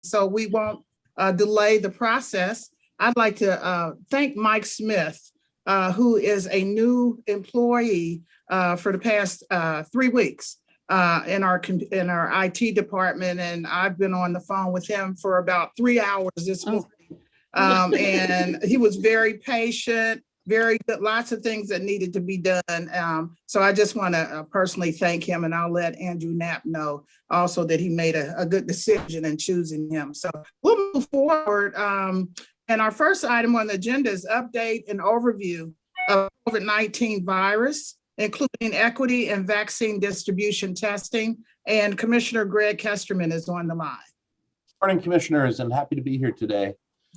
So we won't delay the process. I'd like to thank Mike Smith, who is a new employee for the past 3 weeks in our IT department, and I've been on the phone with him for about 3 hours this morning. And he was very patient, very good, lots of things that needed to be done. So I just want to personally thank him, and I'll let Andrew Knapp know also that he made a good decision in choosing him. So we'll move forward. And our first item on the agenda is update and overview of COVID-19 virus, including equity and vaccine distribution testing. And Commissioner Greg Kesterman is on the line. Morning, commissioners, and happy to be here today.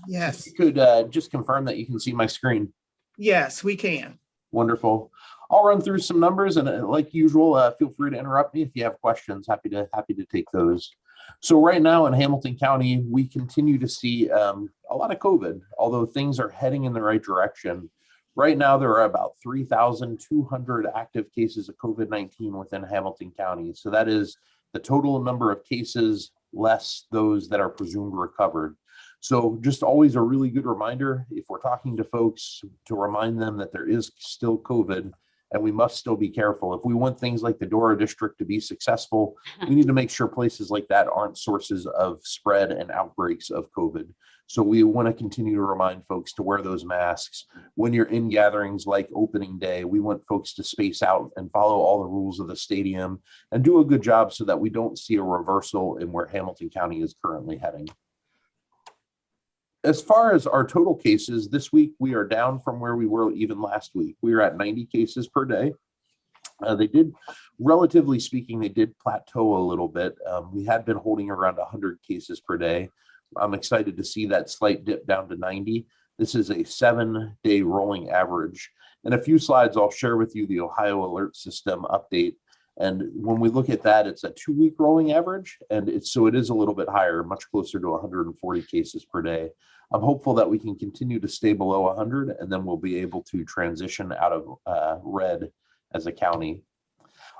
Yes. If you could just confirm that you can see my screen. Yes, we can. Wonderful. I'll run through some numbers, and like usual, feel free to interrupt me if you have questions. Happy to take those. So right now in Hamilton County, we continue to see a lot of COVID, although things are heading in the right direction. Right now, there are about 3,200 active cases of COVID-19 within Hamilton County. So that is the total number of cases less those that are presumed recovered. So just always a really good reminder, if we're talking to folks, to remind them that there is still COVID and we must still be careful. If we want things like the Dora District to be successful, we need to make sure places like that aren't sources of spread and outbreaks of COVID. So we want to continue to remind folks to wear those masks. When you're in gatherings like opening day, we want folks to space out and follow all the rules of the stadium and do a good job so that we don't see a reversal in where Hamilton County is currently heading. As far as our total cases, this week we are down from where we were even last week. We are at 90 cases per day. They did, relatively speaking, they did plateau a little bit. We had been holding around 100 cases per day. I'm excited to see that slight dip down to 90. This is a 7-day rolling average. In a few slides, I'll share with you the Ohio Alert System update. And when we look at that, it's a 2-week rolling average. And it is a little bit higher, much closer to 140 cases per day. I'm hopeful that we can continue to stay below 100, and then we'll be able to transition out of red as a county.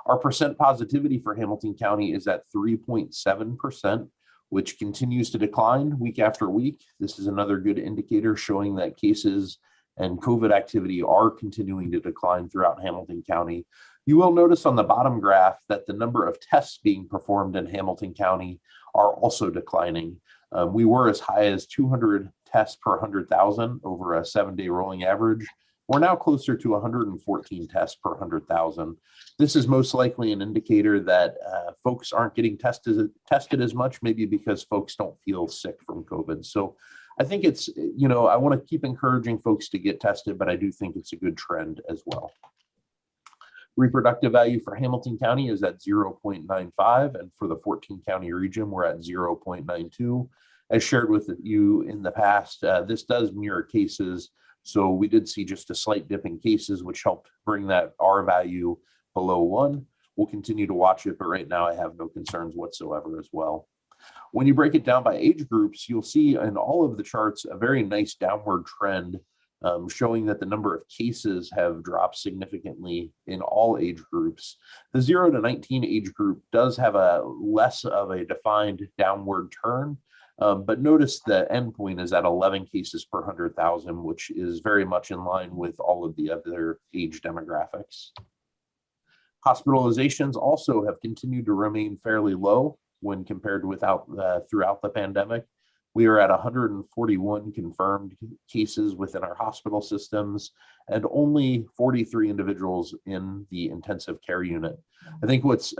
Our percent positivity for Hamilton County is at 3.7%, which continues to decline week after week. This is another good indicator showing that cases and COVID activity are continuing to decline throughout Hamilton County. You will notice on the bottom graph that the number of tests being performed in Hamilton County are also declining. We were as high as 200 tests per 100,000 over a 7-day rolling average. We're now closer to 114 tests per 100,000. This is most likely an indicator that folks aren't getting tested as much, maybe because folks don't feel sick from COVID. So I think it's, I want to keep encouraging folks to get tested, but I do think it's a good trend as well. Reproductive value for Hamilton County is at 0.95, and for the 14 county region, we're at 0.92. As shared with you in the past, this does mirror cases. So we did see just a slight dip in cases, which helped bring that R value below 1. We'll continue to watch it, but right now I have no concerns whatsoever as well. When you break it down by age groups, you'll see in all of the charts a very nice downward trend, showing that the number of cases have dropped significantly in all age groups. The 0 to 19 age group does have a less of a defined downward turn, but notice the endpoint is at 11 cases per 100,000, which is very much in line with all of the other age demographics. Hospitalizations also have continued to remain fairly low when compared throughout the pandemic. We are at 141 confirmed cases within our hospital systems and only 43 individuals in the intensive care unit. I think what's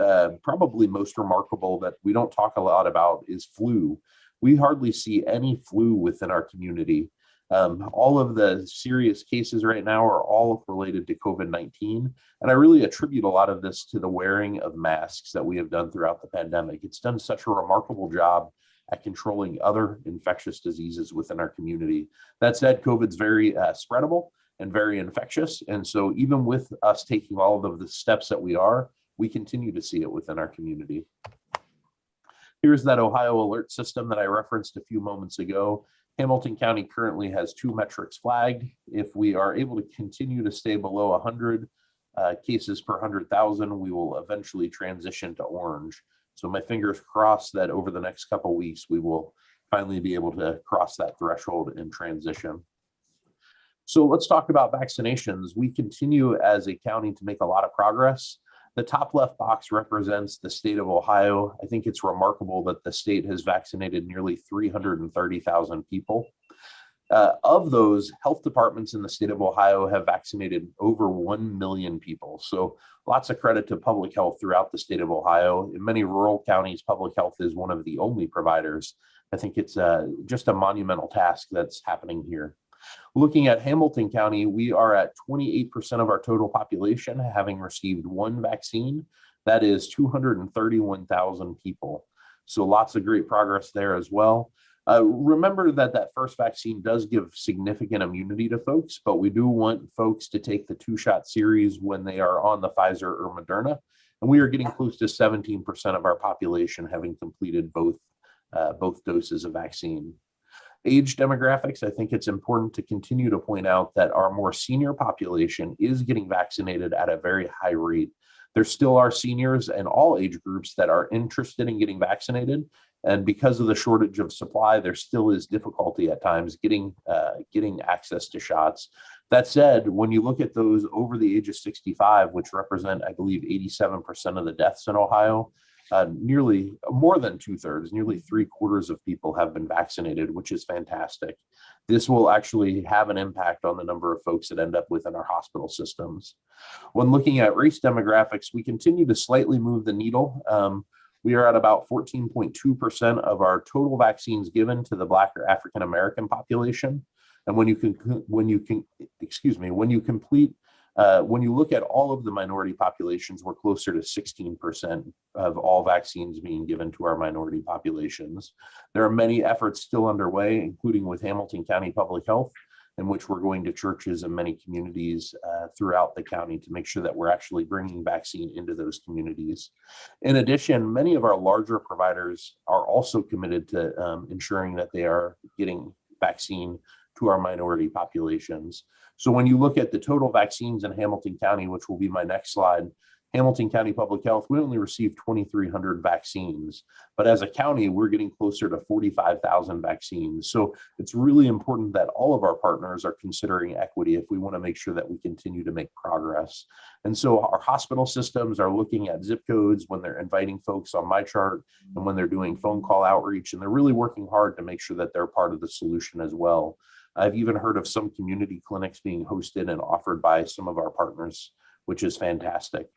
probably most remarkable that we don't talk a lot about is flu. We hardly see any flu within our community. All of the serious cases right now are all related to COVID-19. And I really attribute a lot of this to the wearing of masks that we have done throughout the pandemic. It's done such a remarkable job at controlling other infectious diseases within our community. That said, COVID's very spreadable and very infectious. And so even with us taking all of the steps that we continue to see it within our community. Here's that Ohio Alert System that I referenced a few moments ago. Hamilton County currently has 2 metrics flagged. If we are able to continue to stay below 100 cases per 100,000, we will eventually transition to orange. So my fingers crossed that over the next couple of weeks, we will finally be able to cross that threshold and transition. So let's talk about vaccinations. We continue as a county to make a lot of progress. The top left box represents the state of Ohio. I think it's remarkable that the state has vaccinated nearly 330,000 people. Of those, health departments in the state of Ohio have vaccinated over 1 million people. So lots of credit to public health throughout the state of Ohio. In many rural counties, public health is one of the only providers. I think it's just a monumental task that's happening here. Looking at Hamilton County, we are at 28% of our total population having received one vaccine. That is 231,000 people. So lots of great progress there as well. Remember that first vaccine does give significant immunity to folks, but we do want folks to take the 2-shot series when they are on the Pfizer or Moderna. And we are getting close to 17% of our population having completed both doses of vaccine. Age demographics, I think it's important to continue to point out that our more senior population is getting vaccinated at a very high rate. There still are seniors and all age groups that are interested in getting vaccinated. And because of the shortage of supply, there still is difficulty at times getting access to shots. That said, when you look at those over the age of 65, which represent, I believe, 87% of the deaths in Ohio, nearly more than 2/3, nearly 3/4 of people have been vaccinated, which is fantastic. This will actually have an impact on the number of folks that end up within our hospital systems. When looking at race demographics, we continue to slightly move the needle. We are at about 14.2% of our total vaccines given to the Black or African American population. And when you look at all of the minority populations, we're closer to 16% of all vaccines being given to our minority populations. There are many efforts still underway, including with Hamilton County Public Health, in which we're going to churches and many communities throughout the county to make sure that we're actually bringing vaccine into those communities. In addition, many of our larger providers are also committed to ensuring that they are getting vaccine to our minority populations. So when you look at the total vaccines in Hamilton County, which will be my next slide, Hamilton County Public Health, we only received 2,300 vaccines, but as a county, we're getting closer to 45,000 vaccines. So it's really important that all of our partners are considering equity if we want to make sure that we continue to make progress. And so our hospital systems are looking at zip codes when they're inviting folks on MyChart and when they're doing phone call outreach, and they're really working hard to make sure that they're part of the solution as well. I've even heard of some community clinics being hosted and offered by some of our partners, which is fantastic.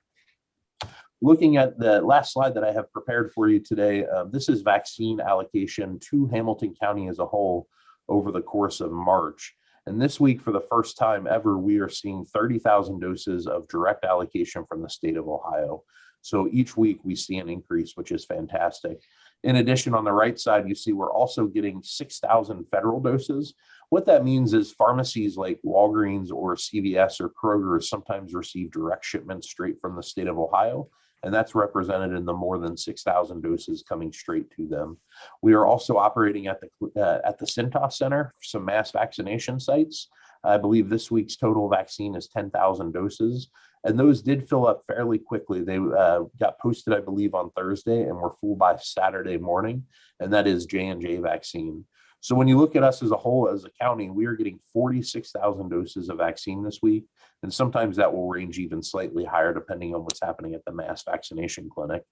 Looking at the last slide that I have prepared for you today, this is vaccine allocation to Hamilton County as a whole over the course of March. And this week, for the first time ever, we are seeing 30,000 doses of direct allocation from the state of Ohio. So each week we see an increase, which is fantastic. In addition, on the right side, you see we're also getting 6,000 federal doses. What that means is pharmacies like Walgreens or CVS or Kroger sometimes receive direct shipments straight from the state of Ohio, and that's represented in the more than 6,000 doses coming straight to them. We are also operating at the Cintas Center for some mass vaccination sites. I believe this week's total vaccine is 10,000 doses, and those did fill up fairly quickly. They got posted, I believe, on Thursday and were full by Saturday morning, and that is J&J vaccine. So when you look at us as a whole, as a county, we are getting 46,000 doses of vaccine this week. And sometimes that will range even slightly higher depending on what's happening at the mass vaccination clinic.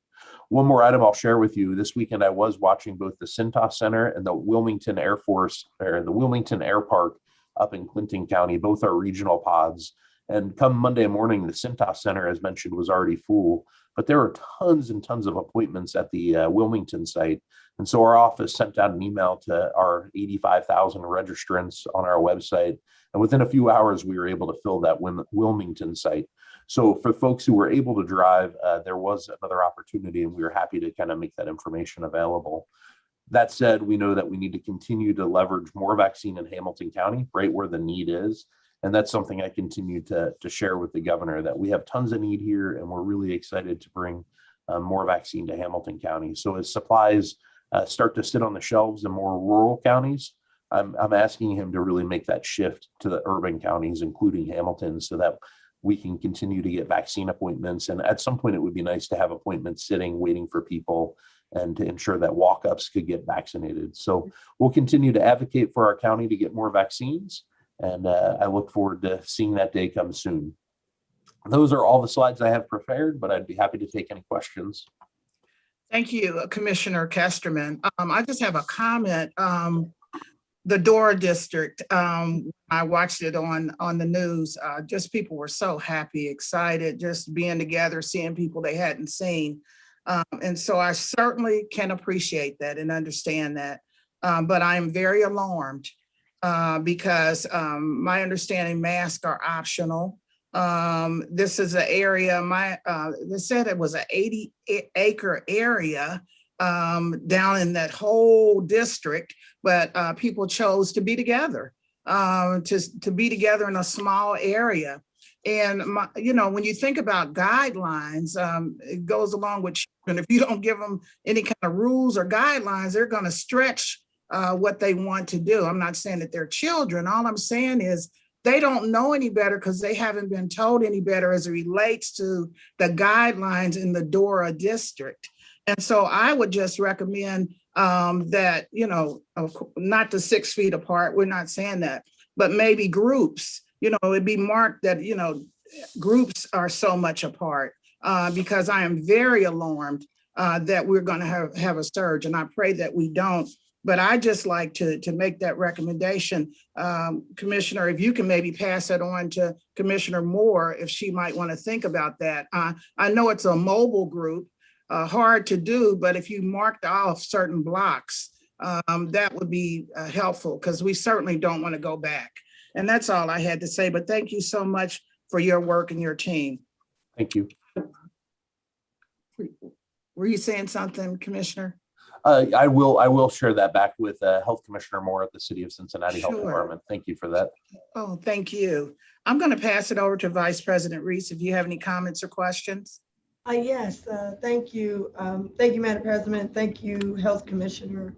One more item I'll share with you. This weekend, I was watching both the Cintas Center and the Wilmington Air Park up in Clinton County. Both are regional pods. And come Monday morning, the Cintas Center, as mentioned, was already full. But there were tons and tons of appointments at the Wilmington site. And so our office sent out an email to our 85,000 registrants on our website. And within a few hours, we were able to fill that Wilmington site. So for folks who were able to drive, there was another opportunity, and we were happy to kind of make that information available. That said, we know that we need to continue to leverage more vaccine in Hamilton County, right where the need is. And that's something I continue to share with the governor, that we have tons of need here, and we're really excited to bring more vaccine to Hamilton County. So as supplies start to sit on the shelves in more rural counties, I'm asking him to really make that shift to the urban counties, including Hamilton, so that we can continue to get vaccine appointments. And at some point, it would be nice to have appointments sitting, waiting for people and to ensure that walk-ups could get vaccinated. So we'll continue to advocate for our county to get more vaccines, and I look forward to seeing that day come soon. Those are all the slides I have prepared, but I'd be happy to take any questions. Thank you, Commissioner Kesterman. I just have a comment. The Dora District, I watched it on the news. Just people were so happy, excited, just being together, seeing people they hadn't seen. And so I certainly can appreciate that and understand that. But I'm very alarmed because my understanding masks are optional. This is an area, they said it was an 80-acre area down in that whole district, but people chose to be together, to be together in a small area. And when you think about guidelines, it goes along with children. If you don't give them any kind of rules or guidelines, they're going to stretch what they want to do. I'm not saying that they're children. All I'm saying is they don't know any better because they haven't been told any better as it relates to the guidelines in the Dora district. And so I would just recommend that, not the 6 feet apart, we're not saying that, but maybe groups, it'd be marked that, groups are so much apart because I am very alarmed that we're going to have a surge, and I pray that we don't. But I just like to make that recommendation. Commissioner, if you can maybe pass that on to Commissioner Moore, if she might want to think about that. I know it's a mobile group, hard to do, but if you marked off certain blocks, that would be helpful because we certainly don't want to go back. And that's all I had to say, but thank you so much for your work and your team. Thank you. Were you saying something, Commissioner? I will share that back with Health Commissioner Moore at the City of Cincinnati Health Sure. Department. Thank you for that. Oh, thank you. I'm going to pass it over to Vice President Reese if you have any comments or questions. Yes, thank you. Thank you, Madam President. Thank you, Health Commissioner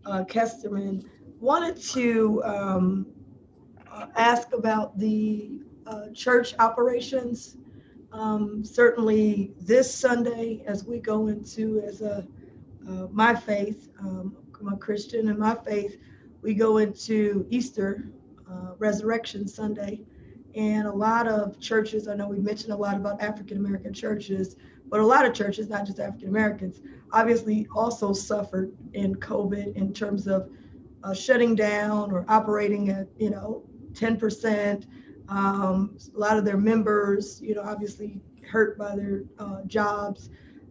Kesterman. Wanted to ask about the church operations. Certainly this Sunday, as we go into my faith, I'm a Christian, and my faith, we go into Easter, Resurrection Sunday, and a lot of churches, I know we mentioned a lot about African-American churches, but a lot of churches, not just African-Americans, obviously also suffered in COVID in terms of shutting down or operating at, 10%. A lot of their members, obviously hurt by their jobs.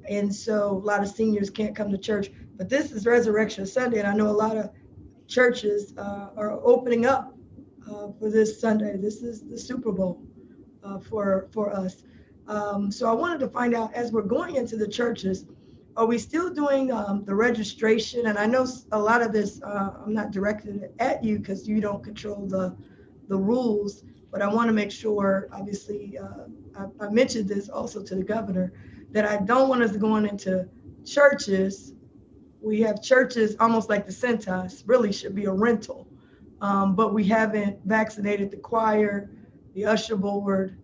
And so a lot of seniors can't come to church, but this is Resurrection Sunday. And I know a lot of churches are opening up for this Sunday. This is the Super Bowl for us. So I wanted to find out, as we're going into the churches, are we still doing the registration? And I know a lot of this, I'm not directing it at you because you don't control the rules, but I want to make sure, obviously, I mentioned this also to the governor, that I don't want us going into churches. We have churches almost like the Cintas, really should be a rental, but we haven't vaccinated the choir, the usher board,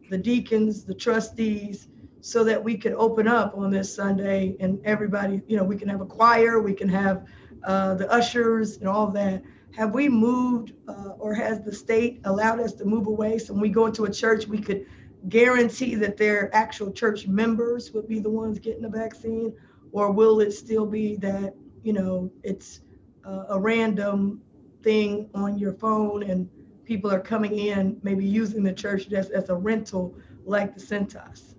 the deacons, the trustees, so that we could open up on this Sunday and everybody, we can have a choir, we can have the ushers and all of that. Have we moved or has the state allowed us to move away? So when we go into a church, we could guarantee that their actual church members would be the ones getting the vaccine? Or will it still be that, it's a random thing on your phone and people are coming in, maybe using the church just as a rental like the Cintas?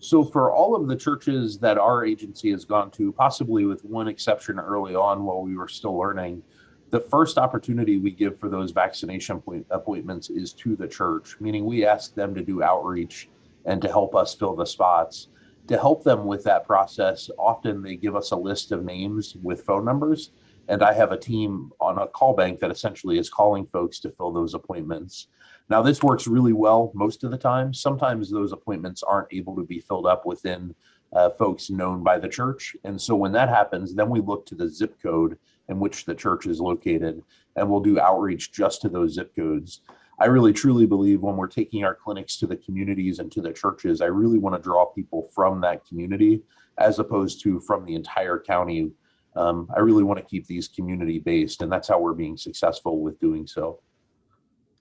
So for all of the churches that our agency has gone to, possibly with one exception early on while we were still learning, the first opportunity we give for those vaccination appointments is to the church, meaning we ask them to do outreach and to help us fill the spots. To help them with that process, often they give us a list of names with phone numbers, and I have a team on a call bank that essentially is calling folks to fill those appointments. Now, this works really well most of the time. Sometimes those appointments aren't able to be filled up within folks known by the church. And so when that happens, then we look to the zip code in which the church is located, and we'll do outreach just to those zip codes. I really truly believe when we're taking our clinics to the communities and to the churches, I really want to draw people from that community as opposed to from the entire county. I really want to keep these community based, and that's how we're being successful with doing so.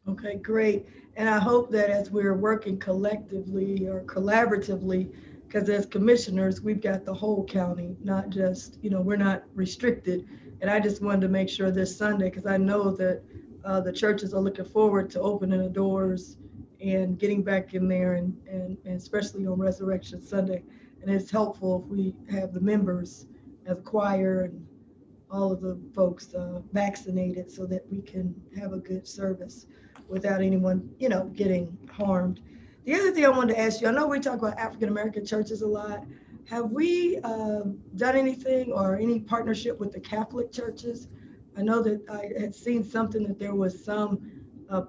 Okay, great. And I hope that as we're working collectively or collaboratively, because as commissioners, we've got the whole county, not just, we're not restricted. And I just wanted to make sure this Sunday, because I know that the churches are looking forward to opening the doors and getting back in there, and especially on Resurrection Sunday. And it's helpful if we have the members as a choir and all of the folks vaccinated so that we can have a good service without anyone, getting harmed. The other thing I wanted to ask you, I know we talk about African American churches a lot. Have we done anything or any partnership with the Catholic churches? I know that I had seen something that there was some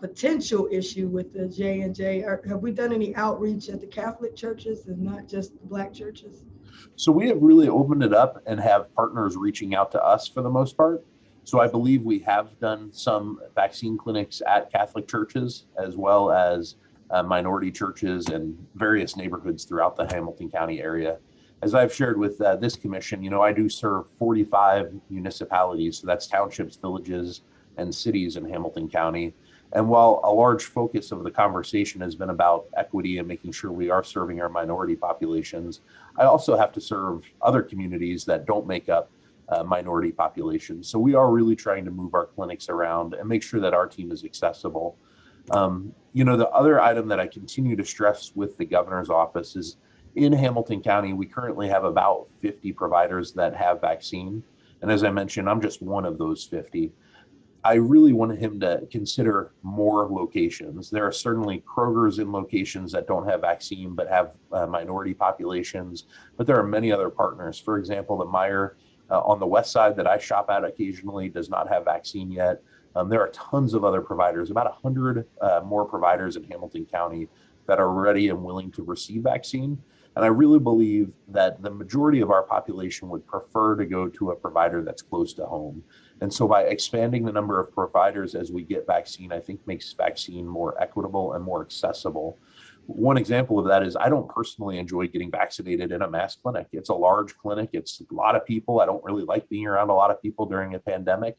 potential issue with the J&J. Have we done any outreach at the Catholic churches and not just the Black churches? So we have really opened it up and have partners reaching out to us for the most part. So I believe we have done some vaccine clinics at Catholic churches, as well as minority churches and various neighborhoods throughout the Hamilton County area. As I've shared with this commission, I do serve 45 municipalities. So that's townships, villages, and cities in Hamilton County. And while a large focus of the conversation has been about equity and making sure we are serving our minority populations, I also have to serve other communities that don't make up minority populations. So we are really trying to move our clinics around and make sure that our team is accessible. The other item that I continue to stress with the governor's office is in Hamilton County, we currently have about 50 providers that have vaccine. And as I mentioned, I'm just one of those 50. I really wanted him to consider more locations. There are certainly Kroger's in locations that don't have vaccine, but have minority populations. But there are many other partners. For example, the Meijer on the west side that I shop at occasionally does not have vaccine yet. There are tons of other providers, about 100 more providers in Hamilton County that are ready and willing to receive vaccine. And I really believe that the majority of our population would prefer to go to a provider that's close to home. And so by expanding the number of providers as we get vaccine, I think makes vaccine more equitable and more accessible. One example of that is I don't personally enjoy getting vaccinated in a mass clinic. It's a large clinic. It's a lot of people. I don't really like being around a lot of people during a pandemic.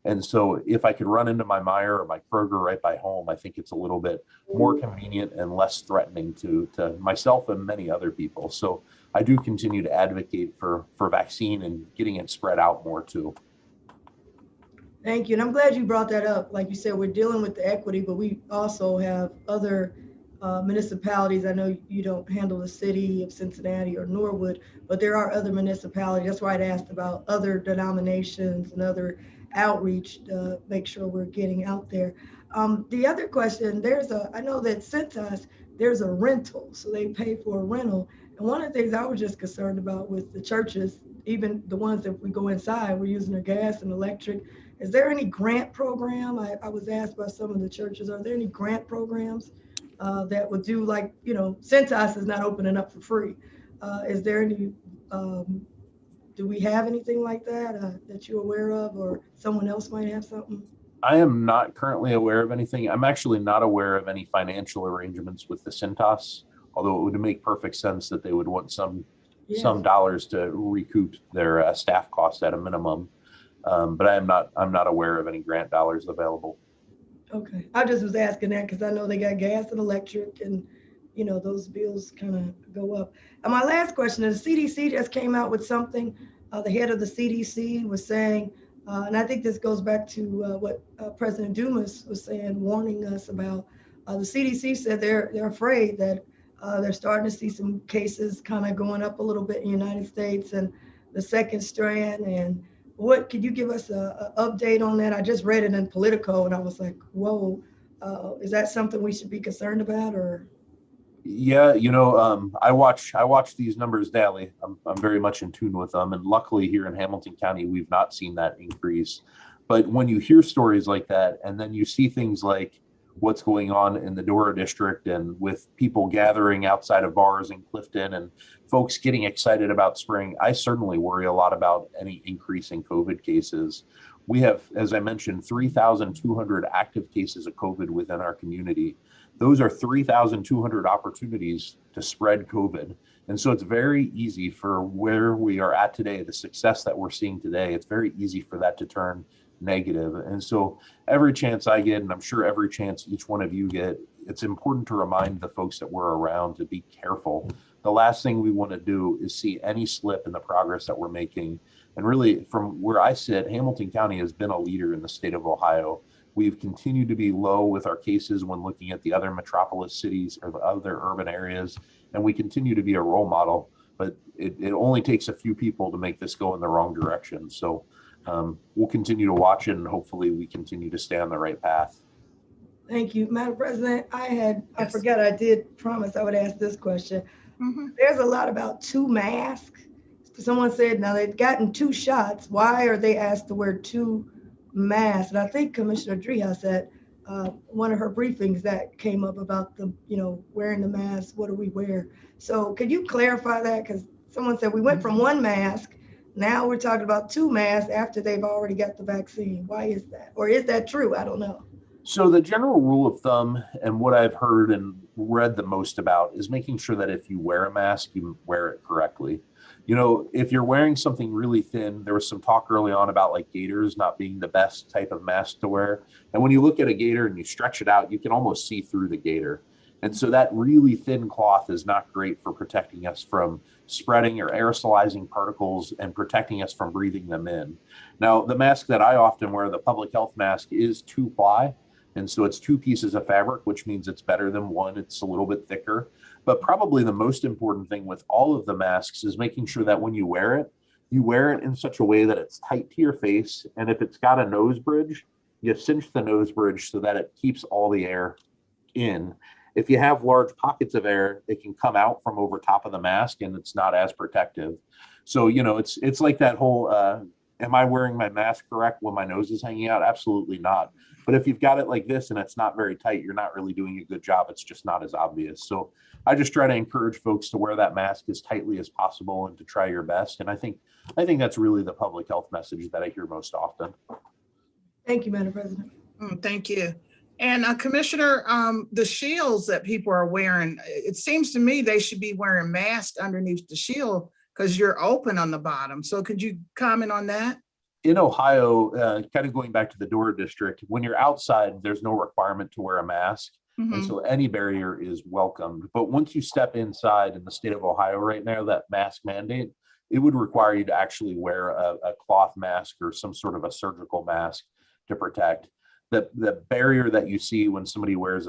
And so if I could run into my Meijer or my Kroger right by home, I think it's a little bit more convenient and less threatening to myself and many other people. So I do continue to advocate for vaccine and getting it spread out more too. Thank you. And I'm glad you brought that up. Like you said, we're dealing with the equity, but we also have other municipalities. I know you don't handle the city of Cincinnati or Norwood, but there are other municipalities. That's why I'd asked about other denominations and other outreach to make sure we're getting out there. The other question, I know that Cintas, there's a rental, so they pay for a rental. And one of the things I was just concerned about with the churches, even the ones that we go inside, we're using their gas and electric. Is there any grant program? I was asked by some of the churches, are there any grant programs that would do like, Cintas is not opening up for free. Is there any, do we have anything like that that you're aware of, or someone else might have something? I am not currently aware of anything. I'm actually not aware of any financial arrangements with the Cintas, although it would make perfect sense that they would want some dollars to recoup their staff costs at a minimum. But I'm not aware of any grant dollars available. Okay, I just was asking that because I know they got gas and electric, and those bills kind of go up. And my last question is, CDC just came out with something. The head of the CDC was saying, and I think this goes back to what President Dumas was saying, warning us about. The CDC said they're afraid that they're starting to see some cases kind of going up a little bit in the United States, and the second strand. And could you give us an update on that? I just read it in Politico and I was like, whoa, is that something we should be concerned about? Or? Yeah, I watch these numbers daily. I'm very much in tune with them. And luckily here in Hamilton County, we've not seen that increase. But when you hear stories like that, and then you see things like what's going on in the Dora district and with people gathering outside of bars in Clifton and folks getting excited about spring, I certainly worry a lot about any increase in COVID cases. We have, as I mentioned, 3,200 active cases of COVID within our community. Those are 3,200 opportunities to spread COVID. And so it's very easy for where we are at today, the success that we're seeing today, it's very easy for that to turn negative. And so every chance I get, and I'm sure every chance each one of you get, it's important to remind the folks that we're around to be careful. The last thing we want to do is see any slip in the progress that we're making. And really, from where I sit, Hamilton County has been a leader in the state of Ohio. We've continued to be low with our cases when looking at the other metropolis cities or the other urban areas, and we continue to be a role model, but it only takes a few people to make this go in the wrong direction. So we'll continue to watch it, and hopefully we continue to stay on the right path. Thank you, Madam President. I Yes. forgot I did promise I would ask this question. Mhm. There's a lot about 2 masks. Someone said now they've gotten 2 shots. Why are they asked to wear 2 masks? And I think Commissioner Dreehouse at one of her briefings that came up about the, wearing the mask. What do we wear? So could you clarify that? Because someone said we went from 1 mask. Now we're talking about 2 masks after they've already got the vaccine. Why is that? Or is that true? I don't know. So the general rule of thumb, and what I've heard and read the most about, is making sure that if you wear a mask, you wear it correctly. If you're wearing something really thin, there was some talk early on about like gaiters not being the best type of mask to wear. And when you look at a gaiter and you stretch it out, you can almost see through the gaiter. And so that really thin cloth is not great for protecting us from spreading or aerosolizing particles and protecting us from breathing them in. Now, the mask that I often wear, the public health mask, is 2-ply. And so it's 2 pieces of fabric, which means it's better than 1. It's a little bit thicker. But probably the most important thing with all of the masks is making sure that when you wear it in such a way that it's tight to your face. And if it's got a nose bridge, you cinch the nose bridge so that it keeps all the air in. If you have large pockets of air, it can come out from over top of the mask and it's not as protective. So, it's like that whole, am I wearing my mask correct when my nose is hanging out? Absolutely not. But if you've got it like this and it's not very tight, you're not really doing a good job. It's just not as obvious. So I just try to encourage folks to wear that mask as tightly as possible and to try your best. And I think that's really the public health message that I hear most often. Thank you, Madam President. Thank you. And Commissioner, the shields that people are wearing, it seems to me they should be wearing masks underneath the shield because you're open on the bottom. So could you comment on that? In Ohio, kind of going back to the Dora district, when you're outside, there's no requirement to wear a mask. And so any barrier is welcomed. But once you step inside in the state of Ohio right now, that mask mandate, it would require you to actually wear a cloth mask or some sort of a surgical mask to protect. The barrier that you see when somebody wears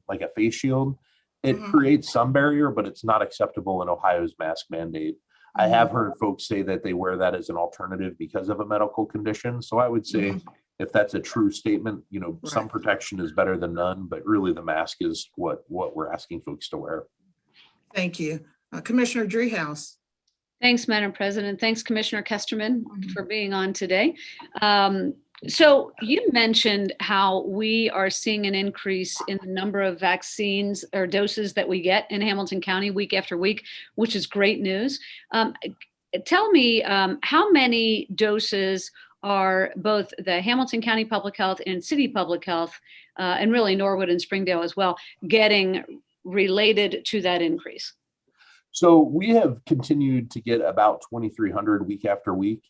like a face shield, it creates some barrier, but it's not acceptable in Ohio's mask mandate. I have heard folks say that they wear that as an alternative because of a medical condition. So I would say if that's a true statement, some protection is better than none, but really the mask is what we're asking folks to wear. Thank you. Commissioner Dreehouse. Thanks, Madam President. Thanks, Commissioner Kesterman, for being on today. So you mentioned how we are seeing an increase in the number of vaccines or doses that we get in Hamilton County week after week, which is great news. Tell me how many doses are both the Hamilton County Public Health and City Public Health, and really Norwood and Springdale as well, getting related to that increase? So we have continued to get about 2,300 week after week.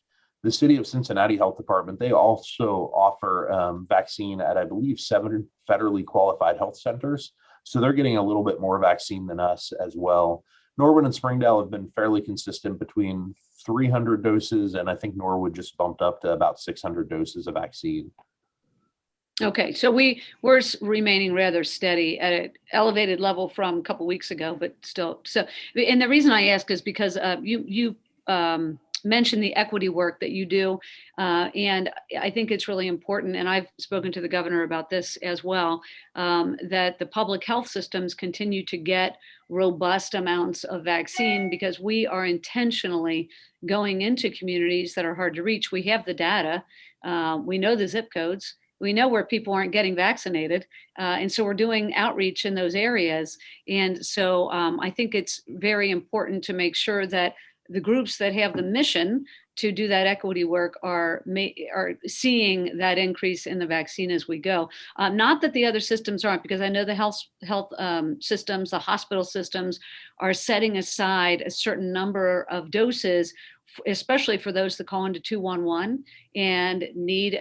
The City of Cincinnati Health Department, they also offer vaccine at, I believe, 7 federally qualified health centers. So they're getting a little bit more vaccine than us as well. Norwood and Springdale have been fairly consistent between 300 doses, and I think Norwood just bumped up to about 600 doses of vaccine. Okay, so we're remaining rather steady at an elevated level from a couple weeks ago, but still. So, and the reason I ask is because you mentioned the equity work that you do, and I think it's really important. And I've spoken to the governor about this as well, that the public health systems continue to get robust amounts of vaccine because we are intentionally going into communities that are hard to reach. We have the data, we know the zip codes. We know where people aren't getting vaccinated. And so we're doing outreach in those areas. And so I think it's very important to make sure that the groups that have the mission to do that equity work are seeing that increase in the vaccine as we go. Not that the other systems aren't, because I know the health systems, the hospital systems are setting aside a certain number of doses, especially for those that call into 211 and need,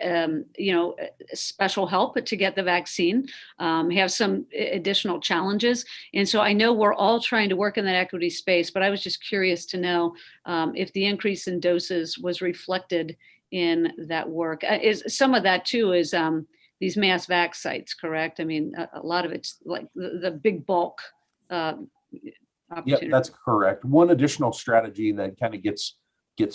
special help to get the vaccine, have some additional challenges. And so I know we're all trying to work in that equity space, but I was just curious to know if the increase in doses was reflected in that work. Is some of that too is these mass vac sites, correct? I mean, a lot of it's like the big bulk opportunity. Yep, that's correct. One additional strategy that kind of gets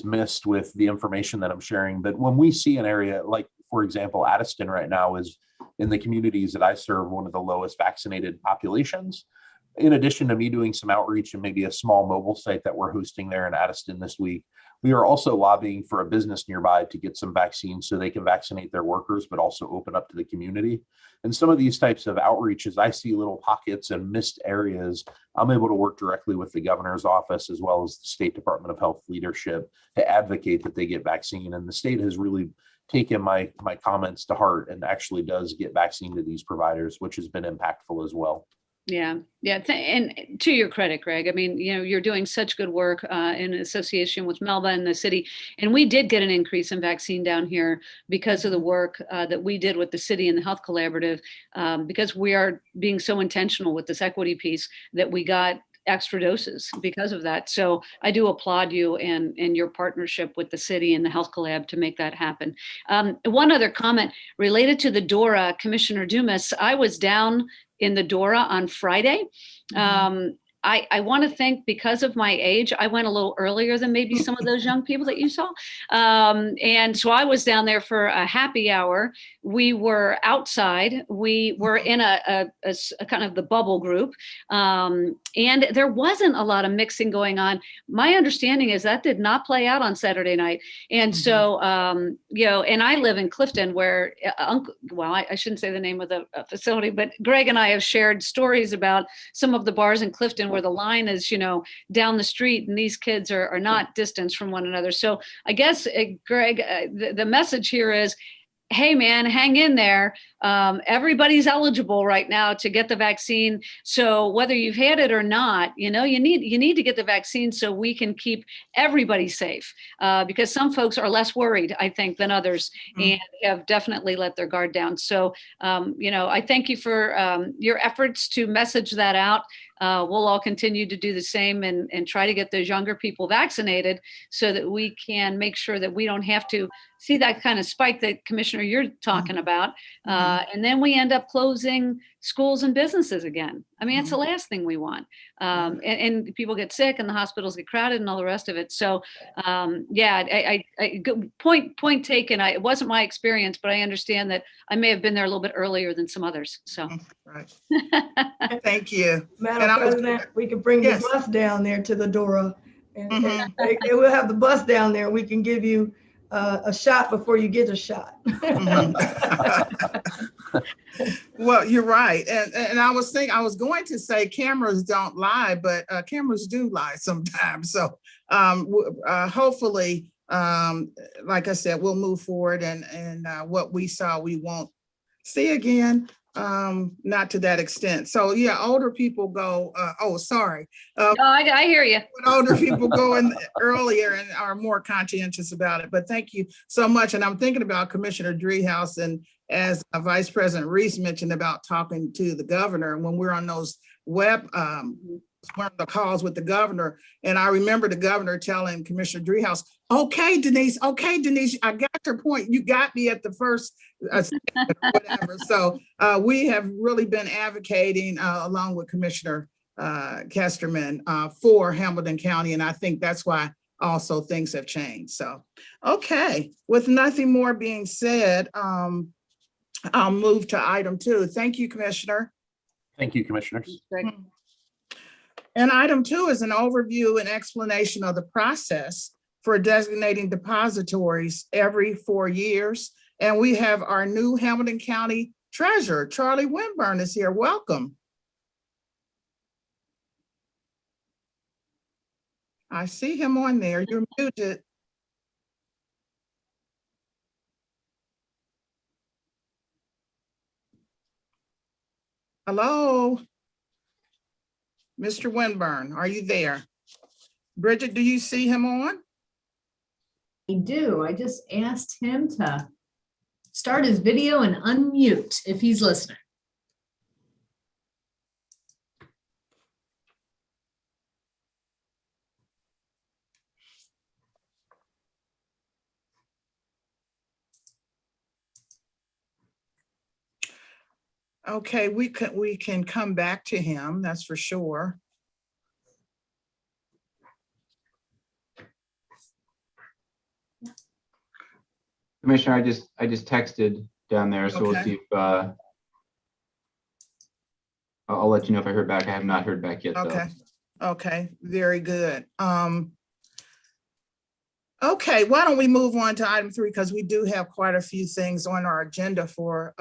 missed with the information that I'm sharing, but when we see an area like, for example, Addiston right now is, in the communities that I serve, one of the lowest vaccinated populations. In addition to me doing some outreach and maybe a small mobile site that we're hosting there in Addiston this week, we are also lobbying for a business nearby to get some vaccines so they can vaccinate their workers, but also open up to the community. And some of these types of outreaches, I see little pockets and missed areas. I'm able to work directly with the governor's office as well as the State Department of Health leadership to advocate that they get vaccine. And the state has really taken my comments to heart and actually does get vaccine to these providers, which has been impactful as well. Yeah. And to your credit, Greg, I mean, you're doing such good work in association with Melba and the city. And we did get an increase in vaccine down here because of the work that we did with the city and the health collaborative, because we are being so intentional with this equity piece that we got extra doses because of that. So I do applaud you and your partnership with the city and the health collab to make that happen. One other comment related to the DORA, Commissioner Dumas, I was down in the DORA on Friday. I want to think, because of my age, I went a little earlier than maybe some of those young people that you saw. And so I was down there for a happy hour. We were outside. We were in a kind of the bubble group. And there wasn't a lot of mixing going on. My understanding is that did not play out on Saturday night. And so, and I live in Clifton where, I shouldn't say the name of the facility, but Greg and I have shared stories about some of the bars in Clifton where the line is, down the street and these kids are not distanced from one another. So I guess, Greg, the message here is, hey man, hang in there. Everybody's eligible right now to get the vaccine. So whether you've had it or not, you need to get the vaccine so we can keep everybody safe, because some folks are less worried, I think, than others, and have definitely let their guard down. So, I thank you for your efforts to message that out. We'll all continue to do the same and try to get those younger people vaccinated so that we can make sure that we don't have to see that kind of spike that, Commissioner, you're talking about. And then we end up closing schools and businesses again. I mean, it's the last thing we want. And people get sick and the hospitals get crowded and all the rest of it. So good point taken. It wasn't my experience, but I understand that I may have been there a little bit earlier than some others. So right. Thank you. Madam President, we can bring Yes. the bus down there to the DORA, and we'll have the bus down there. We can give you a shot before you get a shot. Well, you're right. And I was going to say cameras don't lie, but cameras do lie sometimes. So hopefully, like I said, we'll move forward and what we saw, we won't see again. Not to that extent. So yeah, older people go, sorry. No, I hear you. When older people go in earlier and are more conscientious about it. But thank you so much. And I'm thinking about Commissioner Driehaus, and as Vice President Reese mentioned about talking to the governor, and when we're on those one of the calls with the governor, and I remember the governor telling Commissioner Driehaus, okay, Denise, I got your point. You got me at the first whatever. So we have really been advocating along with Commissioner Kesterman for Hamilton County. And I think that's why also things have changed. So, okay, with nothing more being said, I'll move to item 2. Thank you, Commissioner. Thank you, Commissioners. And item 2 is an overview and explanation of the process for designating depositories every 4 years. And we have our new Hamilton County Treasurer, Charlie Winburn, is here. Welcome. I see him on there. You're muted. Hello? Mr. Winburn, are you there? Bridget, do you see him on? I do. I just asked him to start his video and unmute if he's listening. Okay, we can come back to him, that's for sure. Commissioner, I just texted down there, so we'll Okay. see if I'll let you know if I heard back. I have not heard back yet, though. Okay, okay, very good. Okay, why don't we move on to item 3, because we do have quite a few things on our agenda for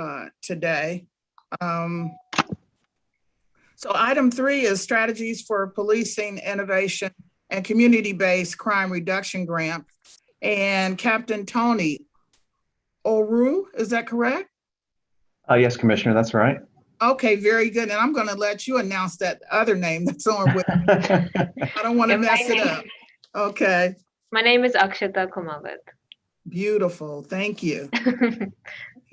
today. So item 3 is strategies for policing innovation and community-based crime reduction grant. And Captain Tony Oru, is that correct? Yes, Commissioner, that's right. Okay, very good. And I'm going to let you announce that other name that's on with, I don't want to mess it up. Okay, My name is Akshata Kumawat. beautiful. Thank you.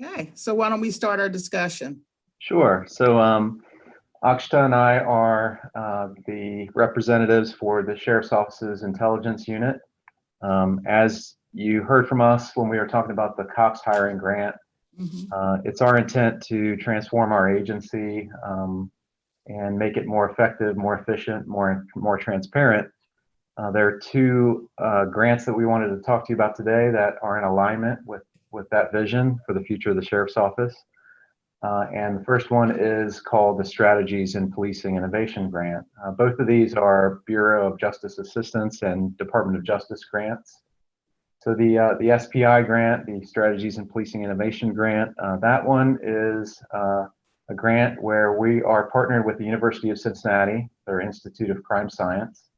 Okay, so why don't we start our discussion? Sure. So Akshta and I are the representatives for the Sheriff's Office's Intelligence Unit. As you heard from us when we were talking about the COPS hiring grant, it's our intent to transform our agency and make it more effective, more efficient, more transparent. There are 2 grants that we wanted to talk to you about today that are in alignment with that vision for the future of the Sheriff's Office. And the first one is called the Strategies in Policing Innovation Grant. Both of these are Bureau of Justice Assistance and Department of Justice grants. So the SPI grant, the Strategies in Policing Innovation Grant, that one is a grant where we are partnered with the University of Cincinnati, their Institute of Crime Science.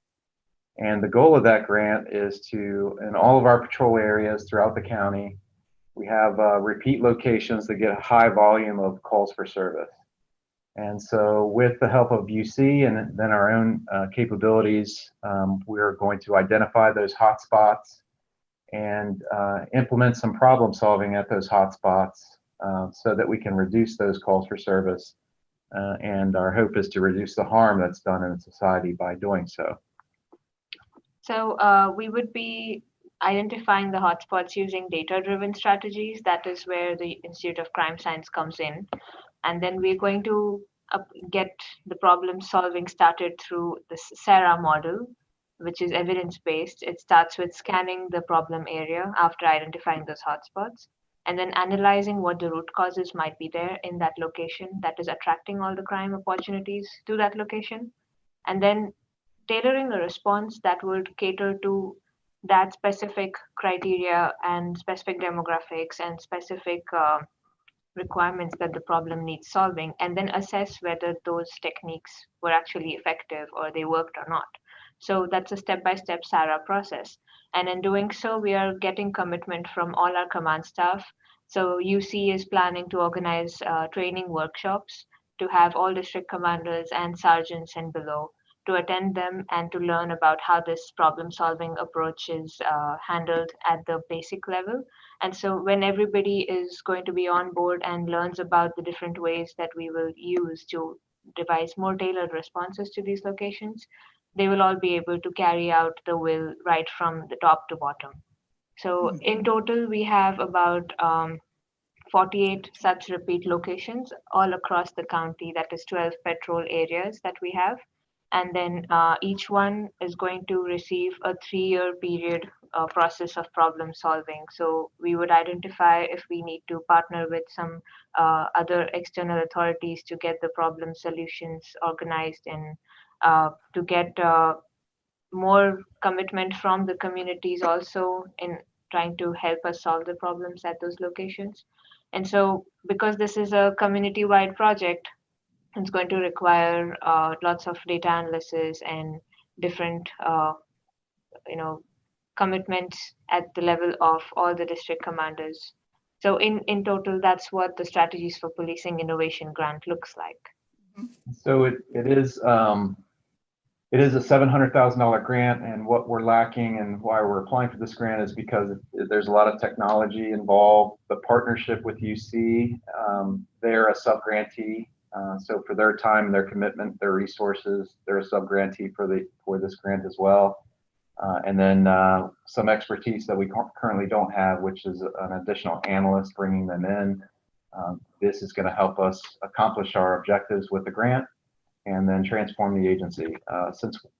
And the goal of that grant is to, in all of our patrol areas throughout the county, we have repeat locations that get a high volume of calls for service. And so with the help of UC and then our own capabilities, we're going to identify those hotspots and implement some problem solving at those hotspots so that we can reduce those calls for service. And our hope is to reduce the harm that's done in society by doing so. So we would be identifying the hotspots using data-driven strategies. That is where the Institute of Crime Science comes in. And then we're going to get the problem solving started through the SARA model, which is evidence-based. It starts with scanning the problem area after identifying those hotspots, and then analyzing what the root causes might be there in that location that is attracting all the crime opportunities to that location, and then tailoring a response that would cater to that specific criteria and specific demographics and specific requirements that the problem needs solving, and then assess whether those techniques were actually effective or they worked or not. So that's a step-by-step SARA process. And in doing so, we are getting commitment from all our command staff. So UC is planning to organize training workshops to have all district commanders and sergeants and below to attend them and to learn about how this problem-solving approach is handled at the basic level. And so when everybody is going to be on board and learns about the different ways that we will use to devise more tailored responses to these locations, they will all be able to carry out the will right from the top to bottom. So in total, we have about 48 such repeat locations all across the county. That is 12 patrol areas that we have. And then each one is going to receive a 3-year period process of problem solving. So we would identify if we need to partner with some other external authorities to get the problem solutions organized and to get more commitment from the communities also in trying to help us solve the problems at those locations. And so because this is a community-wide project, it's going to require lots of data analysis and different commitments at the level of all the district commanders. So in total, that's what the Strategies for Policing Innovation grant looks like. So it is a $700,000 grant, and what we're lacking and why we're applying for this grant is because there's a lot of technology involved. The partnership with UC, they're a sub-grantee. So for their time, their commitment, their resources, they're a sub-grantee for this grant as well. And then some expertise that we currently don't have, which is an additional analyst, bringing them in. This is going to help us accomplish our objectives with the grant and then transform the agency.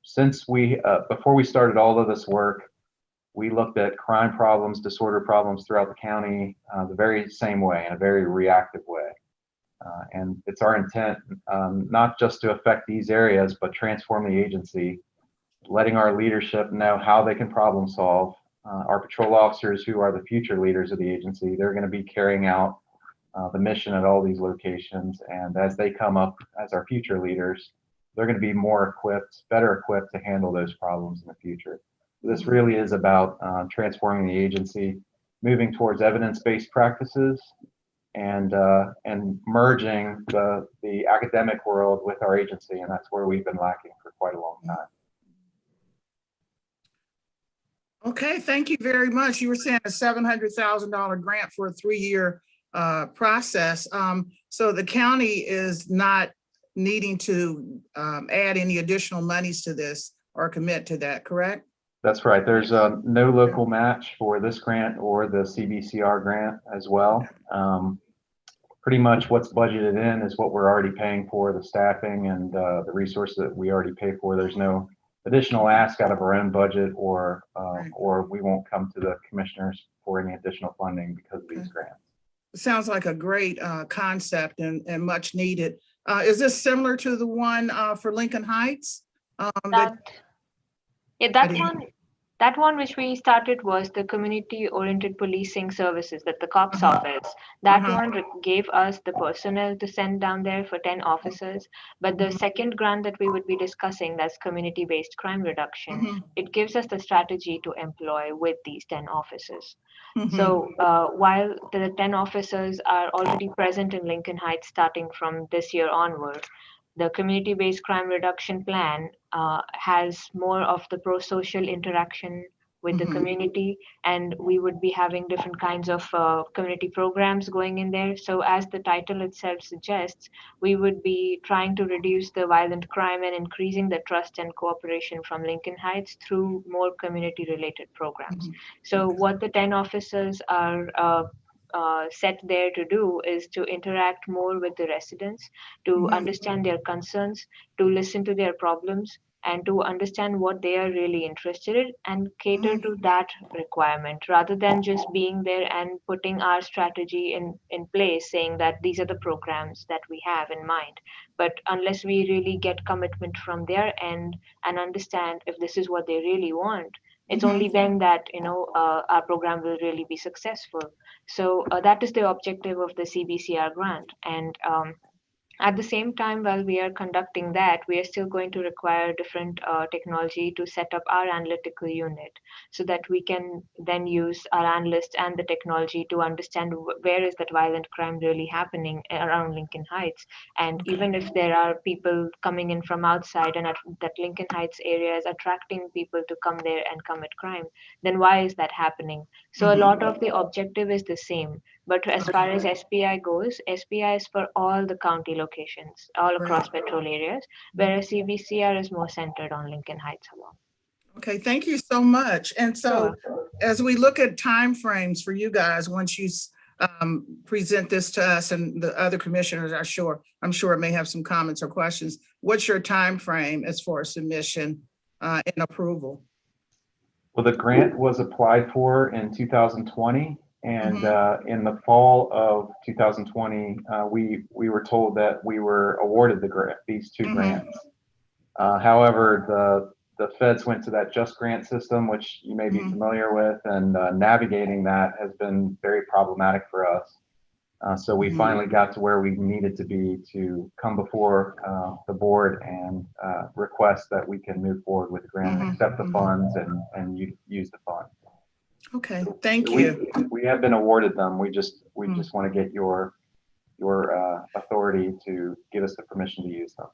Since we, before we started all of this work, we looked at crime problems, disorder problems throughout the county the very same way, in a very reactive way. And it's our intent not just to affect these areas, but transform the agency, letting our leadership know how they can problem solve. Our patrol officers, who are the future leaders of the agency, they're going to be carrying out the mission at all these locations. And as they come up as our future leaders, they're going to be more equipped, better equipped to handle those problems in the future. This really is about transforming the agency, moving towards evidence-based practices, and merging the academic world with our agency. And that's where we've been lacking for quite a long time. Okay, thank you very much. You were saying a $700,000 grant for a 3-year process. So the county is not needing to add any additional monies to this or commit to that, correct? That's right. There's no local match for this grant or the CBCR grant as well. Pretty much what's budgeted in is what we're already paying for, the staffing and the resources that we already pay for. There's no additional ask out of our own budget, or we won't come to the commissioners for any additional funding because of these grants. It sounds like a great concept and much needed. Is this similar to the one for Lincoln Heights? That one which we started was the community-oriented policing services that the COPS offers. That one gave us the personnel to send down there for 10 officers. But the second grant that we would be discussing, that's community-based crime reduction, it gives us the strategy to employ with these 10 officers. So while the 10 officers are already present in Lincoln Heights starting from this year onward, the community-based crime reduction plan has more of the pro-social interaction with the community, and we would be having different kinds of community programs going in there. So as the title itself suggests, we would be trying to reduce the violent crime and increasing the trust and cooperation from Lincoln Heights through more community-related programs. So what the 10 officers are set there to do is to interact more with the residents, to understand their concerns, to listen to their problems, and to understand what they are really interested in and cater to that requirement, rather than just being there and putting our strategy in place, saying that these are the programs that we have in mind. But unless we really get commitment from their end and understand if this is what they really want, it's only then that our program will really be successful. So that is the objective of the CBCR grant. And at the same time, while we are conducting that, we are still going to require different technology to set up our analytical unit so that we can then use our analysts and the technology to understand where is that violent crime really happening around Lincoln Heights. And even if there are people coming in from outside and that Lincoln Heights area is attracting people to come there and commit crime, then why is that happening? So a lot of the objective is the same. But as far as SPI goes, SPI is for all the county locations, all across metro areas, whereas CBCR is more centered on Lincoln Heights alone. Okay, thank you so much. And so as we look at timeframes for you guys, once you present this to us and the other commissioners, I'm sure it may have some comments or questions. What's your time frame as far as submission and approval? Well, the grant was applied for in 2020. And in the fall of 2020, we were told that we were awarded these two grants. However, the feds went to that Just Grant system, which you may be familiar with, and navigating that has been very problematic for us. So we finally got to where we needed to be to come before the board and request that we can move forward with the grant, accept the funds, and use the funds. Okay, thank you. We have been awarded them. We just want to get your authority to give us the permission to use them.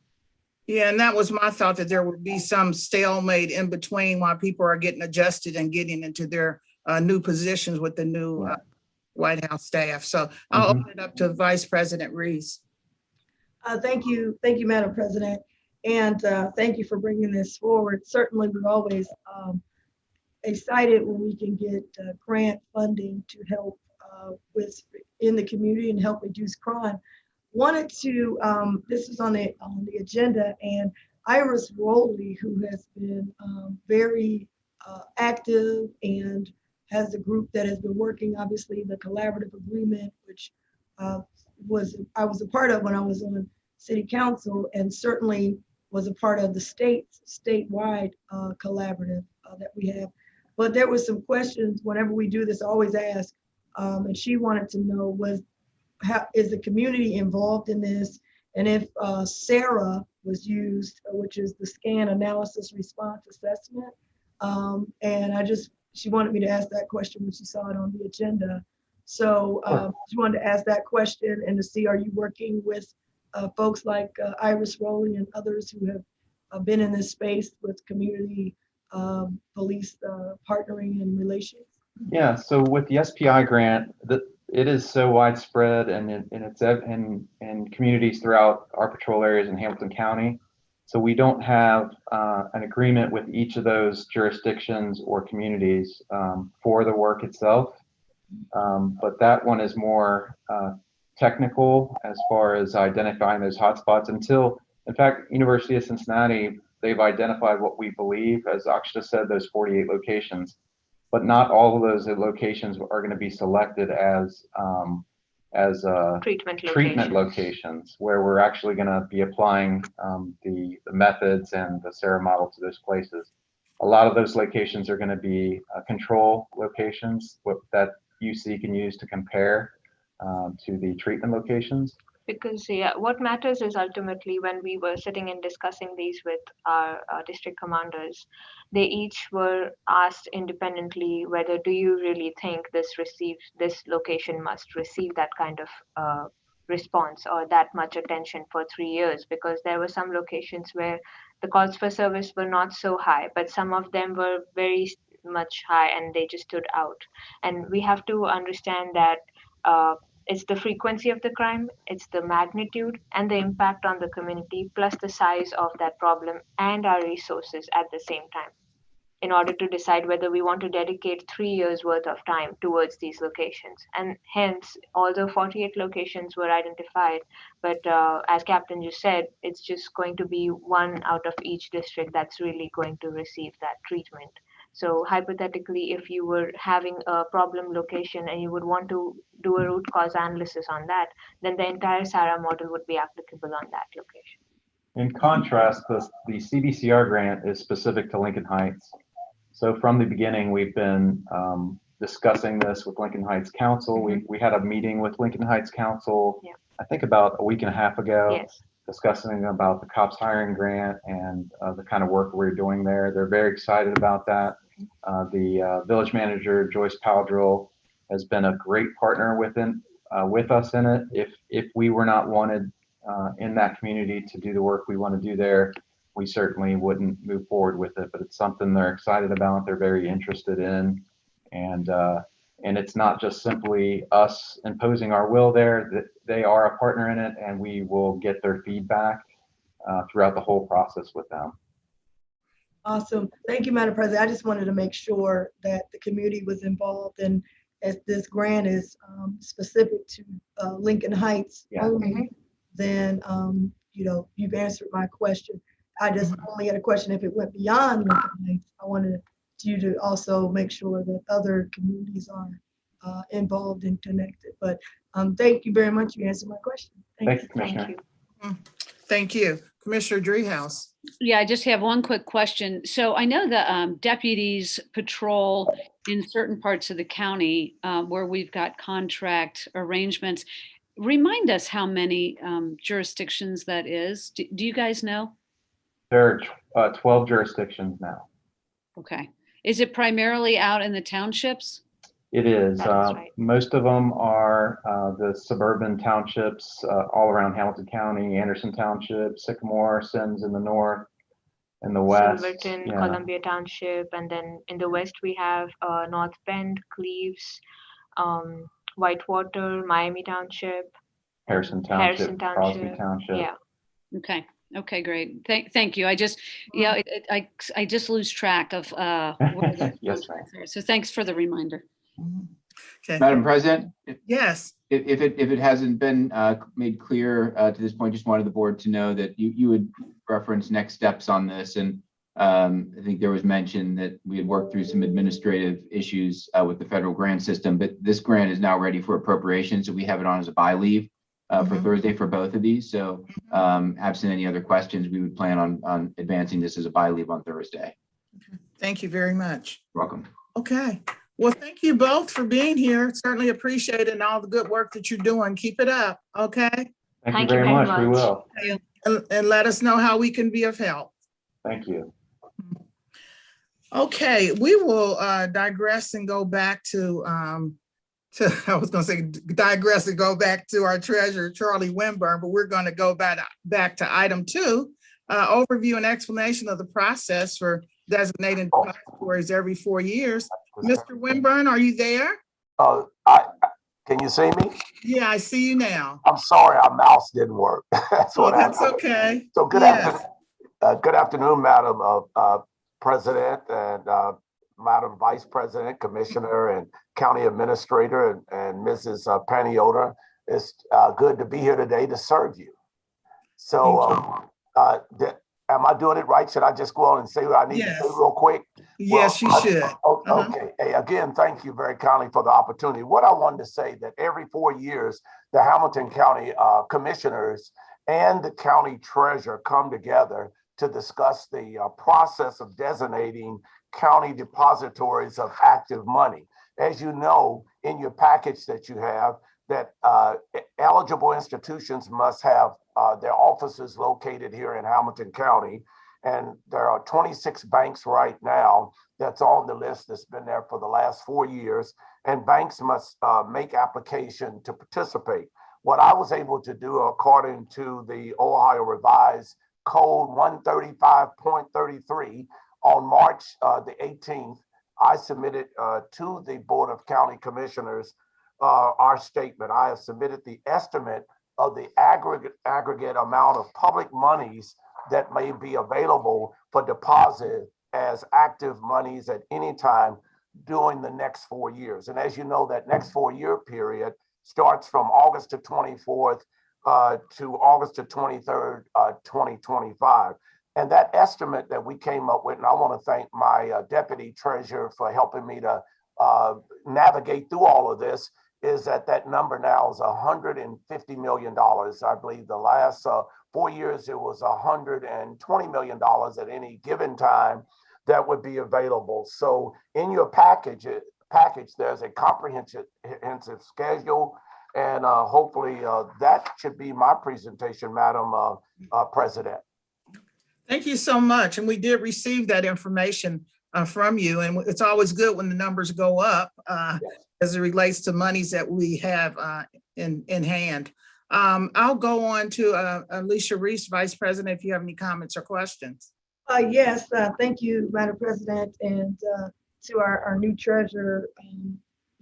Yeah, and that was my thought, that there would be some stalemate in between while people are getting adjusted and getting into their new positions with the new White House staff. So I'll Mhm. open it up to Vice President Reese. Thank you, Madam President, and thank you for bringing this forward. Certainly, we're always excited when we can get grant funding to help in the community and help reduce crime. Wanted to, this is on the agenda, and Iris Rowley, who has been very active and has a group that has been working, obviously, the collaborative agreement, which I was a part of when I was on city council, and certainly was a part of the statewide collaborative that we have. But there were some questions whenever we do this, I always ask, and she wanted to know how is the community involved in this? And if SARA was used, which is the Scan Analysis Response Assessment. And she wanted me to ask that question when she saw it on the agenda. So she wanted to ask that question and to see, are you working with folks like Iris Rowley and others who have been in this space with community police partnering and relations? Yeah, so with the SPI grant, it is so widespread and it's in communities throughout our patrol areas in Hamilton County. So we don't have an agreement with each of those jurisdictions or communities for the work itself. But that one is more technical as far as identifying those hotspots until, in fact, University of Cincinnati, they've identified what we believe, as Akshita said, those 48 locations. But not all of those locations are going to be selected as treatment locations where we're actually going to be applying the methods and the SARA model to those places. A lot of those locations are going to be control locations that UC can use to compare to the treatment locations. Because what matters is ultimately when we were sitting and discussing these with our district commanders, they each were asked independently whether do you really think this location must receive that kind of response or that much attention for 3 years, because there were some locations where the calls for service were not so high, but some of them were very much high and they just stood out. And we have to understand that it's the frequency of the crime, it's the magnitude and the impact on the community, plus the size of that problem and our resources at the same time, in order to decide whether we want to dedicate 3 years worth of time towards these locations. And hence, although 48 locations were identified, but as Captain just said, it's just going to be one out of each district that's really going to receive that treatment. So hypothetically, if you were having a problem location and you would want to do a root cause analysis on that, then the entire SARA model would be applicable on that location. In contrast, the CBCR grant is specific to Lincoln Heights. So from the beginning, we've been discussing this with Lincoln Heights Council. We had a meeting with Lincoln Heights Council, I think about a week and a half ago, discussing about the COPS hiring grant and the kind of work we're doing there. They're very excited about that. The village manager, Joyce Powdrill, has been a great partner with us in it. If we were not wanted in that community to do the work we want to do there, we certainly wouldn't move forward with it, but it's something they're excited about, they're very interested in. And it's not just simply us imposing our will there, that they are a partner in it, and we will get their feedback throughout the whole process with them. Awesome. Thank you, Madam President. I just wanted to make sure that the community was involved, and as this grant is specific to Lincoln Heights only, then you've answered my question. I just only had a question if it went beyond Lincoln Heights. I wanted you to also make sure that other communities are involved and connected. But thank you very much. You answered my question. Thank you, Commissioner. Thank you. Commissioner Dreehouse. Yeah, I just have one quick question. So I know the deputies patrol in certain parts of the county where we've got contract arrangements. Remind us how many jurisdictions that is. Do you guys know? There are 12 jurisdictions now. Okay. Is it primarily out in the townships? It is. That is right. Most of them are the suburban townships all around Hamilton County, Anderson Township, Sycamore, Sims in the north and the west. Silverton, Yeah. Columbia Township, and then in the west we have North Bend, Cleves, Whitewater, Miami Township, Harrison Harrison Township, Crosby Township. Township. Yeah. Okay. Okay, great. Thank you. I just, yeah, I just lose track of where the Yes, contracts are. So thanks for the reminder. Mhm. Okay, Madam President, yes, if it hasn't been made clear to this point, just wanted the board to know that you would reference next steps on this. And I think there was mention that we had worked through some administrative issues with the federal grant system, but this grant is now ready for appropriation. So we have it on as a by leave for Mhm. Thursday for both of these. So absent any other questions, we would plan on advancing this as a by leave on Thursday. thank you very much. Welcome. Okay, well, thank you both for being here. Certainly appreciate it and all the good work that you're doing. Keep it up, okay? Thank you very much. We will. And let us know how we can be of help. Thank you. Okay, we will digress and go back to I was gonna say digress and go back to our treasurer, Charlie Winburn, but we're gonna go back to item 2, overview and explanation of the process for designating depositories every 4 years. Mr. Winburn, are you there? Can you see me? Yeah, I see you now. I'm sorry, our mouse didn't work. That's Oh, what that's happened. okay. So Yes. good afternoon, Madam President and Madam Vice President, Commissioner, and County Administrator, and Mrs. Paniota. It's good to be here today to serve you. So, am I doing it right? Should I just go on and say what I need to say Yes. real quick? Yes, you should. Okay. Hey, again, thank you very kindly for the opportunity. What I wanted to say that every 4 years, the Hamilton County Commissioners and the County Treasurer come together to discuss the process of designating county depositories of active money. As you know, in your package that you have, that eligible institutions must have their offices located here in Hamilton County. And there are 26 banks right now that's on the list that's been there for the last 4 years. And banks must make application to participate. What I was able to do, according to the Ohio Revised Code 135.33, on March the 18th, I submitted to the Board of County Commissioners our statement. I have submitted the estimate of the aggregate amount of public monies that may be available for deposit as active monies at any time during the next 4 years. And as you know, that next 4-year period starts from August the 24th to August the 23rd, 2025. And that estimate that we came up with, and I want to thank my deputy treasurer for helping me to navigate through all of this, is that number now is $150 million. I believe the last 4 years, it was $120 million at any given time that would be available. So in your package, there's a comprehensive schedule, and hopefully that should be my presentation, Madam President. Thank you so much. And we did receive that information from you. And it's always good when the numbers go up as it relates to monies that we have in hand. I'll go on to Alicia Reese, Vice President, if you have any comments or questions. Yes, thank you, Madam President, and to our new treasurer,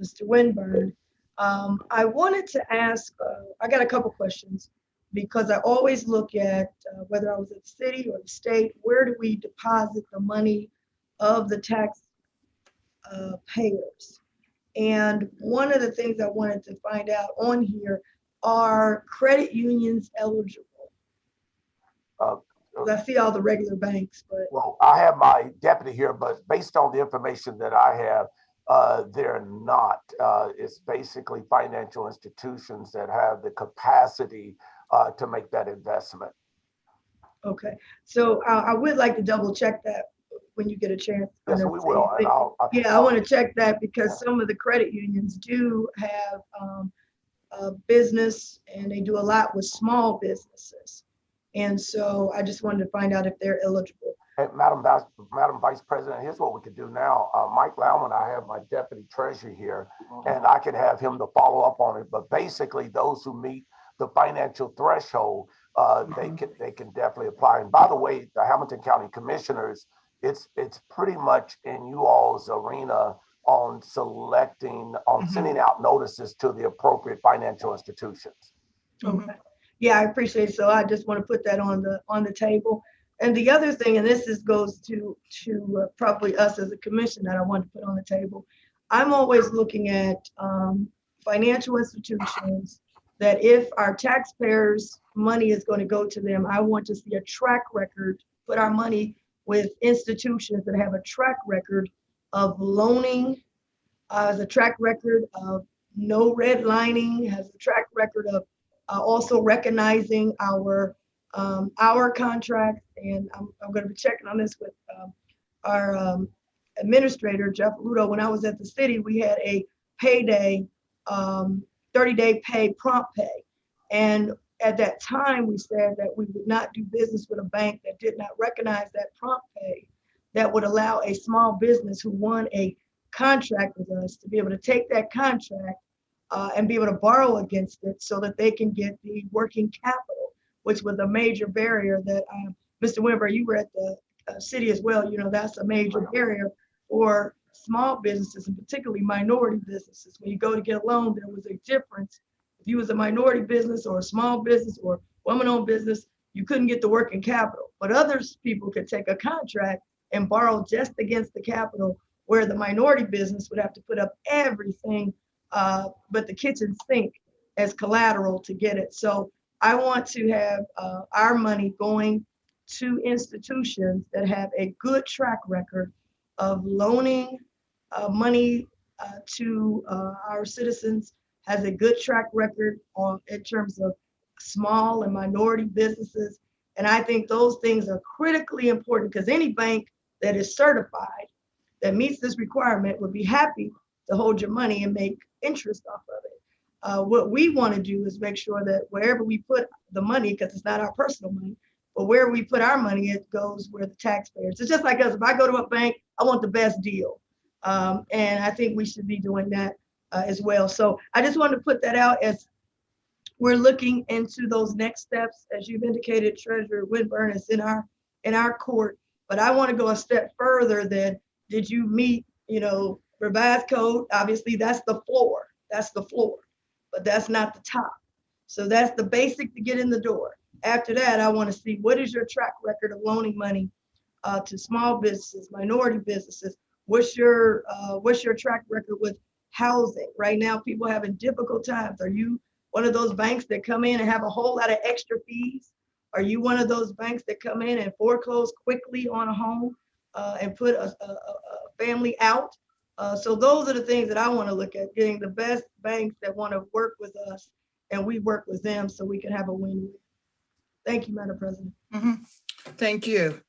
Mr. Winburn. I wanted to ask, I got a couple questions, because I always look at whether I was at the city or the state, where do we deposit the money of the tax payers? And one of the things I wanted to find out on here, are credit unions eligible? I see all the regular banks, but. Well, I have my deputy here, but based on the information that I have, they're not. It's basically financial institutions that have the capacity to make that investment. Okay, so I would like to double check that when you get a chance. Yes, we will. And I want to check that, because some of the credit unions do have a business, and they do a lot with small businesses. And so I just wanted to find out if they're eligible. Hey, Madam Vice President, here's what we could do now. Mike Lauman, I have my deputy treasurer here, and I can have him to follow up on it. But basically, those who meet the financial threshold, they can definitely apply. And by the way, the Hamilton County Commissioners, it's pretty much in you all's arena on sending out notices to the appropriate financial institutions. Okay. Yeah, I appreciate it. So I just want to put that on the table. And the other thing, and goes to probably us as a commission that I want to put on the table. I'm always looking at financial institutions that if our taxpayers' money is going to go to them, I want to see a track record, put our money with institutions that have a track record of loaning, has a track record of no redlining, has a track record of also recognizing our contract. And I'm going to be checking on this with our administrator, Jeff Ludo. When I was at the city, we had a payday, 30-day pay, prompt pay. And at that time, we said that we would not do business with a bank that did not recognize that prompt pay, that would allow a small business who won a contract with us to be able to take that contract and be able to borrow against it so that they can get the working capital, which was a major barrier that Mr. Winberg, you were at the city as well. You know, that's a major barrier for small businesses and particularly minority businesses. When you go to get a loan, there was a difference. If you was a minority business or a small business or woman-owned business, you couldn't get the working capital. But others people could take a contract and borrow just against the capital, where the minority business would have to put up everything but the kitchen sink as collateral to get it. So I want to have our money going to institutions that have a good track record of loaning money to our citizens, has a good track record in terms of small and minority businesses. And I think those things are critically important, because any bank that is certified that meets this requirement would be happy to hold your money and make interest off of it. What we want to do is make sure that wherever we put the money, because it's not our personal money, but where we put our money, it goes where the taxpayers. It's just like us. If I go to a bank, I want the best deal. And I think we should be doing that as well. So I just wanted to put that out as we're looking into those next steps. As you've indicated, Treasurer Winburn is in our court, but I want to go a step further than, did you meet, revised code? Obviously, that's the floor. That's the floor, but that's not the top. So that's the basic to get in the door. After that, I want to see, what is your track record of loaning money to small businesses, minority businesses? What's your track record with housing? Right now, people are having difficult times. Are you one of those banks that come in and have a whole lot of extra fees? Are you one of those banks that come in and foreclose quickly on a home and put a family out? So those are the things that I want to look at, getting the best banks that want to work with us, and we work with them so we can have a win-win. Thank you, Madam President. Thank you.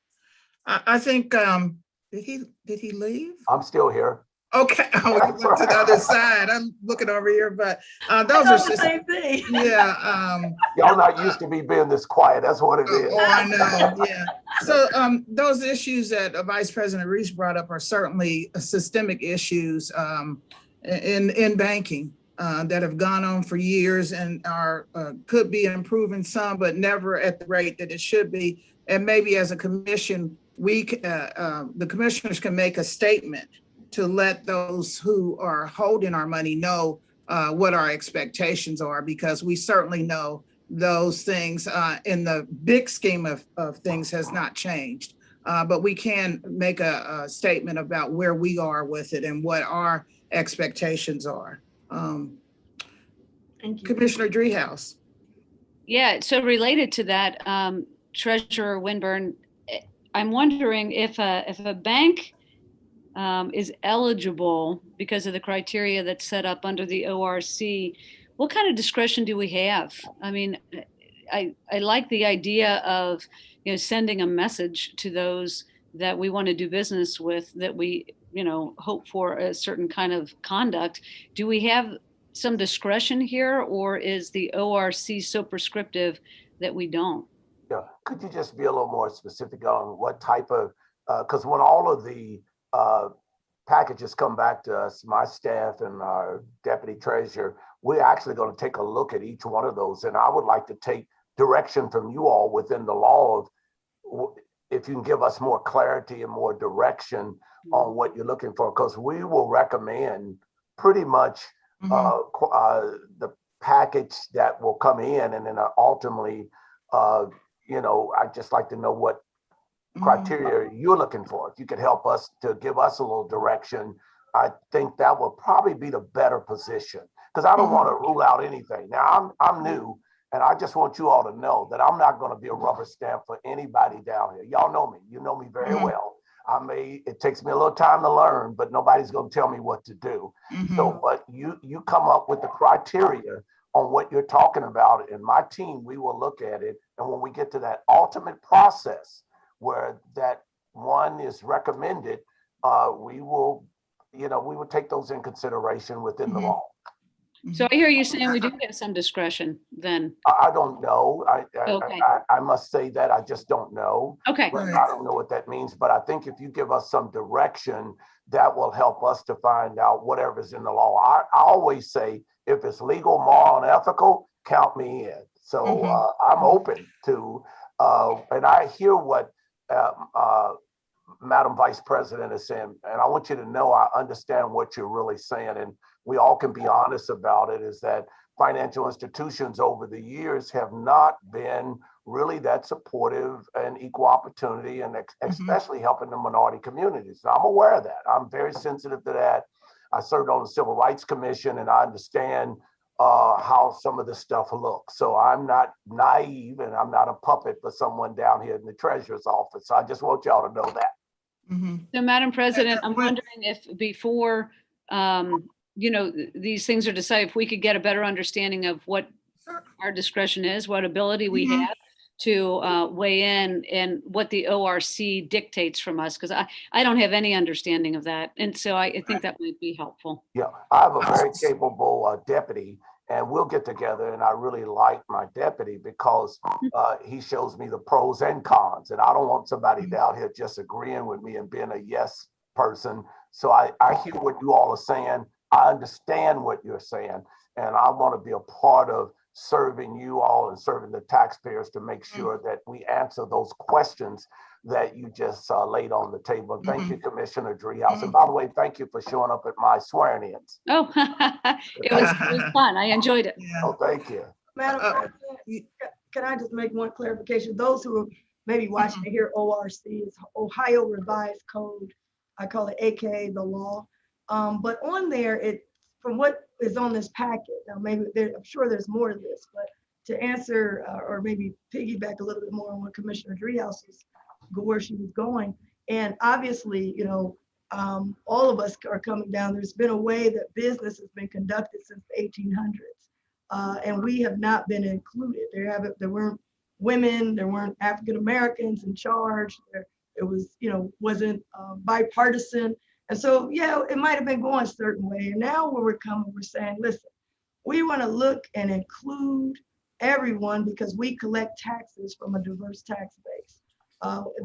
I think, did he leave? I'm still here. Okay, oh, he went to the other side. I'm looking over here, but those are the same thing. Yeah. Y'all not used to me being this quiet. That's what it is. Oh, I know, yeah. So those issues that Vice President Reese brought up are certainly systemic issues in banking that have gone on for years and are could be improving some, but never at the rate that it should be. And maybe as a commission, the commissioners can make a statement to let those who are holding our money know what our expectations are, because we certainly know those things in the big scheme of things has not changed. But we can make a statement about where we are with it and what our expectations are. Thank you. Commissioner Dreehouse. Yeah, so related to that, Treasurer Winburn, I'm wondering if a bank is eligible because of the criteria that's set up under the ORC, what kind of discretion do we have? I mean, I like the idea of sending a message to those that we want to do business with, that we hope for a certain kind of conduct. Do we have some discretion here, or is the ORC so prescriptive that we don't? Yeah, could you just be a little more specific on what type of, because when all of the packages come back to us, my staff and our deputy treasurer, we're actually going to take a look at each one of those. And I would like to take direction from you all within the law of if you can give us more clarity and more direction on what you're looking for, because we will recommend pretty much the package that will come in, and then ultimately, I'd just like to know what criteria you're looking for. If you could help us to give us a little direction, I think that would probably be the better position, because I don't want to rule out anything. Now, I'm new, and I just want you all to know that I'm not going to be a rubber stamp for anybody down here. Y'all know me. You know me very well. It takes me a little time to learn, but nobody's going to tell me what to do. So, but you come up with the criteria on what you're talking about, and my team, we will look at it. And when we get to that ultimate process where that one is recommended, we will take those in consideration within the law. So I hear you saying we do get some discretion then. I don't know. Okay. I must say that I just don't know. Okay. But I don't know what that means, but I think if you give us some direction, that will help us to find out whatever's in the law. I always say, if it's legal, moral, and ethical, count me in. So I'm open to, and I hear what Madam Vice President is saying, and I want you to know I understand what you're really saying, and we all can be honest about it, is that financial institutions over the years have not been really that supportive and equal opportunity, and especially helping the minority communities. And I'm aware of that. I'm very sensitive to that. I served on the Civil Rights Commission, and I understand how some of this stuff looks. So I'm not naive, and I'm not a puppet for someone down here in the treasurer's office. So I just want y'all to know that. So Madam President, I'm wondering if before, these things are decided, if we could get a better understanding of what our discretion is, what ability we have to weigh in, and what the ORC dictates from us, because I don't have any understanding of that. And so I think that might be helpful. Yeah, I have a very capable deputy, and we'll get together, and I really like my deputy because he shows me the pros and cons, and I don't want somebody down here just agreeing with me and being a yes person. So I hear what you all are saying. I understand what you're saying, and I want to be a part of serving you all and serving the taxpayers to make sure that we answer those questions that you just laid on the table. And thank you, Commissioner Driehaus. And by the way, thank you for showing up at my swearing-ins. Oh, it was fun. I enjoyed it. Oh, thank you. Madam President, can I just make one clarification? Those who are maybe watching here, ORC is Ohio Revised Code. I call it AKA the law. But on there, from what is on this packet, now maybe I'm sure there's more to this, but to answer or maybe piggyback a little bit more on what Commissioner Driehaus was, where she was going. And obviously, all of us are coming down. There's been a way that business has been conducted since the 1800s, and we have not been included. There weren't women, there weren't African Americans in charge. It was, wasn't bipartisan. And so, it might have been going a certain way. And now where we're coming, we're saying, listen, we want to look and include everyone because we collect taxes from a diverse tax base.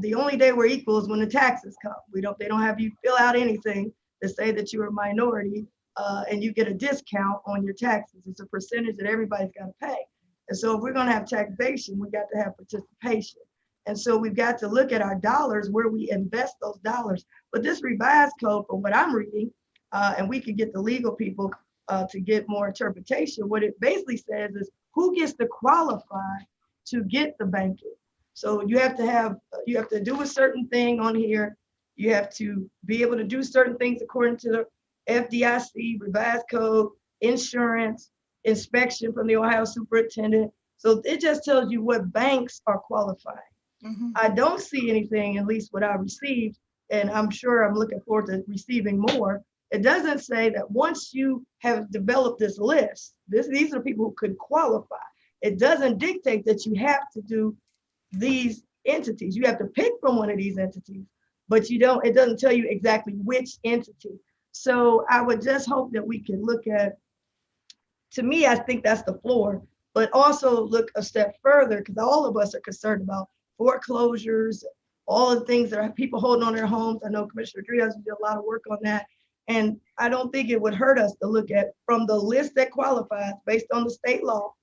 The only day we're equal is when the taxes come. They don't have you fill out anything to say that you're a minority and you get a discount on your taxes. It's a percentage that everybody's got to pay. And so if we're going to have taxation, we got to have participation. And so we've got to look at our dollars, where we invest those dollars. But this revised code, from what I'm reading, and we could get the legal people to get more interpretation, what it basically says is who gets to qualify to get the banking. So you have to do a certain thing on here. You have to be able to do certain things according to the FDIC, revised code, insurance, inspection from the Ohio superintendent. So it just tells you what banks are qualifying. I don't see anything, at least what I received, and I'm sure I'm looking forward to receiving more. It doesn't say that once you have developed this list, these are people who could qualify. It doesn't dictate that you have to do these entities. You have to pick from one of these entities, but it doesn't tell you exactly which entity. So I would just hope that we can look at, to me, I think that's the floor, but also look a step further, because all of us are concerned about foreclosures, all the things that are people holding on their homes. I know Commissioner Trias did a lot of work on that. And I don't think it would hurt us to look at, from the list that qualifies based on the state law,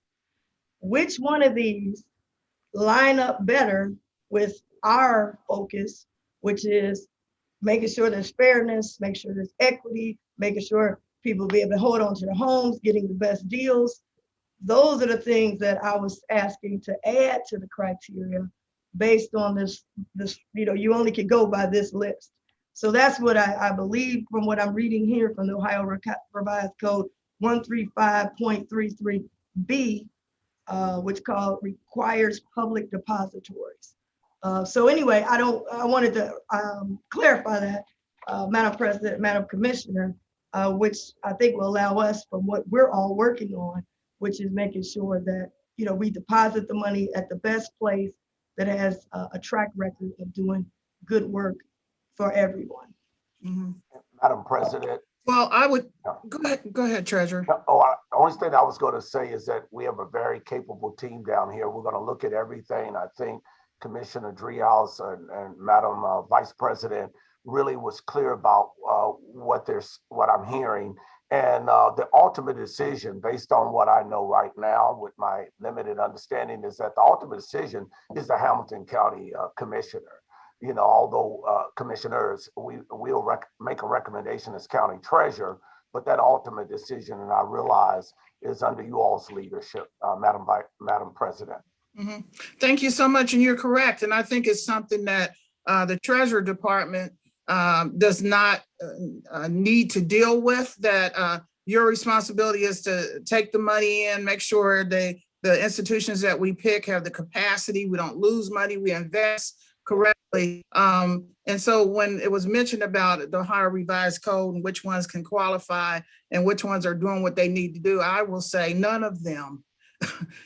which one of these line up better with our focus, which is making sure there's fairness, make sure there's equity, making sure people be able to hold on to their homes, getting the best deals. Those are the things that I was asking to add to the criteria based on this, you only can go by this list. So that's what I believe from what I'm reading here from the Ohio Revised Code 135.33B, which requires public depositories. So anyway, I wanted to clarify that, Madam President, Madam Commissioner, which I think will allow us, from what we're all working on, which is making sure that, we deposit the money at the best place that has a track record of doing good work for everyone. Mhm. Madam President. Well, I would, Yeah. go ahead, Treasurer. The only thing I was going to say is that we have a very capable team down here. We're going to look at everything. I think Commissioner Dreehouse and Madam Vice President really was clear about what I'm hearing. And the ultimate decision, based on what I know right now with my limited understanding, is that the ultimate decision is the Hamilton County Commissioner. Although commissioners, we'll make a recommendation as county treasurer, but that ultimate decision, and I realize, is under you all's leadership, Madam President. Mhm. Thank you so much, and you're correct. And I think it's something that the Treasury Department does not need to deal with, that your responsibility is to take the money in, make sure the institutions that we pick have the capacity, we don't lose money, we invest correctly. And so when it was mentioned about the Ohio Revised Code and which ones can qualify and which ones are doing what they need to do, I will say none of them.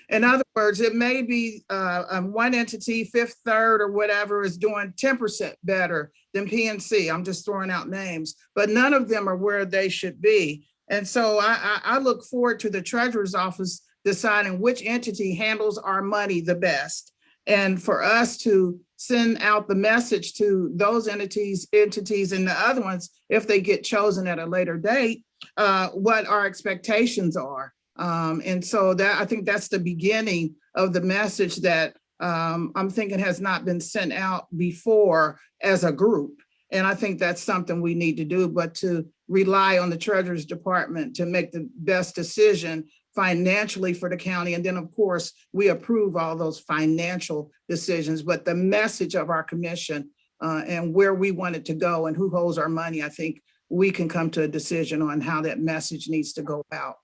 In other words, it may be one entity, Fifth Third or whatever, is doing 10% better than PNC. I'm just throwing out names, but none of them are where they should be. And so I look forward to the Treasurer's Office deciding which entity handles our money the best. And for us to send out the message to those entities and the other ones, if they get chosen at a later date, what our expectations are. And so I think that's the beginning of the message that I'm thinking has not been sent out before as a group. And I think that's something we need to do, but to rely on the Treasurer's Department to make the best decision financially for the county. And then of course, we approve all those financial decisions, but the message of our commission and where we want it to go and who holds our money, I think we can come to a decision on how that message needs to go out.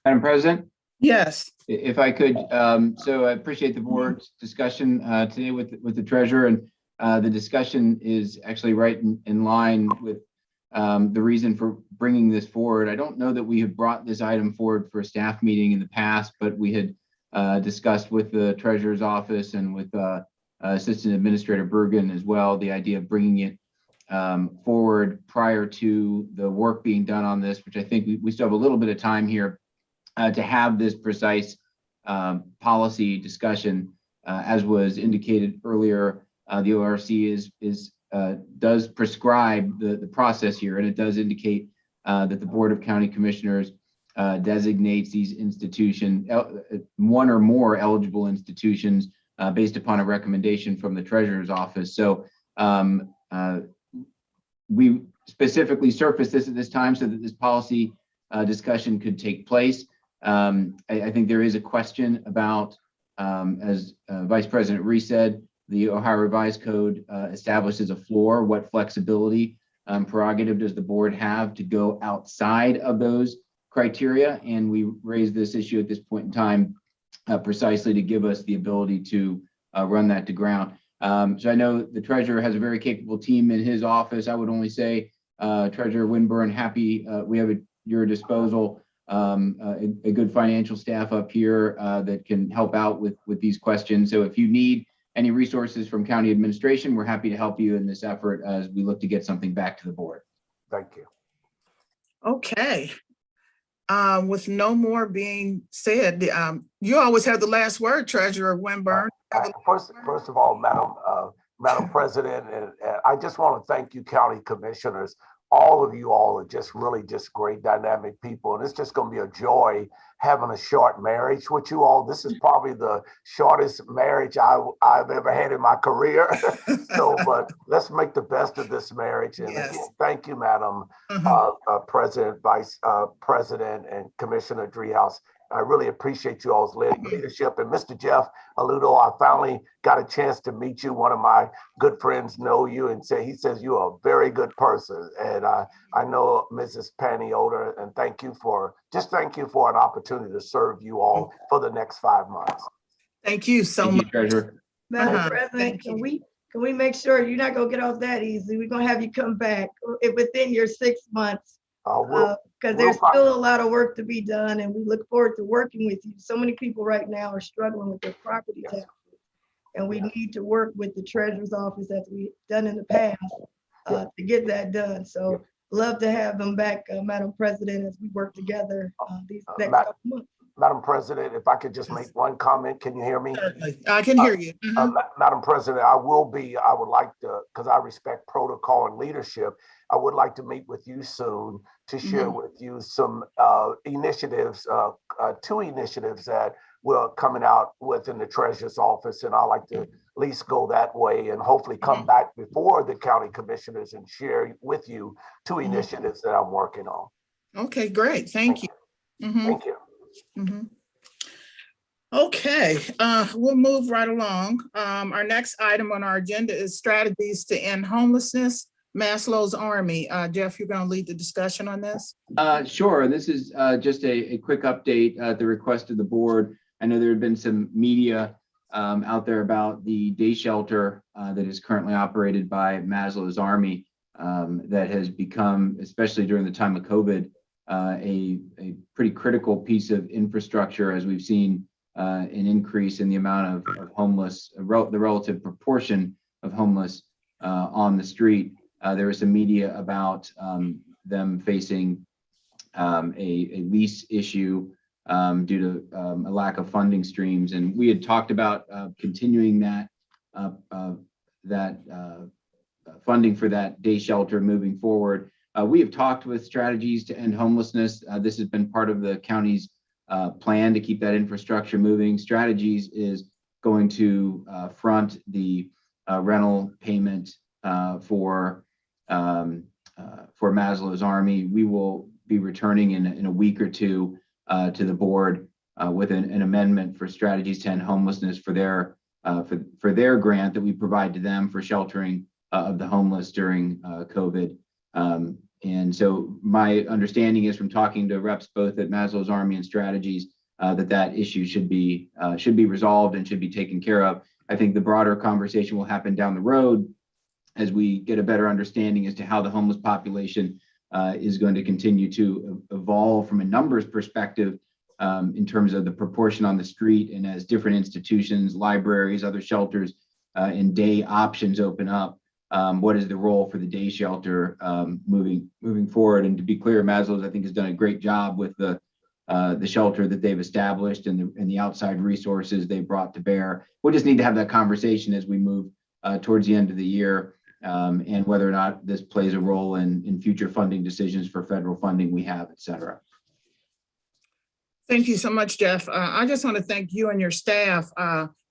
Madam President? Yes. If I could, so I appreciate the board's discussion today with the treasurer, and the discussion is actually right in line with the reason for bringing this forward. I don't know that we have brought this item forward for a staff meeting in the past, but we had discussed with the treasurer's office and with Assistant Administrator Bergen as well, the idea of bringing it forward prior to the work being done on this, which I think we still have a little bit of time here to have this precise policy discussion. As was indicated earlier, the ORC does prescribe the process here, and it does indicate that the Board of County Commissioners designates these institutions, one or more eligible institutions, based upon a recommendation from the Treasurer's Office. So we specifically surfaced this at this time so that this policy discussion could take place. I think there is a question about, as Vice President Reese said, the Ohio Revised Code establishes a floor. What flexibility prerogative does the board have to go outside of those criteria? And we raised this issue at this point in time precisely to give us the ability to run that to ground. So I know the treasurer has a very capable team in his office. I would only say, Treasurer Winburn, happy we have at your disposal a good financial staff up here that can help out with these questions. So if you need any resources from county administration, we're happy to help you in this effort as we look to get something back to the board. Thank you. Okay. With no more being said, you always have the last word, Treasurer Winburn. First of all, Madam President, and I just want to thank you, County Commissioners. All of you all are just really just great dynamic people. And it's just going to be a joy having a short marriage with you all. This is probably the shortest marriage I've ever had in my career. So, but let's make the best of this marriage. And Yes. again, thank you, Madam President, Vice President, and Commissioner Driehaus. I really appreciate you all's leadership. And Mr. Jeff Aludo, I finally got a chance to meet you. One of my good friends know you and he says you're a very good person. And I know Mrs. Penny Older, and thank you for an opportunity to serve you all for the next 5 months. Thank you so Thank you, much. Treasurer. Madam President, Thank can you. we make sure you're not gonna get off that easy? We're gonna have you come back within your 6 months. Because there's still a lot of work to be done, and we look forward to working with you. So many people right now are struggling with their property taxes, and we need to work with the Treasurer's Office as we've done in the past to get that done. So love to have them back, Madam President, as we work together these next couple months. Madam President, if I could just make one comment, can you hear me? Certainly. I can hear you. Madam President, I would like to, because I respect protocol and leadership, I would like to meet with you soon to share with you some initiatives, 2 initiatives that we're coming out with in the Treasurer's Office. And I'd like to at least go that way and hopefully come back before the County Commissioners and share with you 2 initiatives that I'm working on. Okay, great. Thank you. Thank you. Okay, we'll move right along. Our next item on our agenda is strategies to end homelessness, Maslow's Army. Jeff, you're going to lead the discussion on this? Sure. This is just a quick update at the request of the board. I know there had been some media out there about the day shelter that is currently operated by Maslow's Army that has become, especially during the time of COVID, a pretty critical piece of infrastructure, as we've seen an increase in the amount of homeless, the relative proportion of homeless on the street. There was some media about them facing a lease issue due to a lack of funding streams. And we had talked about continuing that funding for that day shelter moving forward. We have talked with Strategies to End Homelessness. This has been part of the county's plan to keep that infrastructure moving. Strategies is going to front the rental payment for Maslow's Army. We will be returning in a week or two to the board with an amendment for Strategies to End Homelessness for their grant that we provide to them for sheltering of the homeless during COVID. And so my understanding is from talking to reps both at Maslow's Army and Strategies that issue should be resolved and should be taken care of. I think the broader conversation will happen down the road as we get a better understanding as to how the homeless population is going to continue to evolve from a numbers perspective in terms of the proportion on the street, and as different institutions, libraries, other shelters, and day options open up. What is the role for the day shelter moving forward? And to be clear, Maslow's, I think, has done a great job with the shelter that they've established and the outside resources they brought to bear. We'll just need to have that conversation as we move towards the end of the year, and whether or not this plays a role in future funding decisions for federal funding we have, et cetera. Thank you so much, Jeff. I just want to thank you and your staff.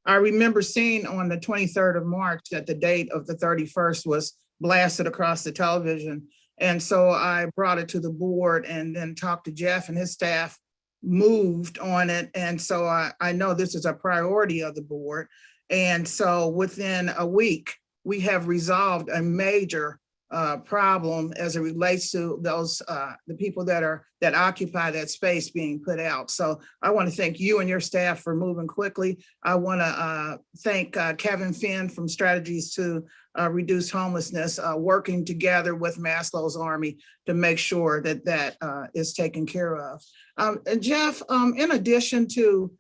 I remember seeing on the 23rd of March that the date of the 31st was blasted across the television. And so I brought it to the board and then talked to Jeff, and his staff moved on it. And so I know this is a priority of the board. And so within a week, we have resolved a major problem as it relates to those the people that occupy that space being put out. So I want to thank you and your staff for moving quickly. I want to thank Kevin Finn from Strategies to Reduce Homelessness, working together with Maslow's Army to make sure that is taken care of. And Jeff, in addition to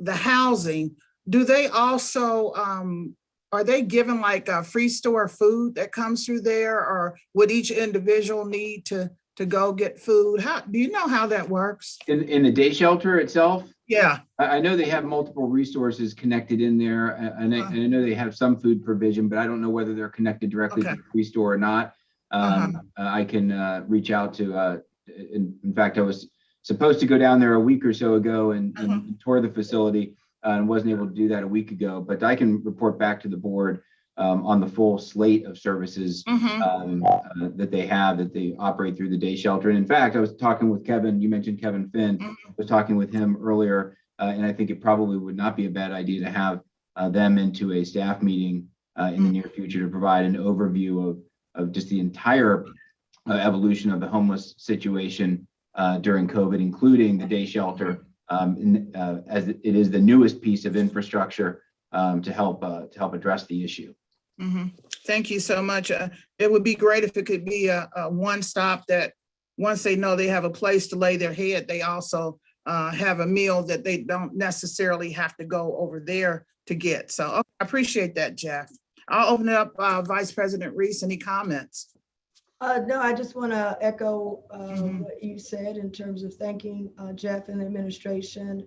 the housing, do they also are they given like a free store food that comes through there, or would each individual need to to go get food? How, do you know how that works? In the day shelter itself, Yeah, I know they have multiple resources connected in there, and I know they have some food provision, but I don't know whether they're connected directly to Okay. the free store or not. I can reach out to, in fact, I was supposed to go down there a week or so ago and tour the facility, and wasn't able to do that a week ago, but I can report back to the board on the full slate of services that they have, that they operate through the day shelter. And in fact, I was talking with Kevin, you mentioned Kevin Finn, I was talking with him earlier, and I think it probably would not be a bad idea to have them into a staff meeting in the near future to provide an overview of just the entire evolution of the homeless situation during COVID, including the day shelter, as it is the newest piece of infrastructure to help address the issue. Thank you so much. It would be great if it could be a one stop that once they know they have a place to lay their head, they also have a meal that they don't necessarily have to go over there to get. So okay, I appreciate that, Jeff. I'll open it up, Vice President Reese, any comments? No, I just want to echo what you said in terms of thanking Jeff and the administration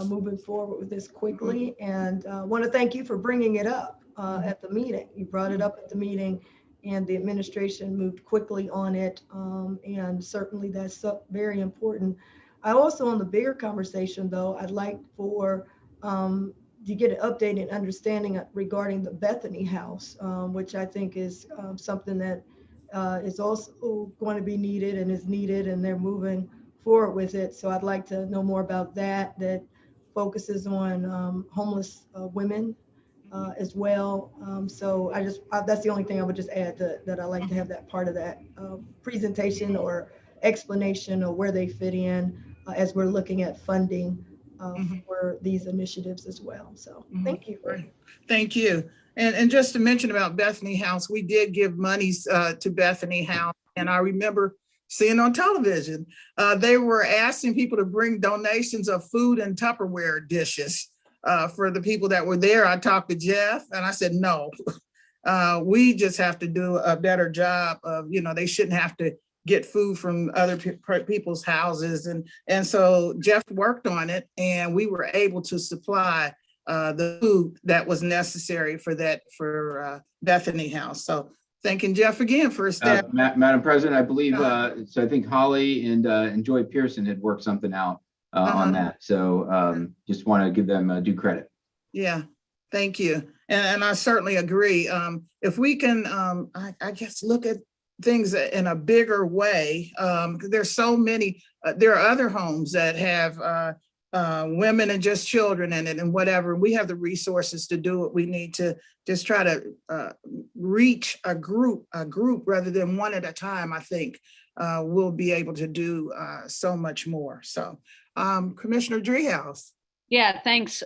moving forward with this quickly. And want to thank you for bringing it up at the meeting. You brought it up at the meeting and the administration moved quickly on it. And certainly that's very important. I also, on the bigger conversation though, I'd like for to get an update and understanding regarding the Bethany House, which I think is something that is also going to be needed and is needed, and they're moving forward with it. So I'd like to know more about that focuses on homeless women as well. So that's the only thing I would just add that I like to have that part of that presentation or explanation of where they fit in as we're looking at funding for these initiatives as well. So thank you. Thank you. And just to mention about Bethany House, we did give monies to Bethany House. And I remember seeing on television, they were asking people to bring donations of food and Tupperware dishes for the people that were there. I talked to Jeff and I said, no, we just have to do a better job of, they shouldn't have to get food from other people's houses. And so Jeff worked on it and we were able to supply the food that was necessary for Bethany House. So thanking Jeff again for his staff. Madam President, I believe, so I think Holly and Joy Pearson had worked something out on that. So just want to give them due credit. Yeah, thank you. And I certainly agree. If we can, I guess, look at things in a bigger way, there's so many, there are other homes that have women and just children in it and whatever. We have the resources to do it. We need to just try to reach a group rather than one at a time. I think we'll be able to do so much more. So Commissioner Driehaus. Yeah, thanks.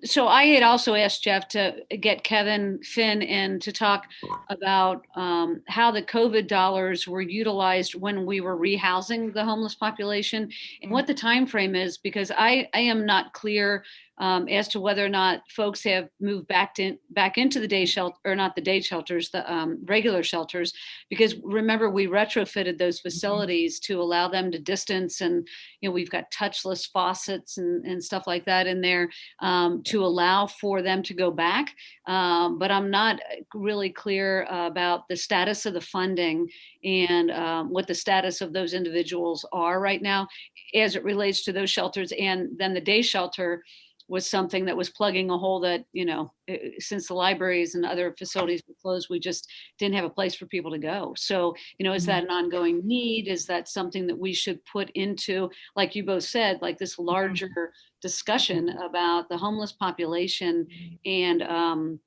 So I had also asked Jeff to get Kevin Finn in to talk about how the COVID dollars were utilized when we were rehousing the homeless population and what the time frame is, because I am not clear as to whether or not folks have moved back into the day shelter, or not the day shelters, the regular shelters, because remember we retrofitted those facilities to allow them to distance, and we've got touchless faucets and stuff like that in there to allow for them to go back. But I'm not really clear about the status of the funding and what the status of those individuals are right now as it relates to those shelters. And then the day shelter was something that was plugging a hole that, since the libraries and other facilities were closed, we just didn't have a place for people to go. So, is that an ongoing need? Is that something that we should put into, like you both said, like this larger discussion about the homeless population and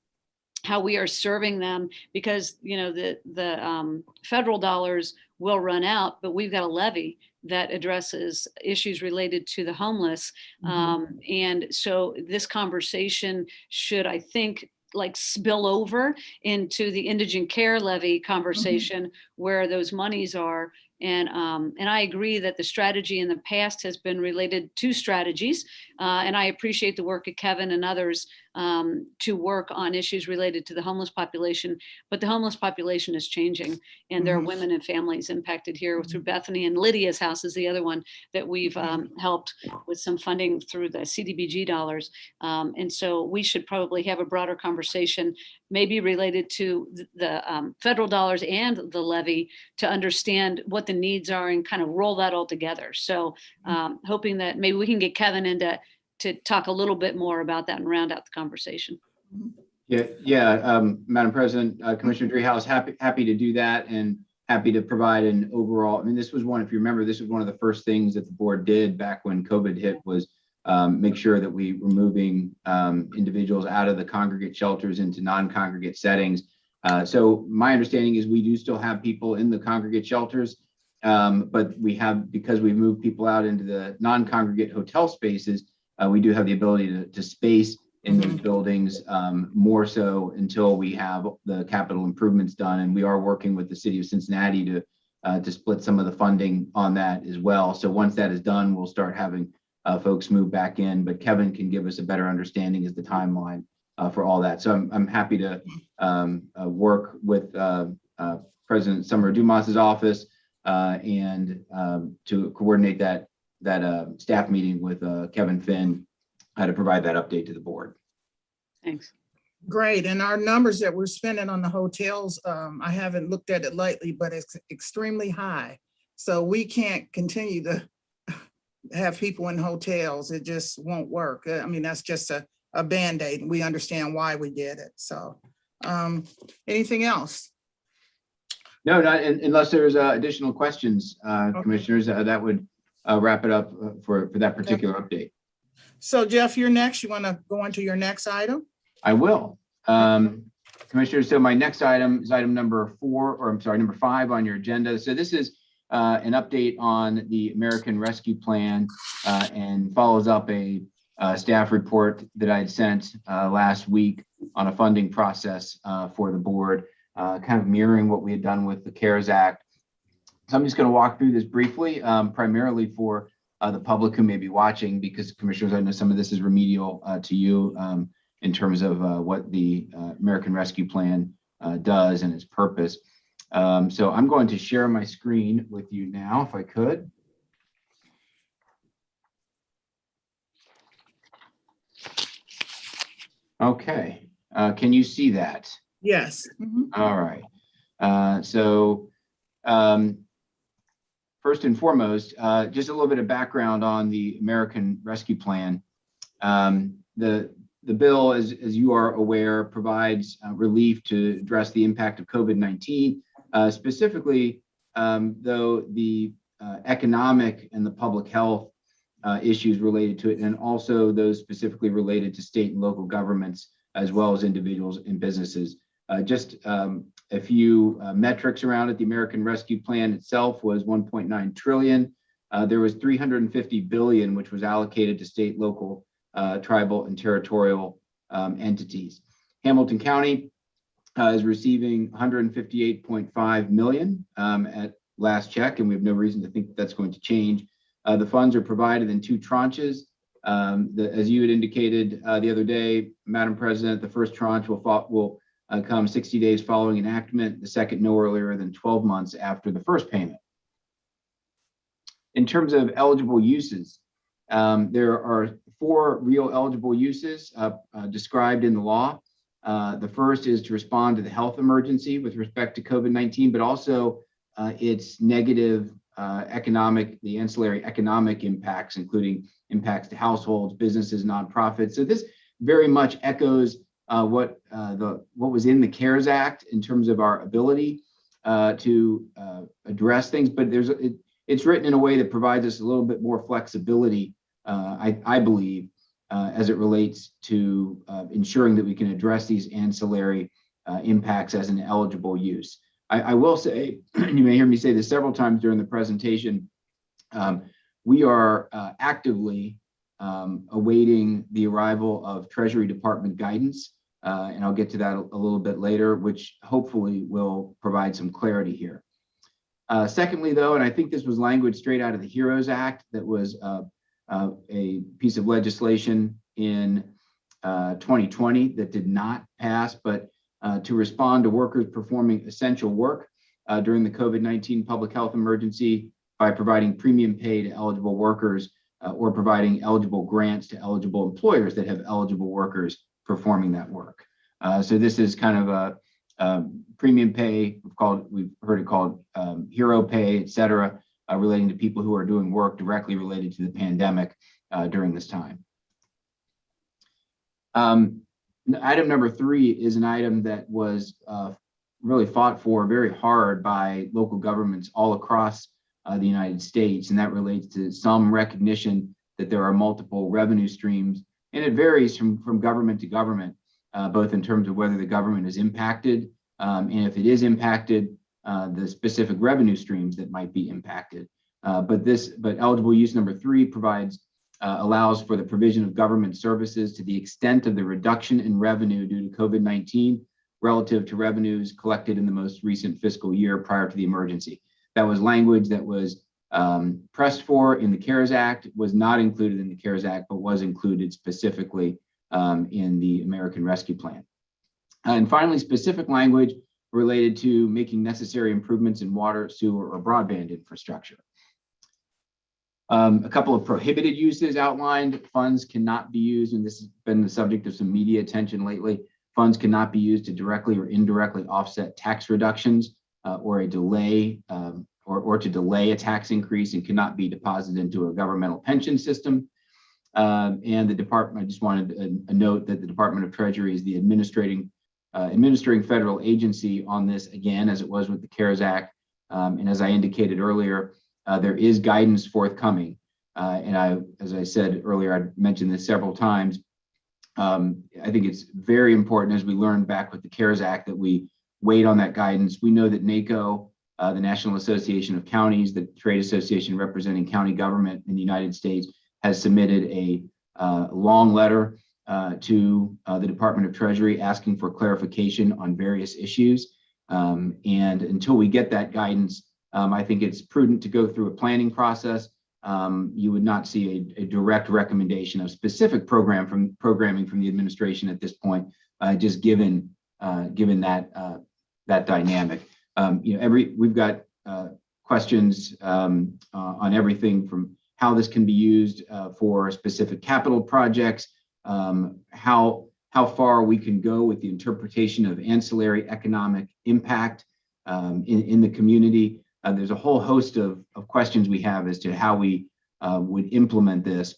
how we are serving them? Because, the federal dollars will run out, but we've got a levy that addresses issues related to the homeless. And so this conversation should, I think, spill over into the indigent care levy conversation where those monies are, And I agree that the strategy in the past has been related to strategies. And I appreciate the work of Kevin and others to work on issues related to the homeless population. But the homeless population is changing, and there are women and families impacted here through Bethany, and Lydia's house is the other one that we've helped with some funding through the CDBG dollars. And so we should probably have a broader conversation, maybe related to the federal dollars and the levy, to understand what the needs are and kind of roll that all together. So hoping that maybe we can get Kevin in to talk a little bit more about that and round out the conversation. Yeah, Madam President, Commissioner Dreehouse, happy to do that, and happy to provide an overall. I mean, this was one, if you remember, this was one of the first things that the board did back when COVID hit, was make sure that we were moving individuals out of the congregate shelters into non-congregate settings. So my understanding is we do still have people in the congregate shelters, but because we've moved people out into the non-congregate hotel spaces, we do have the ability to space in those buildings more so until we have the capital improvements done. And we are working with the city of Cincinnati to split some of the funding on that as well. So once that is done, we'll start having folks move back in, but Kevin can give us a better understanding as the timeline for all that. So I'm happy to work with President Summer Dumas's office and to coordinate that staff meeting with Kevin Finn to provide that update to the board. Thanks. Great. And our numbers that we're spending on the hotels, I haven't looked at it lately, but it's extremely high. So we can't continue to have people in hotels. It just won't work. I mean, that's just a Band-Aid. We understand why we did it. So anything else? No, not unless there's additional questions, commissioners, that would wrap it up for that particular update. So Jeff, you're next. You want to go into your next item? I will. Commissioners, so my next item is item number 5 on your agenda. So this is an update on the American Rescue Plan and follows up a staff report that I had sent last week on a funding process for the board, kind of mirroring what we had done with the CARES Act. So I'm just going to walk through this briefly, primarily for the public who may be watching, because commissioners, I know some of this is remedial to you in terms of what the American Rescue Plan does and its purpose. So I'm going to share my screen with you now, if I could. Okay, can you see that? Yes. All right. So first and foremost, just a little bit of background on the American Rescue Plan. The bill, as you are aware, provides relief to address the impact of COVID-19, specifically, though the economic and the public health issues related to it, and also those specifically related to state and local governments, as well as individuals and businesses. Just a few metrics around it. The American Rescue Plan itself was 1.9 trillion. There was 350 billion, which was allocated to state, local, tribal, and territorial entities. Hamilton County is receiving 158.5 million at last check, and we have no reason to think that's going to change. The funds are provided in 2 tranches. As you had indicated the other day, Madam President, the first tranche will come 60 days following enactment, the second no earlier than 12 months after the first payment. In terms of eligible uses, there are 4 real eligible uses described in the law. The first is to respond to the health emergency with respect to COVID-19, but also its negative the ancillary economic impacts, including impacts to households, businesses, nonprofits. So this very much echoes what was in the CARES Act in terms of our ability to address things, but it's written in a way that provides us a little bit more flexibility, I believe, as it relates to ensuring that we can address these ancillary impacts as an eligible use. I will say, you may hear me say this several times during the presentation, we are actively awaiting the arrival of Treasury Department guidance, and I'll get to that a little bit later, which hopefully will provide some clarity here. Secondly, though, and I think this was language straight out of the HEROES Act that was a piece of legislation in 2020 that did not pass, but to respond to workers performing essential work during the COVID-19 public health emergency by providing premium pay to eligible workers or providing eligible grants to eligible employers that have eligible workers performing that work. So this is kind of a premium pay, we've heard it called hero pay, et cetera, relating to people who are doing work directly related to the pandemic during this time. Item number 3 is an item that was really fought for very hard by local governments all across the United States, and that relates to some recognition that there are multiple revenue streams, and it varies from government to government, both in terms of whether the government is impacted, and if it is impacted, the specific revenue streams that might be impacted. But eligible use number 3 allows for the provision of government services to the extent of the reduction in revenue due to COVID-19 relative to revenues collected in the most recent fiscal year prior to the emergency. That was language that was pressed for in the CARES Act, was not included in the CARES Act, but was included specifically in the American Rescue Plan. And finally, specific language related to making necessary improvements in water, sewer, or broadband infrastructure. A couple of prohibited uses outlined. Funds cannot be used, and this has been the subject of some media attention lately. Funds cannot be used to directly or indirectly offset tax reductions or a delay or to delay a tax increase, and cannot be deposited into a governmental pension system. And the department, I just wanted a note that the Department of Treasury is the administering federal agency on this, again, as it was with the CARES Act. And as I indicated earlier, there is guidance forthcoming. As I said earlier, I mentioned this several times. I think it's very important, as we learned back with the CARES Act, that we wait on that guidance. We know that NACO, the National Association of Counties, the trade association representing county government in the United States, has submitted a long letter to the Department of Treasury asking for clarification on various issues. And until we get that guidance, I think it's prudent to go through a planning process. You would not see a direct recommendation of specific programming from the administration at this point, just given that dynamic. We've got questions on everything from how this can be used for specific capital projects, how far we can go with the interpretation of ancillary economic impact in the community. There's a whole host of questions we have as to how we would implement this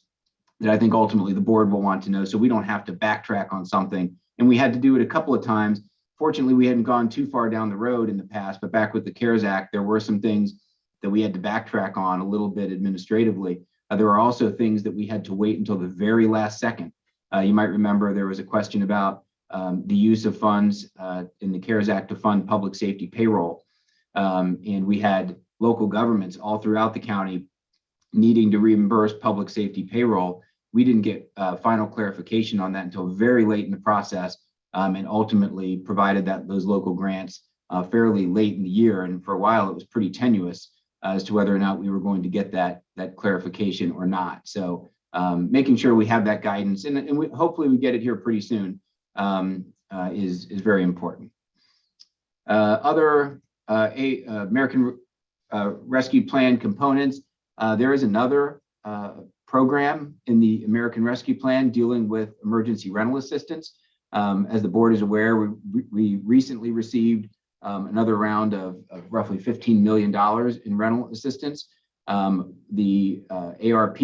that I think ultimately the board will want to know, so we don't have to backtrack on something. And we had to do it a couple of times. Fortunately, we hadn't gone too far down the road in the past, but back with the CARES Act, there were some things that we had to backtrack on a little bit administratively. There were also things that we had to wait until the very last second. You might remember there was a question about the use of funds in the CARES Act to fund public safety payroll. And we had local governments all throughout the county needing to reimburse public safety payroll. We didn't get final clarification on that until very late in the process, and ultimately provided those local grants fairly late in the year. And for a while, it was pretty tenuous as to whether or not we were going to get that clarification or not. So making sure we have that guidance, and hopefully we get it here pretty soon, is very important. Other American Rescue Plan components. There is another program in the American Rescue Plan dealing with emergency rental assistance. As the board is aware, we recently received another round of roughly $15 million in rental assistance. The ARP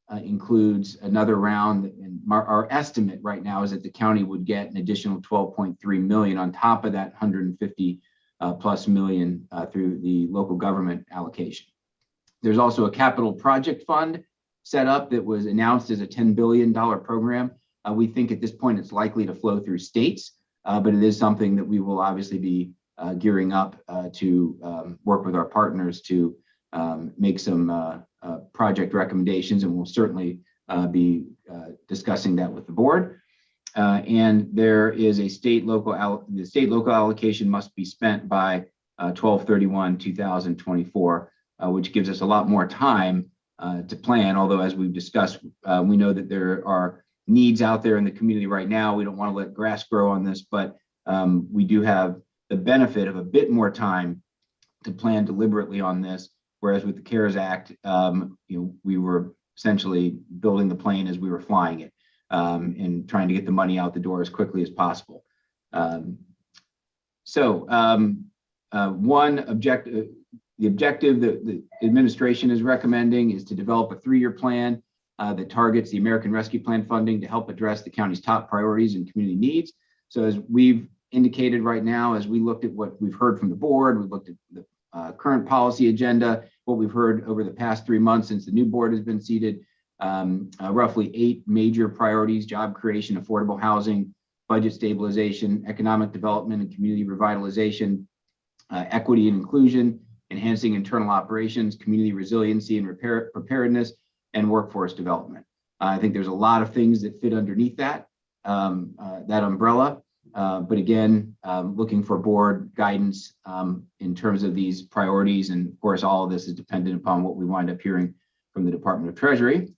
includes another round, and our estimate right now is that the county would get an additional $12.3 million on top of that 150 plus million through the local government allocation. There's also a capital project fund set up that was announced as a $10 billion program. We think at this point it's likely to flow through states, but it is something that we will obviously be gearing up to work with our partners to make some project recommendations, and we'll certainly be discussing that with the board. And there is a the state local allocation must be spent by 12/31/2024, which gives us a lot more time to plan. Although, as we've discussed, we know that there are needs out there in the community right now. We don't want to let grass grow on this, but we do have the benefit of a bit more time to plan deliberately on this. Whereas with the CARES Act, we were essentially building the plane as we were flying it, and trying to get the money out the door as quickly as possible. One objective, the objective that the administration is recommending is to develop a 3-year plan that targets the American Rescue Plan funding to help address the county's top priorities and community needs. So as we've indicated right now, as we looked at what we've heard from the board, we've looked at the current policy agenda, what we've heard over the past 3 months since the new board has been seated, roughly 8 major priorities: job creation, affordable housing, budget stabilization, economic development and community revitalization, equity and inclusion, enhancing internal operations, community resiliency and preparedness, and workforce development. I think there's a lot of things that fit underneath that umbrella. But again, looking for board guidance in terms of these priorities. And of course, all of this is dependent upon what we wind up hearing from the Department of Treasury.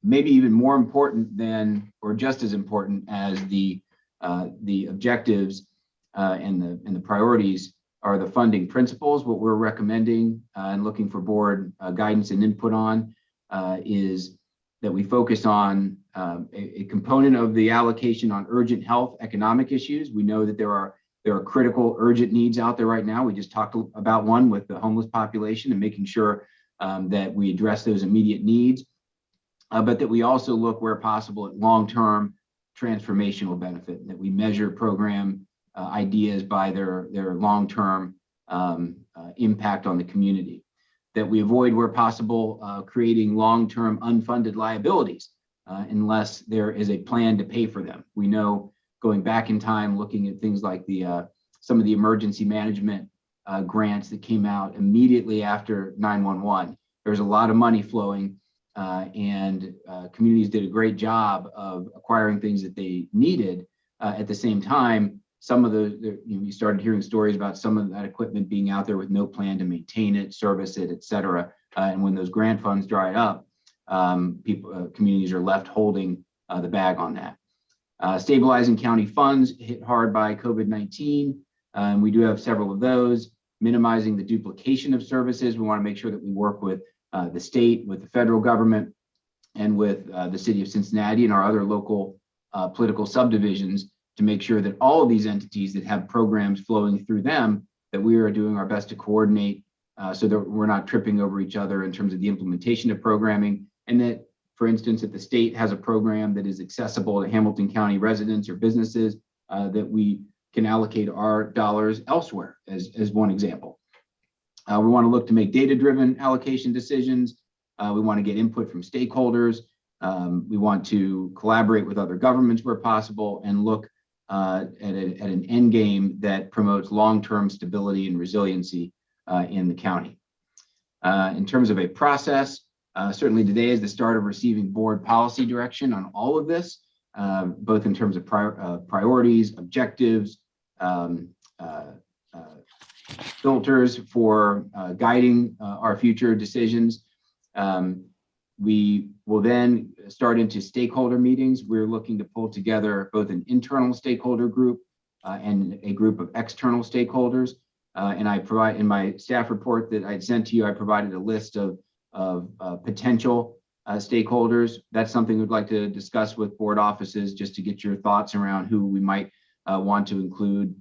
Maybe even more important than, or just as important as the objectives and the priorities are the funding principles. What we're recommending and looking for board guidance and input on is that we focus on a component of the allocation on urgent health economic issues. We know that there are critical urgent needs out there right now. We just talked about one with the homeless population and making sure that we address those immediate needs, but that we also look where possible at long-term transformational benefit, that we measure program ideas by their long-term impact on the community, that we avoid where possible creating long-term unfunded liabilities unless there is a plan to pay for them. We know, going back in time, looking at things like some of the emergency management grants that came out immediately after 9/11, there's a lot of money flowing, and communities did a great job of acquiring things that they needed. At the same time, some of you started hearing stories about some of that equipment being out there with no plan to maintain it, service it, et cetera. And when those grant funds dried up, communities are left holding the bag on that. Stabilizing county funds hit hard by COVID-19. We do have several of those. Minimizing the duplication of services. We want to make sure that we work with the state, with the federal government, and with the city of Cincinnati and our other local political subdivisions to make sure that all of these entities that have programs flowing through them, that we are doing our best to coordinate so that we're not tripping over each other in terms of the implementation of programming. And that, for instance, if the state has a program that is accessible to Hamilton County residents or businesses, that we can allocate our dollars elsewhere, as one example. We want to look to make data-driven allocation decisions. We want to get input from stakeholders. We want to collaborate with other governments where possible and look at an end game that promotes long-term stability and resiliency in the county. In terms of a process, certainly today is the start of receiving board policy direction on all of this, both in terms of priorities, objectives, filters for guiding our future decisions. We will then start into stakeholder meetings. We're looking to pull together both an internal stakeholder group and a group of external stakeholders. And I provide, in my staff report that I'd sent to you, I provided a list of potential stakeholders. That's something we'd like to discuss with board offices, just to get your thoughts around who we might want to include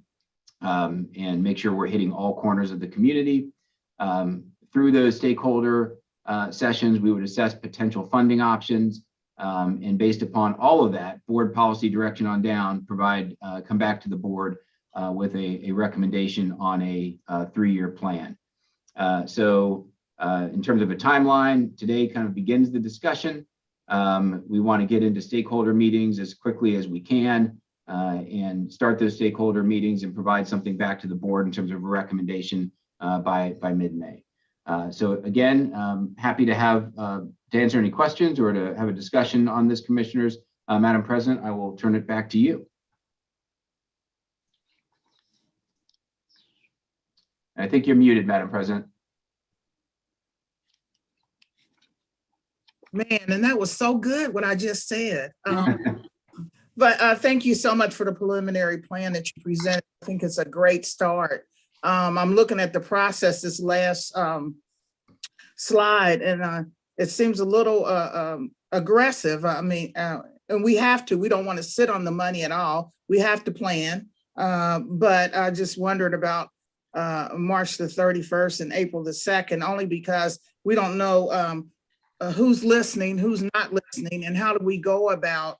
and make sure we're hitting all corners of the community. Through those stakeholder sessions, we would assess potential funding options, and based upon all of that, board policy direction on down, come back to the board with a recommendation on a 3-year plan. So in terms of a timeline, today kind of begins the discussion. We want to get into stakeholder meetings as quickly as we can and start those stakeholder meetings and provide something back to the board in terms of a recommendation by mid-May. So again, happy to answer any questions or to have a discussion on this, commissioners. Madam President, I will turn it back to you. I think you're muted, Madam President. Man, and that was so good what I just said. But thank you so much for the preliminary plan that you presented. I think it's a great start. I'm looking at the process, this last slide, and it seems a little aggressive. I mean, and we don't want to sit on the money at all. We have to plan. But I just wondered about March the 31st and April the 2nd, only because we don't know who's listening, who's not listening, and how do we go about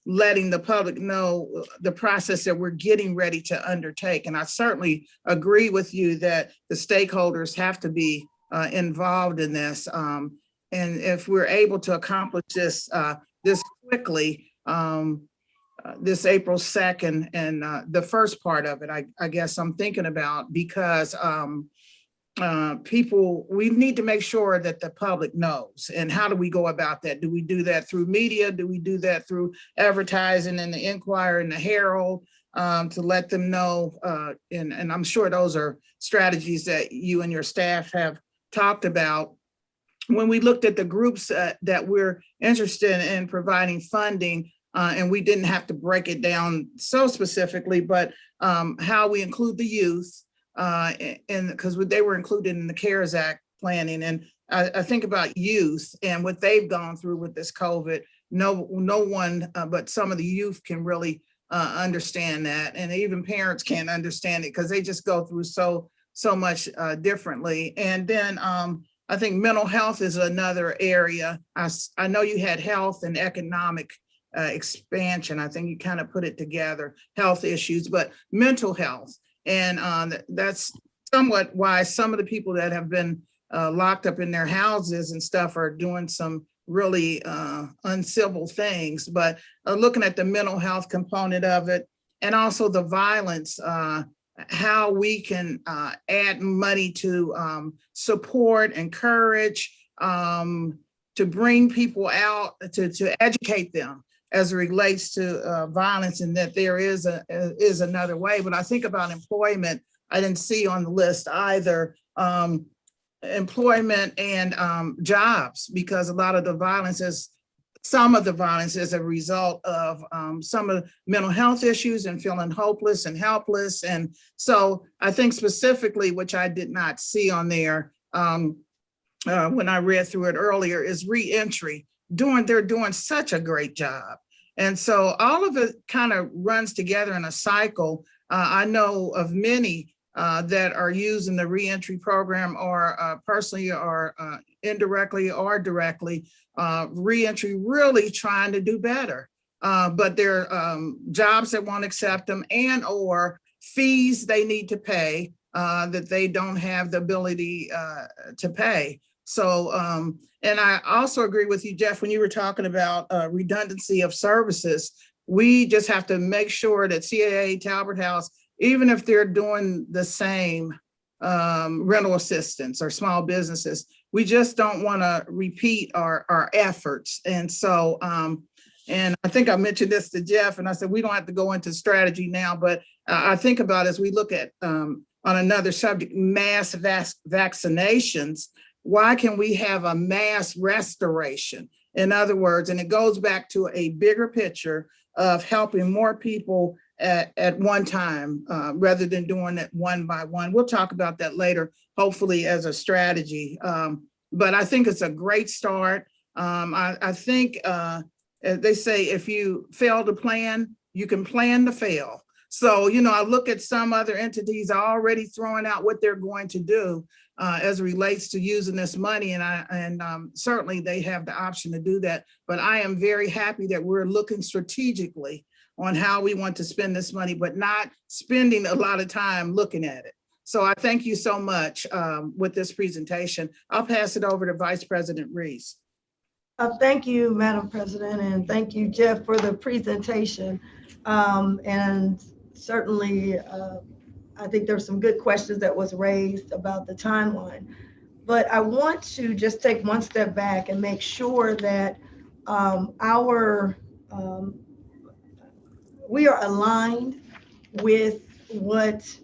letting the public know the process that we're getting ready to undertake. And I certainly agree with you that the stakeholders have to be involved in this. And if we're able to accomplish this quickly, this April 2nd and the first part of it, I guess I'm thinking about, because we need to make sure that the public knows. And how do we go about that? Do we do that through media? Do we do that through advertising in the Inquirer and the Herald to let them know? And I'm sure those are strategies that you and your staff have talked about. When we looked at the groups that we're interested in providing funding, and we didn't have to break it down so specifically, but how we include the youth, and because they were included in the CARES Act planning. And I think about youth and what they've gone through with this COVID. No one but some of the youth can really understand that. And even parents can't understand it because they just go through so much differently. And then I think mental health is another area. I know you had health and economic expansion. I think you kind of put it together, health issues, but mental health. And that's somewhat why some of the people that have been locked up in their houses and stuff are doing some really uncivil things. But looking at the mental health component of it, and also the violence, how we can add money to support, encourage, to bring people out, to educate them as it relates to violence, and that there is another way. But I think about employment. I didn't see on the list either employment and jobs, because a lot of the violence is, some of the violence is a result of some of the mental health issues and feeling hopeless and helpless. And so I think specifically, which I did not see on there when I read through it earlier, is reentry. They're doing such a great job. And so all of it kind of runs together in a cycle. I know of many that are using the reentry program, or personally or indirectly or directly, reentry, really trying to do better. But there are jobs that won't accept them, and or fees they need to pay that they don't have the ability to pay. So, and I also agree with you, Jeff, when you were talking about redundancy of services. We just have to make sure that CAA, Talbot House, even if they're doing the same rental assistance or small businesses, we just don't want to repeat our efforts. And so, and I think I mentioned this to Jeff, and I said, we don't have to go into strategy now, but I think about, as we look at on another subject, mass vaccinations, why can we have a mass restoration? In other words, and it goes back to a bigger picture of helping more people at one time, rather than doing it one by one. We'll talk about that later, hopefully as a strategy. But I think it's a great start. I think they say if you fail to plan, you can plan to fail. So, you know, I look at some other entities already throwing out what they're going to do as it relates to using this money. And certainly they have the option to do that. But I am very happy that we're looking strategically on how we want to spend this money, but not spending a lot of time looking at it. So I thank you so much with this presentation. I'll pass it over to Vice President Reese. Thank you, Madam President, and thank you, Jeff, for the presentation. And certainly, I think there's some good questions that was raised about the timeline. But I want to just take one step back and make sure that we are aligned with what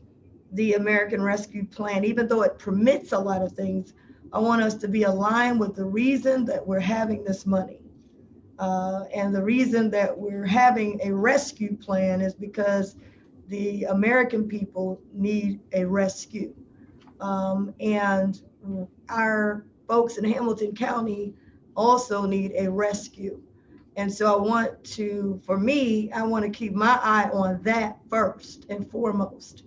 the American Rescue Plan, even though it permits a lot of things. I want us to be aligned with the reason that we're having this money. And the reason that we're having a rescue plan is because the American people need a rescue. And our folks in Hamilton County also need a rescue. And so I want to keep my eye on that first and foremost,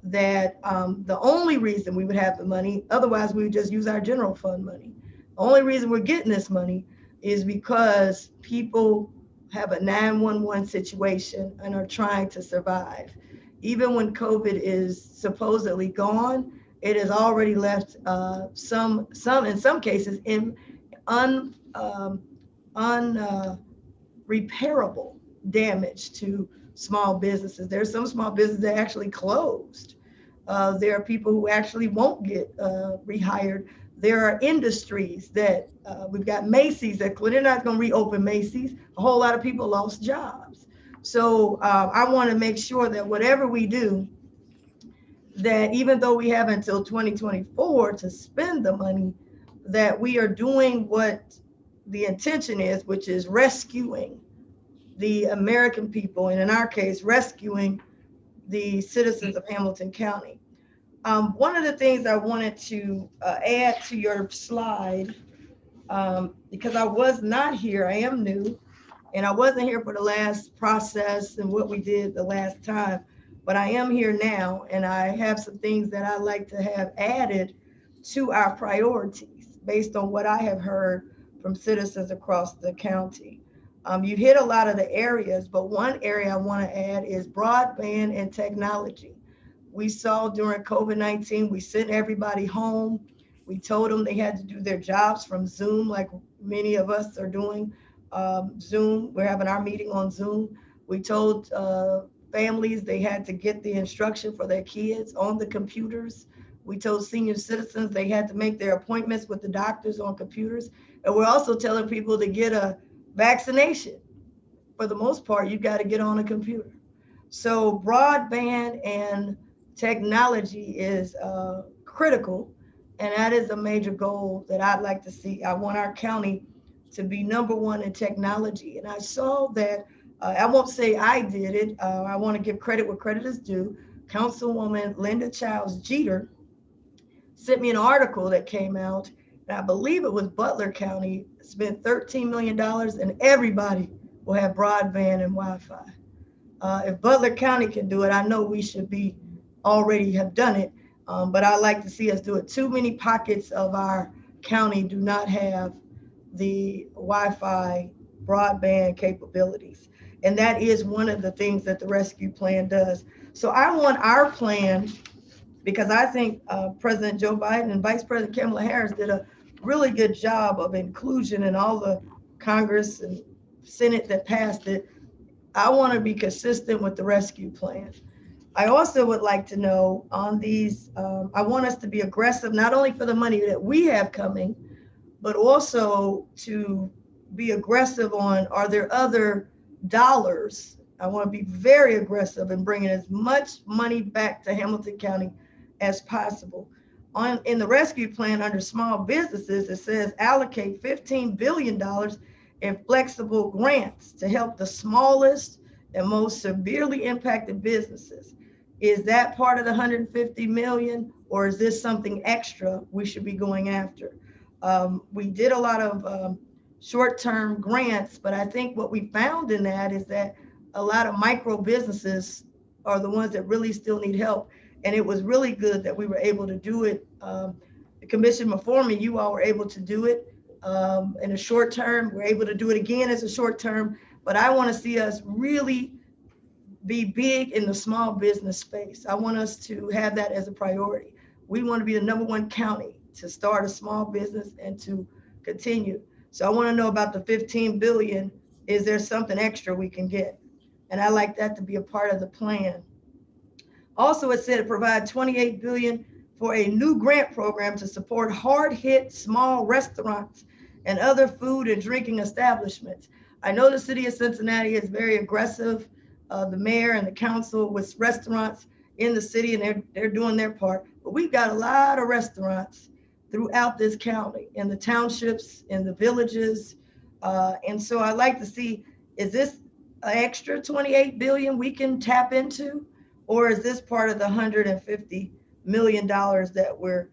that the only reason we would have the money, otherwise we would just use our general fund money. The only reason we're getting this money is because people have a 911 situation and are trying to survive. Even when COVID is supposedly gone, it has already left some in some cases in unrepairable damage to small businesses. There's some small businesses that actually closed. There are people who actually won't get rehired. There are industries that we've got Macy's that they're not going to reopen Macy's. A whole lot of people lost jobs. So I want to make sure that whatever we do, that even though we have until 2024 to spend the money, that we are doing what the intention is, which is rescuing the American people, and in our case, rescuing the citizens of Hamilton County. One of the things I wanted to add to your slide, because I was not here, I am new, and I wasn't here for the last process and what we did the last time, but I am here now, and I have some things that I'd like to have added to our priorities based on what I have heard from citizens across the county. You hit a lot of the areas, but one area I want to add is broadband and technology. We saw during COVID-19, we sent everybody home. We told them they had to do their jobs from Zoom, like many of us are doing. Zoom, we're having our meeting on Zoom. We told families they had to get the instruction for their kids on the computers. We told senior citizens they had to make their appointments with the doctors on computers. And we're also telling people to get a vaccination. For the most part, you've got to get on a computer. So broadband and technology is critical. And that is a major goal that I'd like to see. I want our county to be #1 in technology. And I saw that, I won't say I did it. I want to give credit where credit is due. Councilwoman Linda Childs Jeter sent me an article that came out, and I believe it was Butler County spent $13 million and everybody will have broadband and Wi-Fi. If Butler County can do it, I know we should be already have done it, but I'd like to see us do it. Too many pockets of our county do not have the Wi-Fi broadband capabilities. And that is one of the things that the rescue plan does. So I want our plan, because I think President Joe Biden and Vice President Kamala Harris did a really good job of inclusion in all the Congress and Senate that passed it. I want to be consistent with the rescue plan. I also would like to know on these, I want us to be aggressive, not only for the money that we have coming, but also to be aggressive on, are there other dollars? I want to be very aggressive in bringing as much money back to Hamilton County as possible. In the rescue plan under small businesses, it says allocate $15 billion in flexible grants to help the smallest and most severely impacted businesses. Is that part of the 150 million, or is this something extra we should be going after? We did a lot of short-term grants, but I think what we found in that is that a lot of micro businesses are the ones that really still need help. And it was really good that we were able to do it. Commissioner Maformi, you all were able to do it in a short term. We're able to do it again as a short term, but I want to see us really be big in the small business space. I want us to have that as a priority. We want to be the #1 county to start a small business and to continue. So I want to know about the 15 billion. Is there something extra we can get? And I like that to be a part of the plan. Also, it said provide 28 billion for a new grant program to support hard-hit small restaurants and other food and drinking establishments. I know the city of Cincinnati is very aggressive, the mayor and the council with restaurants. in the city, and they're doing their part. But we've got a lot of restaurants throughout this county, in the townships, in the villages. And so I'd like to see, is this an extra 28 billion we can tap into? Or is this part of the $150 million that we're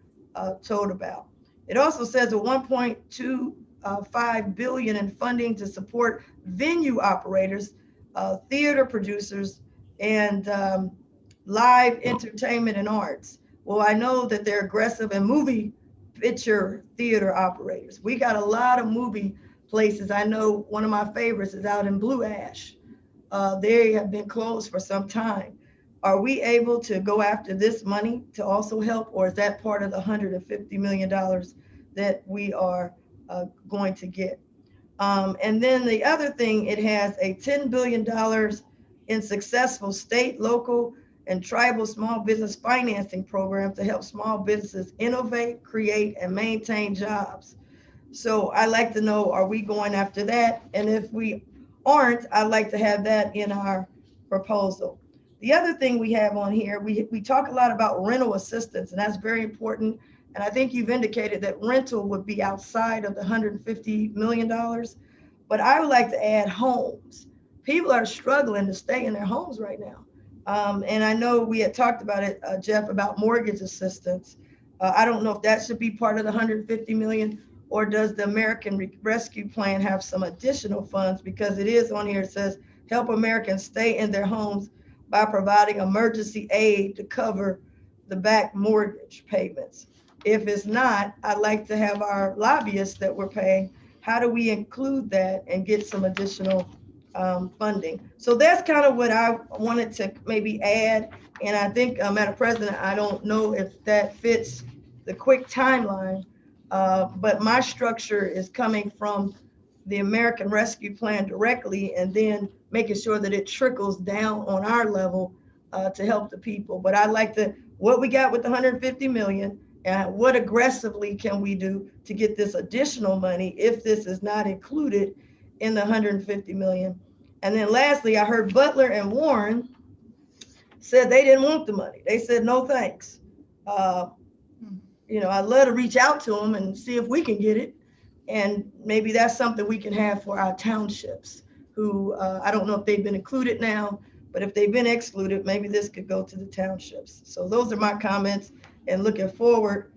told about? It also says a 1.25 billion in funding to support venue operators, theater producers, and live entertainment and arts. Well, I know that they're aggressive in movie picture theater operators. We got a lot of movie places. I know one of my favorites is out in Blue Ash. They have been closed for some time. Are we able to go after this money to also help, or is that part of the $150 million that we are going to get? And then the other thing, it has a $10 billion in successful state, local, and tribal small business financing programs to help small businesses innovate, create, and maintain jobs. So I'd like to know, are we going after that? And if we aren't, I'd like to have that in our proposal. The other thing we have on here, we talk a lot about rental assistance, and that's very important. And I think you've indicated that rental would be outside of the $150 million. But I would like to add homes. People are struggling to stay in their homes right now. And I know we had talked about it, Jeff, about mortgage assistance. I don't know if that should be part of the $150 million, or does the American Rescue Plan have some additional funds? Because it is on here, it says, help Americans stay in their homes by providing emergency aid to cover the back mortgage payments. If it's not, I'd like to have our lobbyists that we're paying, how do we include that and get some additional funding? So that's kind of what I wanted to maybe add. And I think, Madam President, I don't know if that fits the quick timeline, but my structure is coming from the American Rescue Plan directly, and then making sure that it trickles down on our level to help the people. But I'd like to, what we got with the $150 million, and what aggressively can we do to get this additional money if this is not included in the $150 million. And then lastly, I heard Butler and Warren said they didn't want the money. They said, no, thanks. You know, I'd love to reach out to them and see if we can get it. And maybe that's something we can have for our townships who, I don't know if they've been included now, but if they've been excluded, maybe this could go to the townships. So those are my comments, and looking forward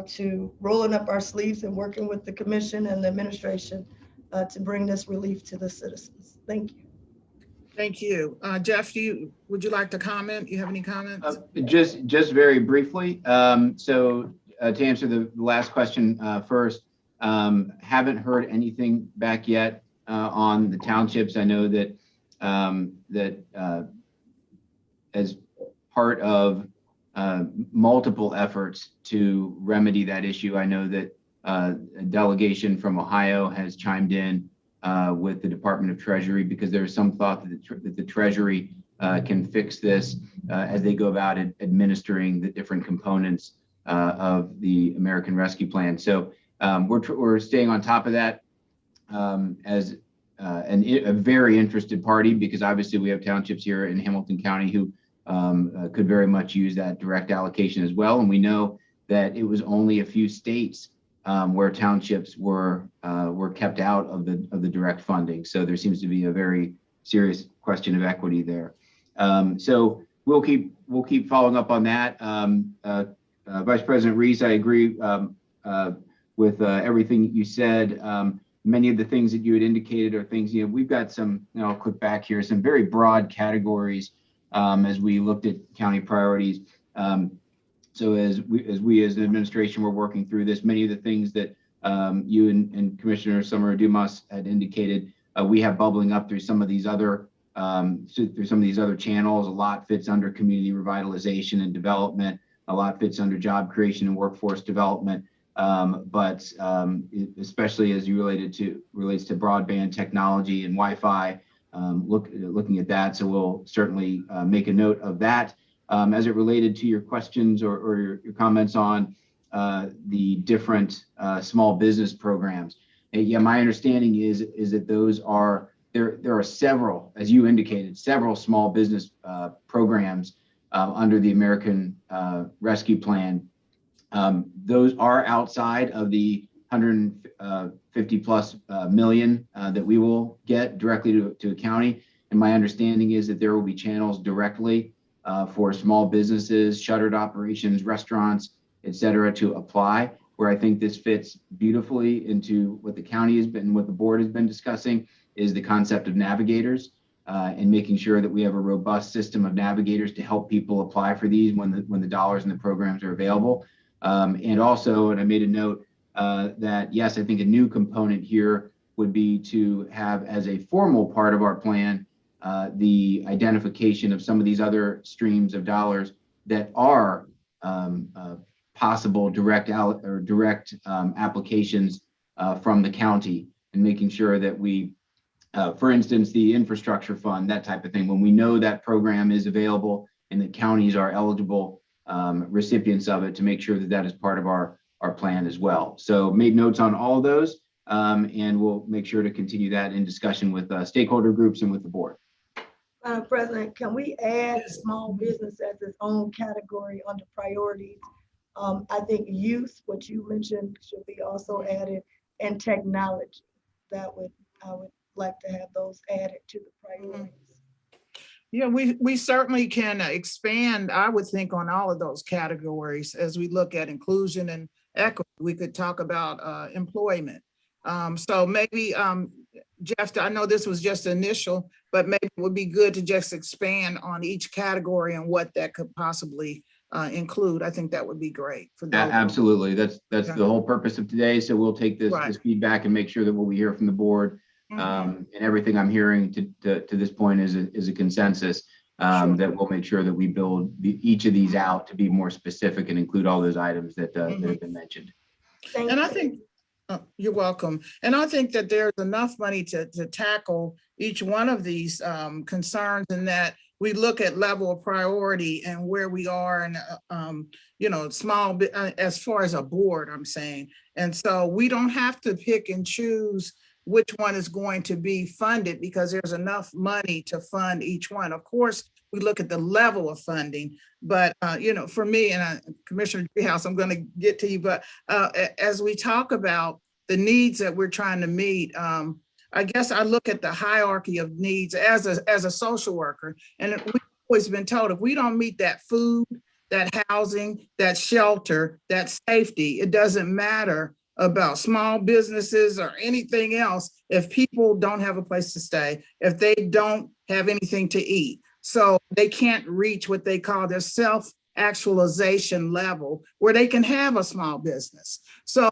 to rolling up our sleeves and working with the commission and the administration to bring this relief to the citizens. Thank you. Thank you. Jeff, would you like to comment? You have any comments? Just very briefly. So to answer the last question first, haven't heard anything back yet on the townships. I know that as part of multiple efforts to remedy that issue, I know that a delegation from Ohio has chimed in with the Department of Treasury, because there's some thought that the Treasury can fix this as they go about administering the different components of the American Rescue Plan. So we're staying on top of that as a very interested party, because obviously we have townships here in Hamilton County who could very much use that direct allocation as well. And we know that it was only a few states where townships were kept out of the direct funding. So there seems to be a very serious question of equity there. So we'll keep following up on that. Vice President Reese, I agree with everything you said. Many of the things that you had indicated are things, we've got some, I'll click back here, some very broad categories as we looked at county priorities. So as we as an administration were working through this, many of the things that you and Commissioner Summer Dumas had indicated, we have bubbling up through some of these other channels. A lot fits under community revitalization and development. A lot fits under job creation and workforce development. But especially as you relates to broadband technology and Wi-Fi, looking at that. So we'll certainly make a note of that. As it related to your questions or your comments on the different small business programs. Yeah, my understanding is that those are, there are several, as you indicated, several small business programs under the American Rescue Plan. Those are outside of the 150 plus million that we will get directly to a county. And my understanding is that there will be channels directly for small businesses, shuttered operations, restaurants, et cetera, to apply, where I think this fits beautifully into what the county has been, what the board has been discussing, is the concept of navigators and making sure that we have a robust system of navigators to help people apply for these when the dollars and the programs are available. And also, and I made a note that, yes, I think a new component here would be to have as a formal part of our plan the identification of some of these other streams of dollars that are possible direct applications from the county, and making sure that we, for instance, the infrastructure fund, that type of thing, when we know that program is available and that counties are eligible recipients of it, to make sure that that is part of our plan as well. So made notes on all of those, and we'll make sure to continue that in discussion with stakeholder groups and with the board. Madam President, can we add small business as its own category under priorities? I think youth, what you mentioned, should be also added, and technology. I would like to have those added to the priorities. Yeah, we certainly can expand, I would think, on all of those categories as we look at inclusion and equity. We could talk about employment. So maybe, Jeff, I know this was just initial, but maybe it would be good to just expand on each category and what that could possibly include. I think that would be great for those. Absolutely. That's the whole purpose of today. So we'll take this feedback and make sure that what we hear from the board and everything I'm hearing to this point is a consensus that we'll make sure that we build each of these out to be more specific and include all those items that have been mentioned. And I think, you're welcome. And I think that there's enough money to tackle each one of these concerns, and that we look at level of priority and where we are, and small bit as far as a board, I'm saying. And so we don't have to pick and choose which one is going to be funded, because there's enough money to fund each one. Of course, we look at the level of funding, but for me, and Commissioner Driehaus, I'm going to get to you, but as we talk about the needs that we're trying to meet, I guess I look at the hierarchy of needs as a social worker, and we've always been told if we don't meet that food, that housing, that shelter, that safety, it doesn't matter about small businesses or anything else if people don't have a place to stay, if they don't have anything to eat. So they can't reach what they call their self-actualization level where they can have a small business. So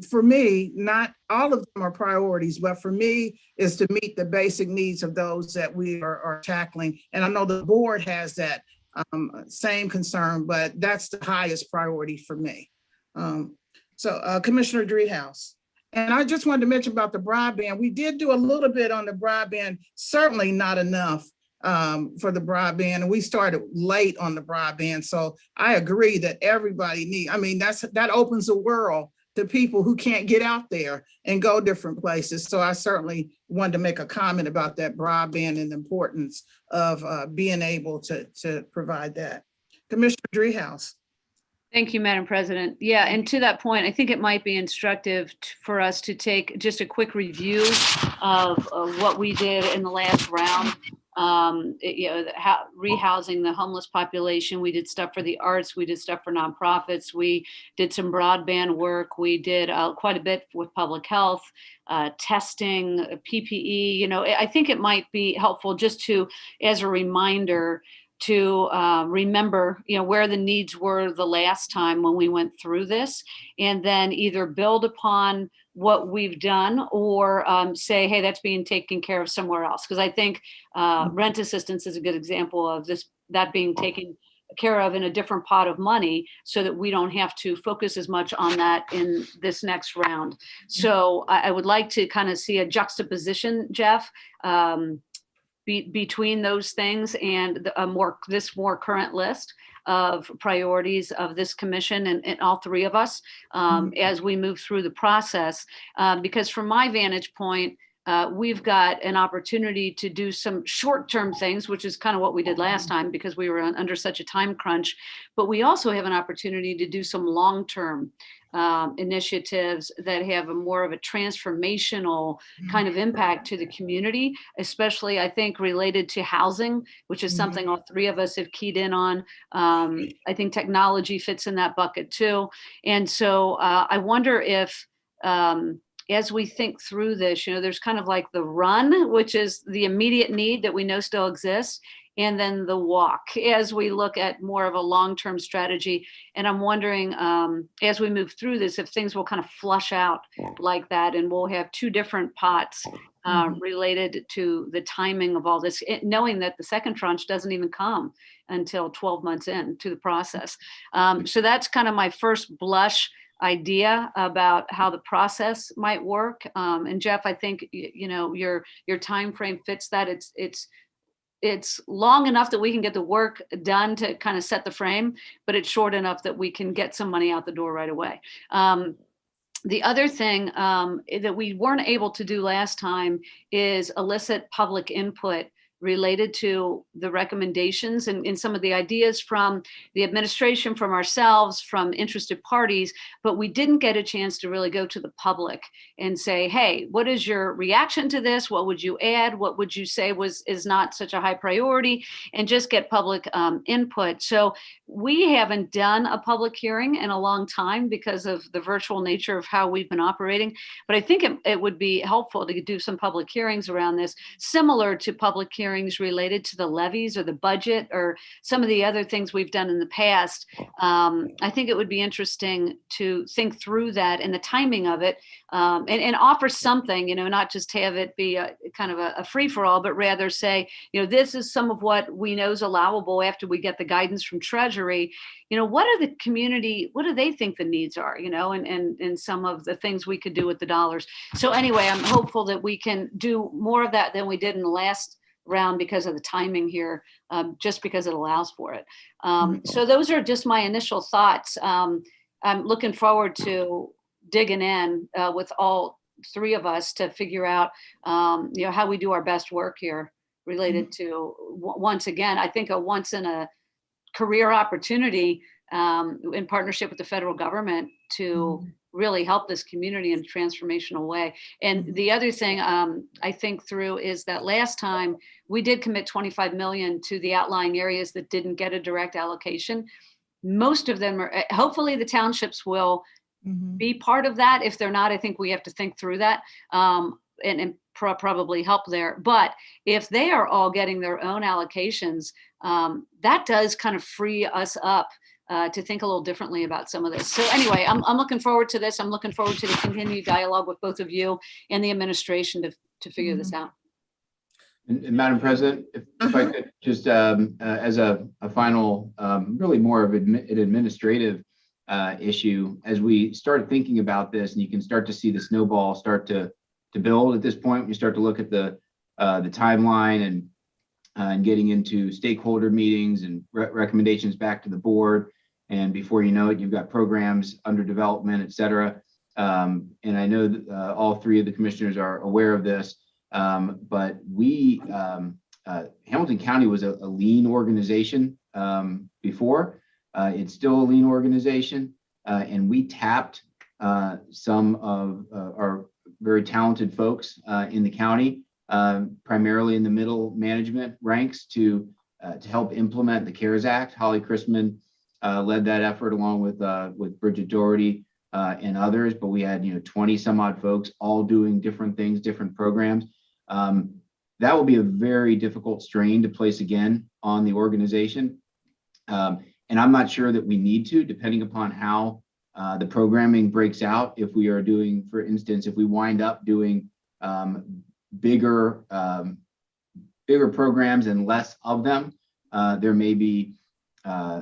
for me, not all of them are priorities, but for me is to meet the basic needs of those that we are tackling. And I know the board has that same concern, but that's the highest priority for me. Commissioner Driehaus. And I just wanted to mention about the broadband. We did do a little bit on the broadband, certainly not enough for the broadband. And we started late on the broadband. So I agree that everybody that opens the world to people who can't get out there and go different places. So I certainly wanted to make a comment about that broadband and the importance of being able to provide that. Commissioner Driehaus. Thank you, Madam President. Yeah, and to that point, I think it might be instructive for us to take just a quick review of what we did in the last round. Rehousing the homeless population. We did stuff for the arts. We did stuff for nonprofits. We did some broadband work. We did quite a bit with public health, testing, PPE. I think it might be helpful just to, as a reminder, to remember, where the needs were the last time when we went through this, and then either build upon what we've done or say, hey, that's being taken care of somewhere else. Because I think rent assistance is a good example of that being taken care of in a different pot of money, so that we don't have to focus as much on that in this next round. So I would like to kind of see a juxtaposition, Jeff, between those things and this more current list of priorities of this commission and all three of us as we move through the process. Because from my vantage point, we've got an opportunity to do some short-term things, which is kind of what we did last time because we were under such a time crunch. But we also have an opportunity to do some long-term initiatives that have a more of a transformational kind of impact to the community, especially I think related to housing, which is something all three of us have keyed in on. I think technology fits in that bucket too. And so I wonder if, as we think through this, there's kind of like the run, which is the immediate need that we know still exists, and then the walk as we look at more of a long-term strategy. And I'm wondering, as we move through this, if things will kind of flush out like that, and we'll have two different pots related to the timing of all this, knowing that the second tranche doesn't even come until 12 months into the process. So that's kind of my first blush idea about how the process might work. And Jeff, I think your time frame fits that. It's long enough that we can get the work done to kind of set the frame, but it's short enough that we can get some money out the door right away. The other thing that we weren't able to do last time is elicit public input related to the recommendations and some of the ideas from the administration, from ourselves, from interested parties, but we didn't get a chance to really go to the public and say, hey, what is your reaction to this? What would you add? What would you say is not such a high priority? And just get public input. So we haven't done a public hearing in a long time because of the virtual nature of how we've been operating. But I think it would be helpful to do some public hearings around this, similar to public hearings related to the levies or the budget or some of the other things we've done in the past. I think it would be interesting to think through that and the timing of it, and offer something, not just have it be a kind of a free-for-all, but rather say, this is some of what we know is allowable after we get the guidance from Treasury. What are the community, what do they think the needs are, and some of the things we could do with the dollars. So anyway, I'm hopeful that we can do more of that than we did in the last round because of the timing here, just because it allows for it. So those are just my initial thoughts. I'm looking forward to digging in with all three of us to figure out, how we do our best work here related to, once again, I think a once in a career opportunity in partnership with the federal government to really help this community in a transformational way. And the other thing I think through is that last time we did commit 25 million to the outlying areas that didn't get a direct allocation. Most of them are, hopefully the townships will be part of that. If they're not, I think we have to think through that and probably help there. But if they are all getting their own allocations, that does kind of free us up to think a little differently about some of this. So anyway, I'm looking forward to this. I'm looking forward to the continued dialogue with both of you and the administration to figure this out. And Madam President, if I could just, as a final, really more of an administrative issue, as we start thinking about this, and you can start to see the snowball start to build at this point, we start to look at the timeline and getting into stakeholder meetings and recommendations back to the board. And before you know it, you've got programs under development, et cetera. And I know that all three of the commissioners are aware of this, but Hamilton County was a lean organization before. It's still a lean organization, and we tapped some of our very talented folks in the county, primarily in the middle management ranks, to help implement the CARES Act. Holly Chrisman led that effort along with Bridget Doherty and others, but we had 20 some odd folks all doing different things, different programs. That will be a very difficult strain to place again on the organization. And I'm not sure that we need to, depending upon how the programming breaks out. If we are doing, for instance, if we wind up doing bigger programs and less of them, there may be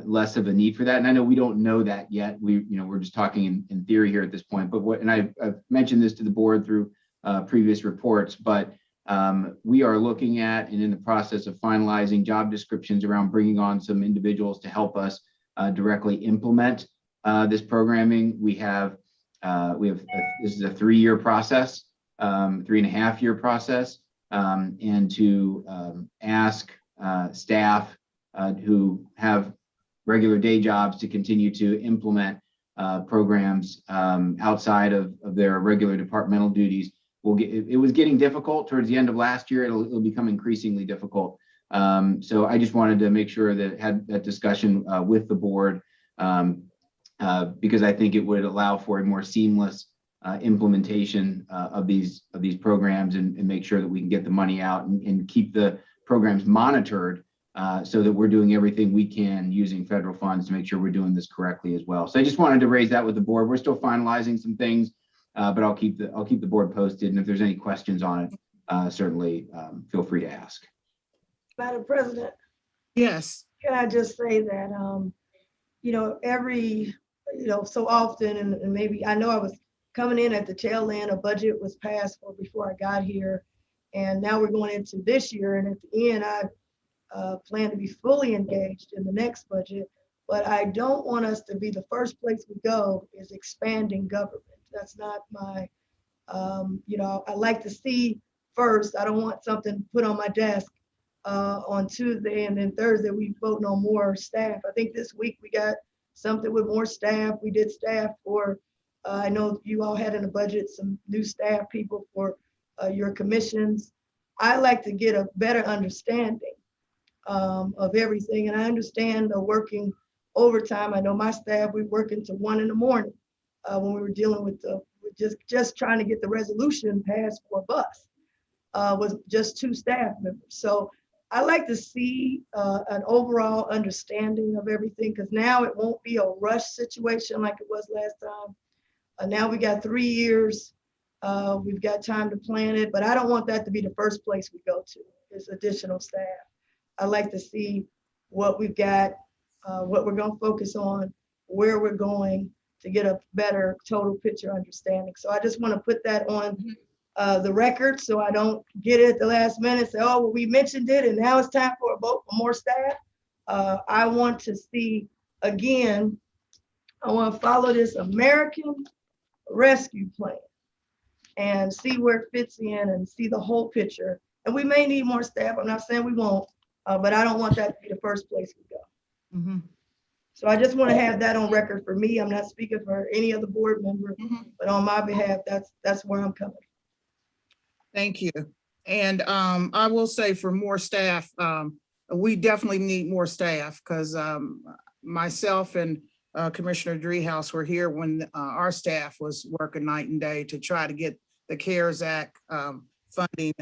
less of a need for that. And I know we don't know that yet. We're just talking in theory here at this point. But I've mentioned this to the board through previous reports, but we are looking at and in the process of finalizing job descriptions around bringing on some individuals to help us directly implement this programming. This is a 3-year process. 3.5-year process, and to ask staff who have regular day jobs to continue to implement programs outside of their regular departmental duties. It was getting difficult towards the end of last year. It'll become increasingly difficult. So I just wanted to make sure that had that discussion with the board, because I think it would allow for a more seamless implementation of these programs, and make sure that we can get the money out and keep the programs monitored, so that we're doing everything we can using federal funds to make sure we're doing this correctly as well. So I just wanted to raise that with the board. We're still finalizing some things, but I'll keep the board posted. And if there's any questions on it, certainly feel free to ask. Madam President, Yes. can I just say that, every, so often, and maybe, I know I was coming in at the tail end, a budget was passed before I got here. And now we're going into this year. And at the end, I plan to be fully engaged in the next budget. But I don't want us to be the first place we go is expanding government. That's not my, I like to see first. I don't want something put on my desk on Tuesday, and then Thursday we vote on more staff. I think this week we got something with more staff. We did staff for, I know you all had in the budget some new staff people for your commissions. I like to get a better understanding of everything. And I understand the working overtime. I know my staff, we working to 1 in the morning when we were dealing with just trying to get the resolution passed for a bus was just 2 staff members. So I like to see an overall understanding of everything, because now it won't be a rush situation like it was last time. Now we got 3 years. We've got time to plan it, but I don't want that to be the first place we go to is additional staff. I like to see what we've got, what we're going to focus on, where we're going to get a better total picture understanding. So I just want to put that on the record so I don't get it at the last minute and say, oh, well, we mentioned it and now it's time for a vote for more staff. I want to see, again, I want to follow this American Rescue Plan and see where it fits in and see the whole picture. And we may need more staff. I'm not saying we won't, but I don't want that to be the first place we go. Mm-hmm. So I just want to have that on record for me. I'm not speaking for any other board member, but on my behalf, that's where I'm coming. Thank you. And I will say for more staff, we definitely need more staff, because myself and Commissioner Driehaus were here when our staff was working night and day to try to get the CARES Act funding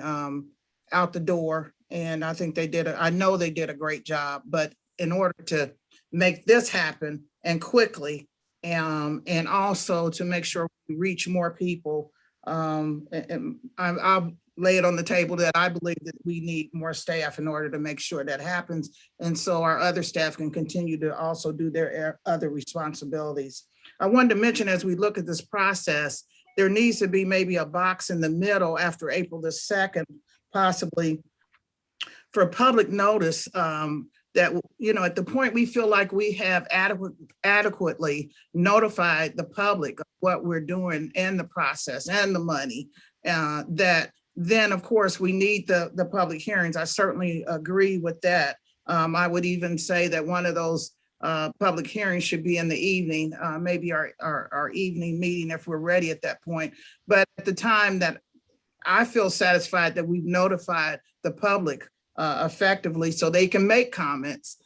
out the door. And I think I know they did a great job, but in order to make this happen and quickly, and also to make sure we reach more people, and I'll lay it on the table that I believe that we need more staff in order to make sure that happens. And so our other staff can continue to also do their other responsibilities. I wanted to mention, as we look at this process, there needs to be maybe a box in the middle after April the 2nd, possibly, for public notice that, at the point we feel like we have adequately notified the public of what we're doing and the process and the money, that then, of course, we need the public hearings. I certainly agree with that. I would even say that one of those public hearings should be in the evening, maybe our evening meeting if we're ready at that point. But at the time that I feel satisfied that we've notified the public effectively so they can make comments,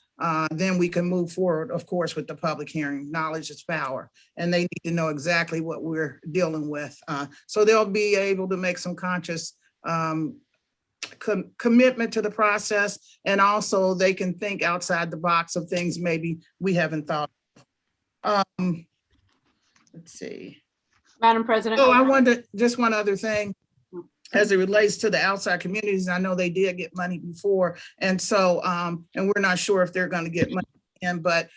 then we can move forward, of course, with the public hearing. Knowledge is power, and they need to know exactly what we're dealing with. So they'll be able to make some conscious commitment to the process, and also they can think outside the box of things maybe we haven't thought of. Let's see. Madam President. Oh, I wanted just one other thing. As it relates to the outside communities, I know they did get money before. And so, and we're not sure if they're going to get money in, but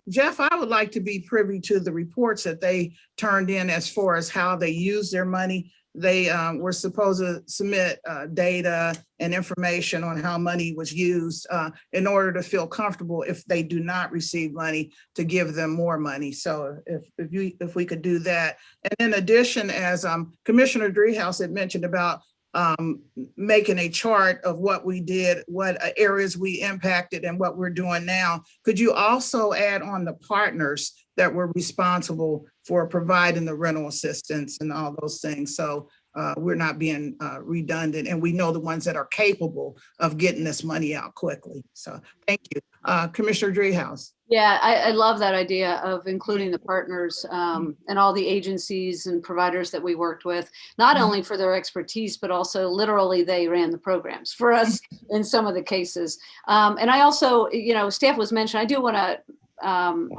Jeff, I would like to be privy to the reports that they turned in as far as how they use their money. they were supposed to submit data and information on how money was used in order to feel comfortable if they do not receive money to give them more money. So if we could do that. And in addition, as Commissioner Dreehouse had mentioned about making a chart of what we did, what areas we impacted and what we're doing now, could you also add on the partners that were responsible for providing the rental assistance and all those things? So we're not being redundant, and we know the ones that are capable of getting this money out quickly. So thank you. Commissioner Dreehouse. Yeah, I love that idea of including the partners and all the agencies and providers that we worked with, not only for their expertise, but also literally they ran the programs for us in some of the cases. And I also, staff was mentioned, I do want to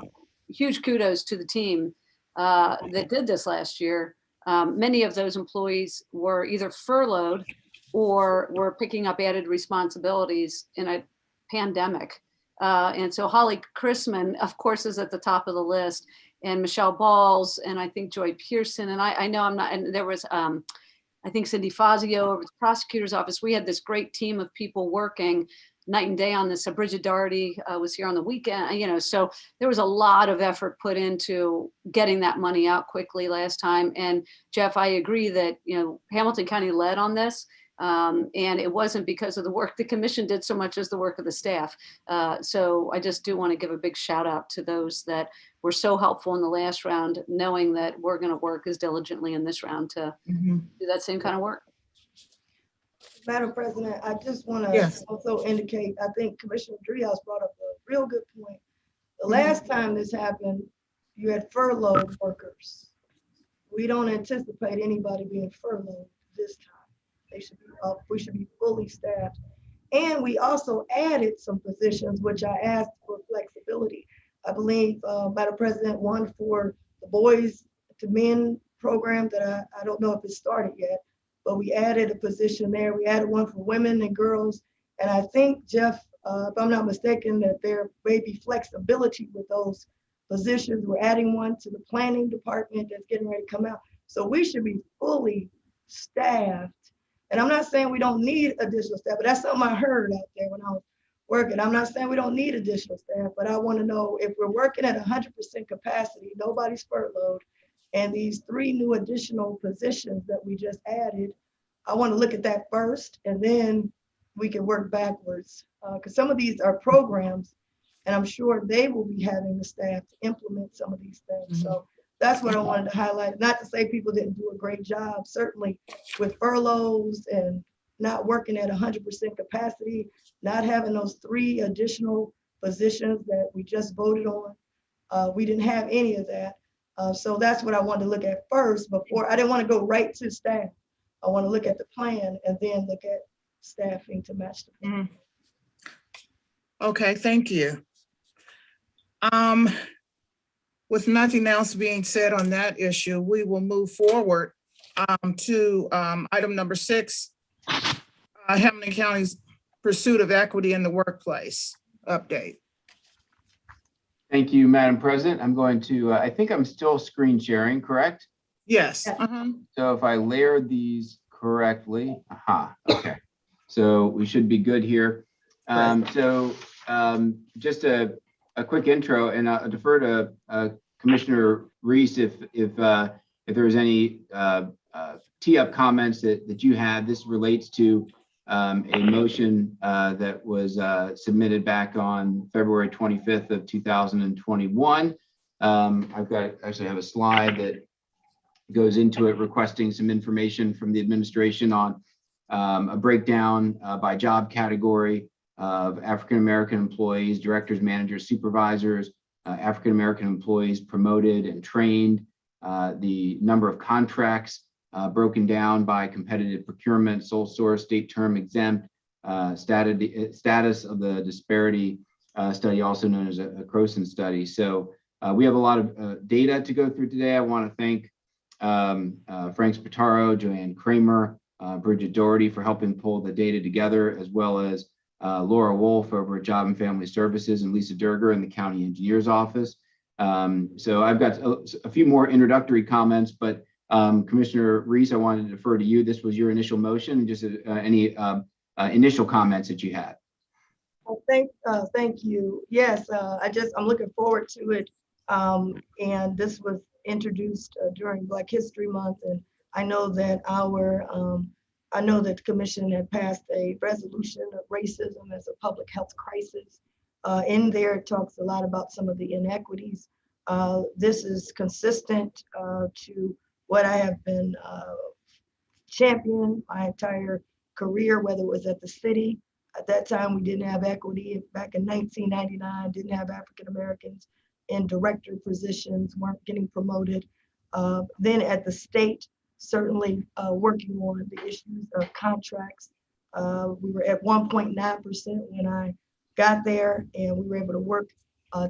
huge kudos to the team that did this last year. Many of those employees were either furloughed or were picking up added responsibilities in a pandemic. And so Holly Chrisman, of course, is at the top of the list, and Michelle Balls, and I think Joy Pearson, and I know I'm not, and there was, I think Cindy Fazio over the prosecutor's office. We had this great team of people working night and day on this. Bridget Doherty was here on the weekend, so there was a lot of effort put into getting that money out quickly last time. And Jeff, I agree that, Hamilton County led on this. And it wasn't because of the work the commission did so much as the work of the staff. So I just do want to give a big shout out to those that were so helpful in the last round, knowing that we're going to work as diligently in this round to do that same kind of work. Madam President, I just want to Yes. also indicate, I think Commissioner Dreehouse brought up a real good point. The last time this happened, you had furloughed workers. We don't anticipate anybody being furloughed this time. They should be up, we should be fully staffed. And we also added some positions, which I asked for flexibility. I believe, Madam President, one for the Boys to Men program that I don't know if it started yet, but we added a position there. We added one for women and girls. And I think, Jeff, if I'm not mistaken, that there may be flexibility with those positions. We're adding one to the planning department that's getting ready to come out. So we should be fully staffed. And I'm not saying we don't need additional staff, but that's something I heard out there when I was working. I'm not saying we don't need additional staff, but I want to know if we're working at 100% capacity, nobody's furloughed, and these 3 new additional positions that we just added, I want to look at that first, and then we can work backwards. Because some of these are programs, and I'm sure they will be having the staff to implement some of these things. So that's what I wanted to highlight. Not to say people didn't do a great job, certainly with furloughs and not working at 100% capacity, not having those 3 additional positions that we just voted on. We didn't have any of that. So that's what I wanted to look at first before. I didn't want to go right to staff. I want to look at the plan and then look at staffing to match the plan. Okay, thank you. With nothing else being said on that issue, we will move forward to item number 6, Hamilton County's pursuit of equity in the workplace update. Thank you, Madam President. I'm going to, I think I'm still screen sharing, correct? Yes. So if I layer these correctly, okay. So we should be good here. Just a quick intro, and I'll defer to Commissioner Reese if there was any tee-up comments that you had. This relates to a motion that was submitted back on February 25th of 2021. Actually have a slide that goes into it, requesting some information from the administration on a breakdown by job category of African-American employees, directors, managers, supervisors, African-American employees promoted and trained, the number of contracts broken down by competitive procurement, sole source, state term exempt, status of the disparity study, also known as a Croson study. So we have a lot of data to go through today. I want to thank Frank Spataro, Joanne Kramer, Bridget Doherty for helping pull the data together, as well as Laura Wolf over at Job and Family Services and Lisa Durger in the County Engineer's Office. So I've got a few more introductory comments, but Commissioner Reese, I wanted to defer to you. This was your initial motion. Just any initial comments that you had. Well, thank you. Yes, I'm looking forward to it. And this was introduced during Black History Month, and I know that the commission had passed a resolution of racism as a public health crisis. In there, it talks a lot about some of the inequities. This is consistent to what I have been championing my entire career, whether it was at the city. At that time, we didn't have equity. Back in 1999, didn't have African Americans in director positions, weren't getting promoted. Then at the state, certainly working on the issues of contracts. We were at 1.9% when I got there, and we were able to work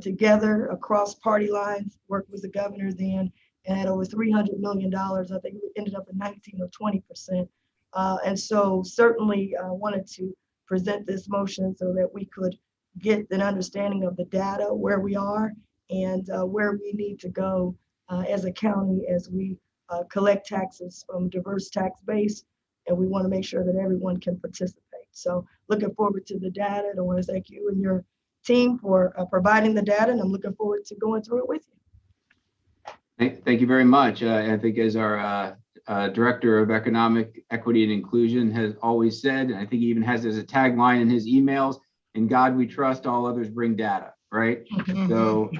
together across party lines, worked with the governor then, and had over $300 million. I think we ended up at 19 or 20%. And so certainly wanted to present this motion so that we could get an understanding of the data, where we are, and where we need to go as a county as we collect taxes from diverse tax base, and we want to make sure that everyone can participate. So looking forward to the data, and I want to thank you and your team for providing the data, and I'm looking forward to going through it with you. Thank you very much. I think as our Director of Economic Equity and Inclusion has always said, and I think he even has as a tagline in his emails, "In God we trust, all others bring data," right? So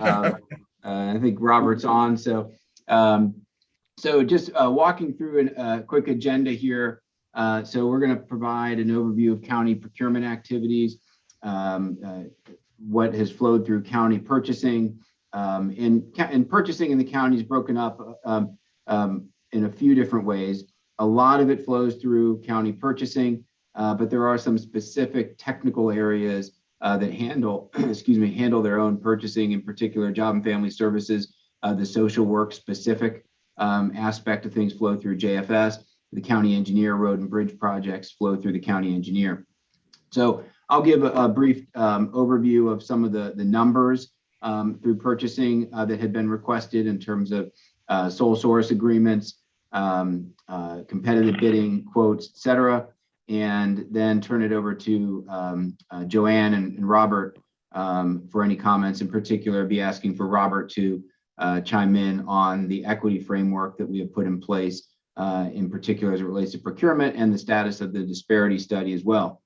I think Robert's on. So just walking through a quick agenda here. So we're going to provide an overview of county procurement activities, what has flowed through county purchasing, and purchasing in the county is broken up in a few different ways. A lot of it flows through county purchasing, but there are some specific technical areas that handle their own purchasing, in particular Job and Family Services, the social work specific aspect of things flow through JFS. The county engineer, road and bridge projects flow through the county engineer. So I'll give a brief overview of some of the numbers through purchasing that had been requested in terms of sole source agreements, competitive bidding, quotes, et cetera, and then turn it over to Joanne and Robert for any comments. In particular, be asking for Robert to chime in on the equity framework that we have put in place, in particular as it relates to procurement and the status of the disparity study as well.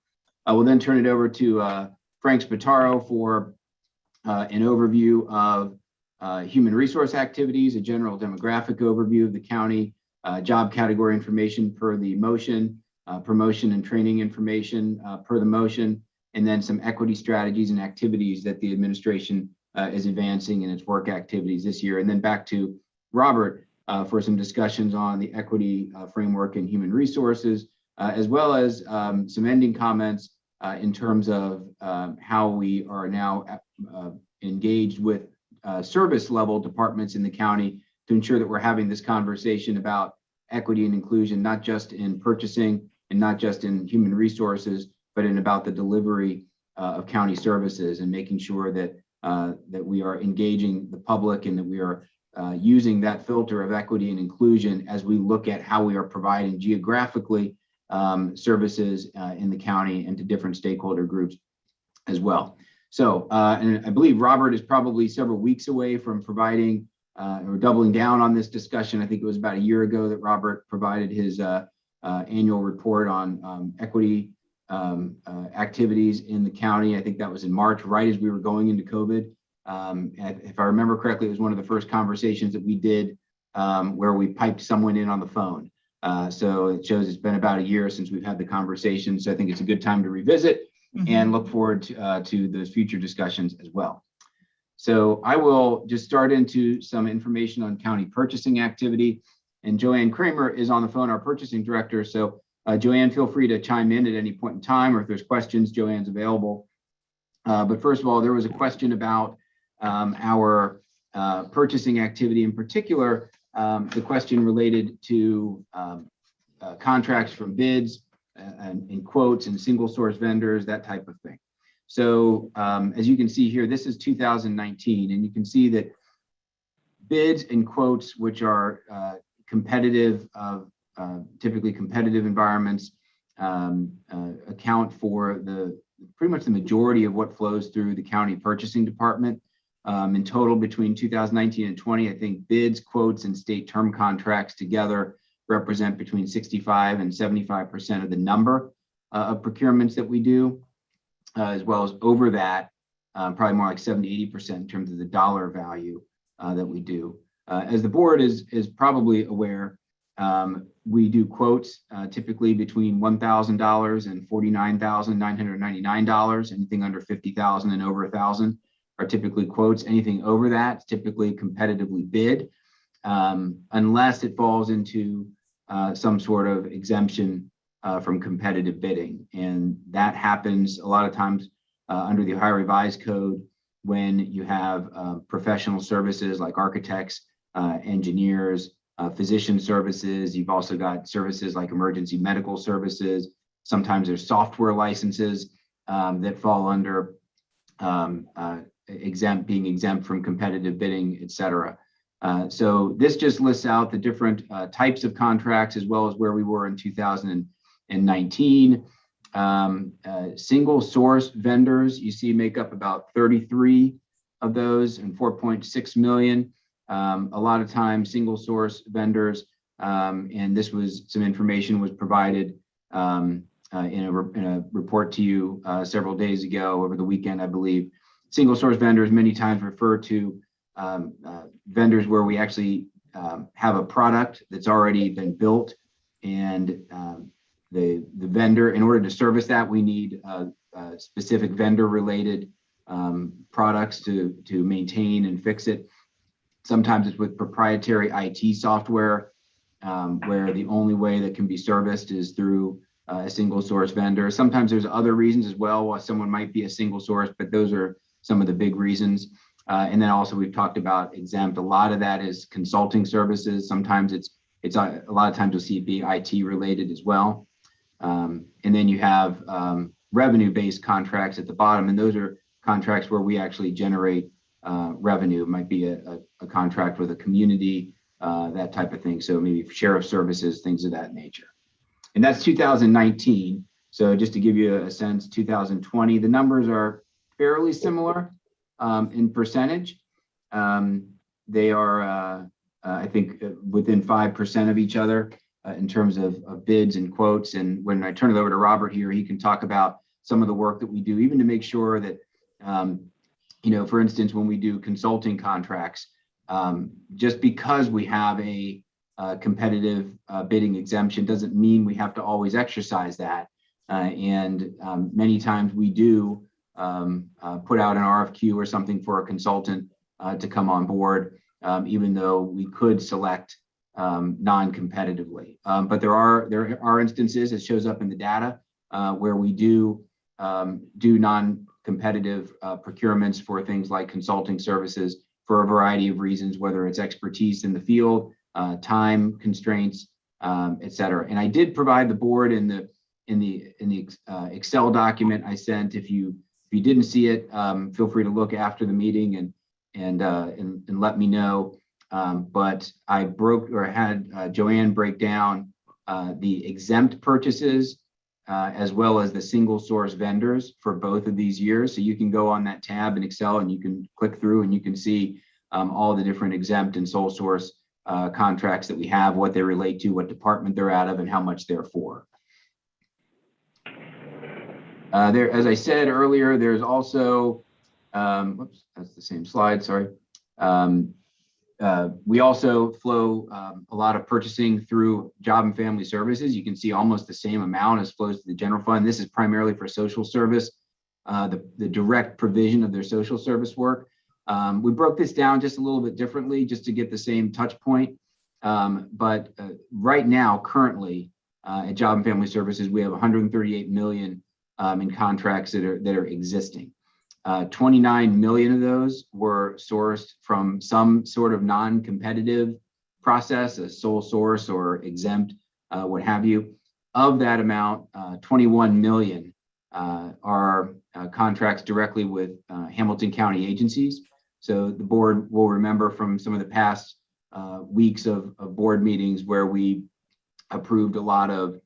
I will then turn it over to Frank Spataro for an overview of human resource activities, a general demographic overview of the county, job category information per the motion, promotion and training information per the motion, and then some equity strategies and activities that the administration is advancing in its work activities this year. And then back to Robert for some discussions on the equity framework and human resources, as well as some ending comments in terms of how we are now engaged with service level departments in the county to ensure that we're having this conversation about equity and inclusion, not just in purchasing and not just in human resources, but in about the delivery of county services, and making sure that that we are engaging the public and that we are using that filter of equity and inclusion as we look at how we are providing geographically services in the county and to different stakeholder groups as well. So, and I believe Robert is probably several weeks away from providing or doubling down on this discussion. I think it was about a year ago that Robert provided his annual report on equity activities in the county. I think that was in March, right as we were going into COVID. If I remember correctly, it was one of the first conversations that we did where we piped someone in on the phone. So it shows it's been about a year since we've had the conversation. So I think it's a good time to revisit and look forward to those future discussions as well. So I will just start into some information on county purchasing activity. And Joanne Kramer is on the phone, our purchasing director. So Joanne, feel free to chime in at any point in time, or if there's questions, Joanne's available. But first of all, there was a question about our purchasing activity, in particular, the question related to contracts from bids and quotes and single source vendors, that type of thing. So as you can see here, this is 2019, and you can see that bids and quotes, which are competitive, typically competitive environments account for pretty much the majority of what flows through the county purchasing department. In total, between 2019 and 20, I think bids, quotes, and state term contracts together represent between 65 and 75% of the number of procurements that we do, as well as over that, probably more like 70-80% in terms of the dollar value that we do. As the board is probably aware, we do quotes typically between $1,000 and $49,999. Anything under $50,000 and over $1,000 are typically quotes. Anything over that is typically competitively bid, unless it falls into some sort of exemption from competitive bidding. And that happens a lot of times under the Ohio Revised Code when you have professional services like architects, engineers, physician services. You've also got services like emergency medical services. Sometimes there's software licenses that fall under being exempt from competitive bidding, et cetera. So this just lists out the different types of contracts as well as where we were in 2019. Single source vendors, you see, make up about 33 of those and 4.6 million. A lot of times single source vendors, and this was some information was provided in a report to you several days ago over the weekend, I believe. Single source vendors many times refer to vendors where we actually have a product that's already been built, and the vendor, in order to service that, we need specific vendor related products to maintain and fix it. Sometimes it's with proprietary IT software, where the only way that can be serviced is through a single source vendor. Sometimes there's other reasons as well why someone might be a single source, but those are some of the big reasons. And then also we've talked about exempt. A lot of that is consulting services. Sometimes it's a lot of times you'll see it be IT related as well. And then you have revenue-based contracts at the bottom, and those are contracts where we actually generate revenue. It might be a contract with a community, that type of thing. So maybe sheriff services, things of that nature. And that's 2019. So just to give you a sense, 2020, the numbers are fairly similar in percentage. They are, I think, within 5% of each other in terms of bids and quotes. And when I turn it over to Robert here, he can talk about some of the work that we do, even to make sure that, you know, for instance, when we do consulting contracts, just because we have a competitive bidding exemption doesn't mean we have to always exercise that. And many times we do put out an RFQ or something for a consultant to come on board, even though we could select non-competitively. But there are instances, it shows up in the data, where we do non-competitive procurements for things like consulting services for a variety of reasons, whether it's expertise in the field, time constraints, et cetera. And I did provide the board in the Excel document I sent. If you didn't see it, feel free to look after the meeting and let me know. But I had Joanne break down the exempt purchases as well as the single source vendors for both of these years. So you can go on that tab in Excel and you can click through and you can see all the different exempt and sole source contracts that we have, what they relate to, what department they're out of, and how much they're for. As I said earlier, there's also, whoops, that's the same slide, sorry. We also flow a lot of purchasing through Job and Family Services. You can see almost the same amount as flows to the general fund. This is primarily for social service, the direct provision of their social service work. We broke this down just a little bit differently just to get the same touch point. But right now, currently, at Job and Family Services, we have 138 million in contracts that are existing. 29 million of those were sourced from some sort of non-competitive process, a sole source or exempt, what have you. Of that amount, 21 million are contracts directly with Hamilton County agencies. So the board will remember from some of the past weeks of board meetings where we approved a lot of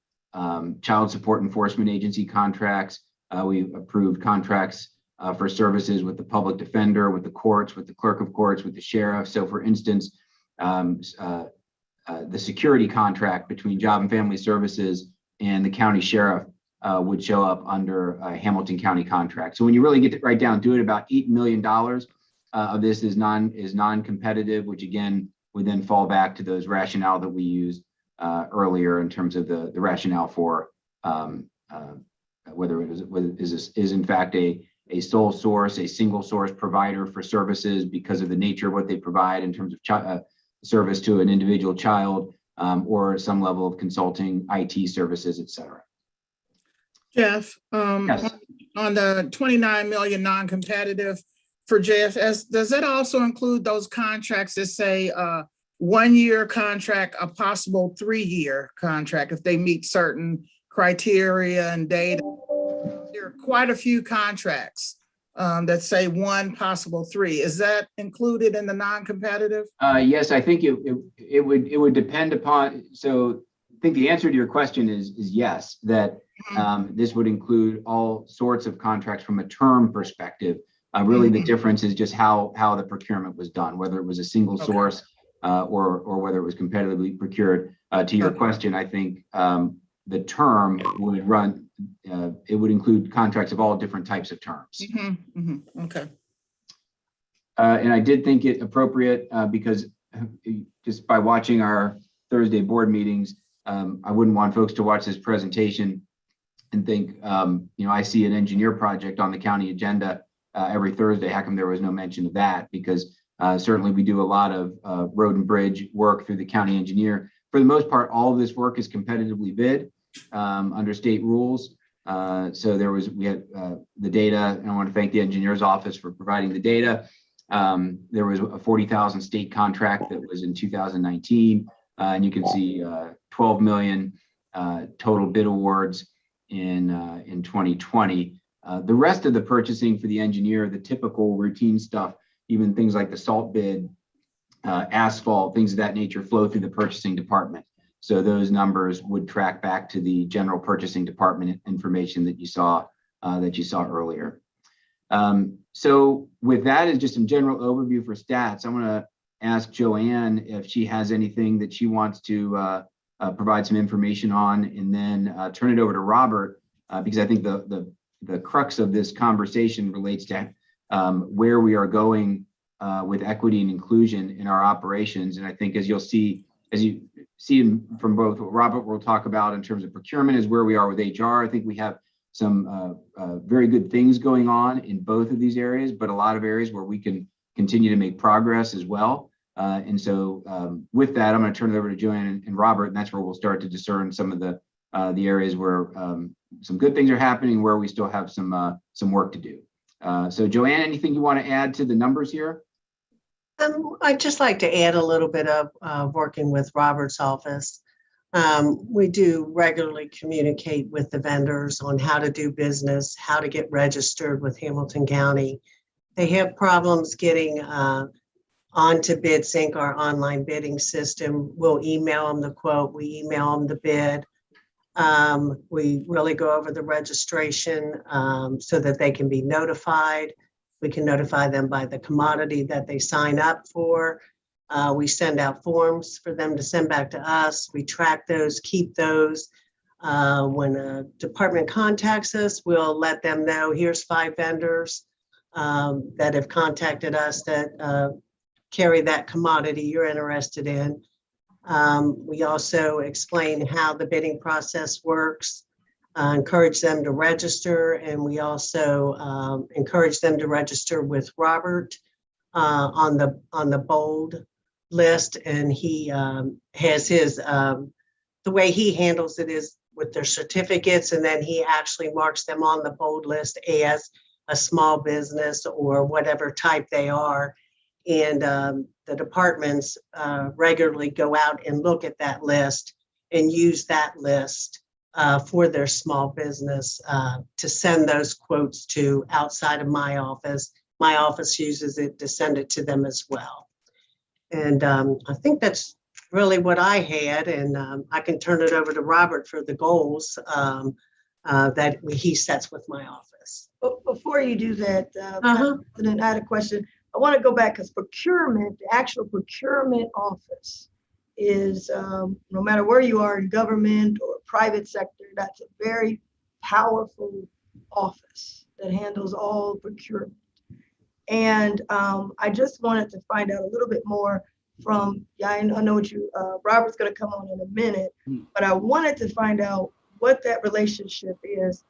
child support enforcement agency contracts. We approved contracts for services with the public defender, with the courts, with the clerk of courts, with the sheriff. So for instance, the security contract between Job and Family Services and the county sheriff would show up under a Hamilton County contract. So when you really get right down to it, about $8 million of this is non-competitive, which again would then fall back to those rationale that we used earlier in terms of the rationale for whether it is in fact a sole source, a single source provider for services because of the nature of what they provide in terms of service to an individual child, or some level of consulting, IT services, et cetera. Jeff, Yes. on the 29 million non-competitive for JFS, does that also include those contracts that say 1-year contract, a possible 3-year contract if they meet certain criteria and data? There are quite a few contracts that say 1, possible 3. Is that included in the non-competitive? Yes, I think it would depend upon. So I think the answer to your question is yes, that this would include all sorts of contracts from a term perspective. Really, the difference is just how the procurement was done, whether it was a single source or whether it was competitively procured. To your question, I think the term would run. It would include contracts of all different types of terms. Okay. And I did think it appropriate because just by watching our Thursday board meetings, I wouldn't want folks to watch this presentation and think, I see an engineer project on the county agenda every Thursday. How come there was no mention of that? Because certainly we do a lot of road and bridge work through the county engineer. For the most part, all of this work is competitively bid under state rules. So we had the data, and I want to thank the engineer's office for providing the data. There was a 40,000 state contract that was in 2019, and you can see 12 million total bid awards in 2020. The rest of the purchasing for the engineer, the typical routine stuff, even things like the salt bid, asphalt, things of that nature, flow through the purchasing department. So those numbers would track back to the general purchasing department information that you saw earlier. So with that as just some general overview for stats, I'm going to ask Joanne if she has anything that she wants to provide some information on, and then turn it over to Robert, because I think the crux of this conversation relates to where we are going with equity and inclusion in our operations. And I think as you see from both what Robert will talk about in terms of procurement is where we are with HR. I think we have some very good things going on in both of these areas, but a lot of areas where we can continue to make progress as well. And so with that, I'm going to turn it over to Joanne and Robert, and that's where we'll start to discern some of the areas where some good things are happening, where we still have some work to do. So Joanne, anything you want to add to the numbers here? I'd just like to add a little bit of working with Robert's office. We do regularly communicate with the vendors on how to do business, how to get registered with Hamilton County. They have problems getting onto BidSync, our online bidding system. We'll email them the quote, we email them the bid. We really go over the registration so that they can be notified. We can notify them by the commodity that they sign up for. We send out forms for them to send back to us. We track those, keep those. When a department contacts us, we'll let them know, here's 5 vendors that have contacted us that carry that commodity you're interested in. We also explain how the bidding process works, encourage them to register, and we also encourage them to register with Robert on the bold list. And he has his, the way he handles it is with their certificates, and then he actually marks them on the bold list as a small business or whatever type they are. And the departments regularly go out and look at that list and use that list for their small business to send those quotes to outside of my office. My office uses it to send it to them as well. And I think that's really what I had, and I can turn it over to Robert for the goals that he sets with my office. But before you do that, Uh-huh. President, I had a question. I want to go back because procurement, the actual procurement office is, no matter where you are in government or private sector, that's a very powerful office that handles all procurement. And I just wanted to find out a little bit more from, yeah, I know what you, Robert's going to come on in a minute, but I wanted to find out what that relationship is.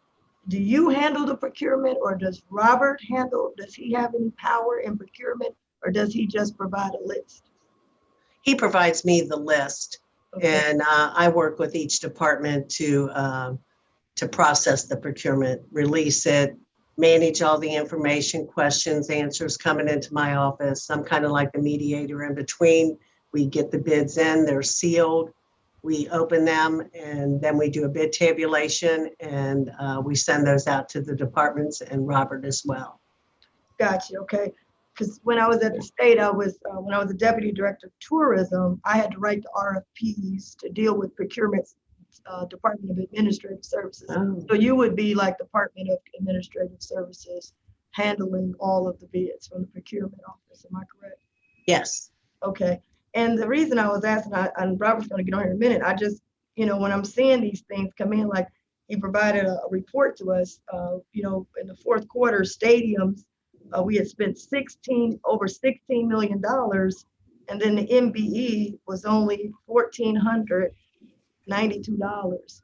Do you handle the procurement, or does Robert handle, does he have any power in procurement, or does he just provide a list? He provides me the list, Okay. and I work with each department to process the procurement, release it, manage all the information, questions, answers coming into my office. I'm kind of like the mediator in between. We get the bids in, they're sealed, we open them, and then we do a bid tabulation, and we send those out to the departments and Robert as well. Gotcha. Okay. Because when I was at the state, when I was the deputy director of tourism, I had to write the RFPs to deal with procurement, Department of Administrative Services. Oh. So you would be like Department of Administrative Services handling all of the bids from the procurement office. Am I correct? Yes. Okay. And the reason I was asking, and Robert's going to get on here in a minute, I just, when I'm seeing these things come in, like he provided a report to us, in the fourth quarter, stadiums, we had spent over $16 million, and then the MBE was only $1,492.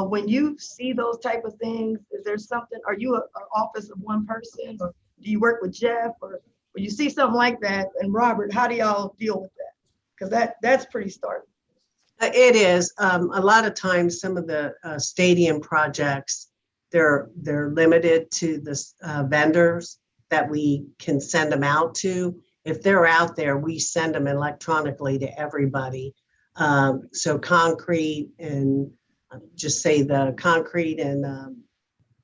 When you see those type of things, is there something, are you an office of one person, or do you work with Jeff, or when you see something like that? And Robert, how do y'all deal with that? Because that's pretty startling. It is. A lot of times, some of the stadium projects, they're limited to the vendors that we can send them out to. If they're out there, we send them electronically to everybody. So concrete and just say the concrete and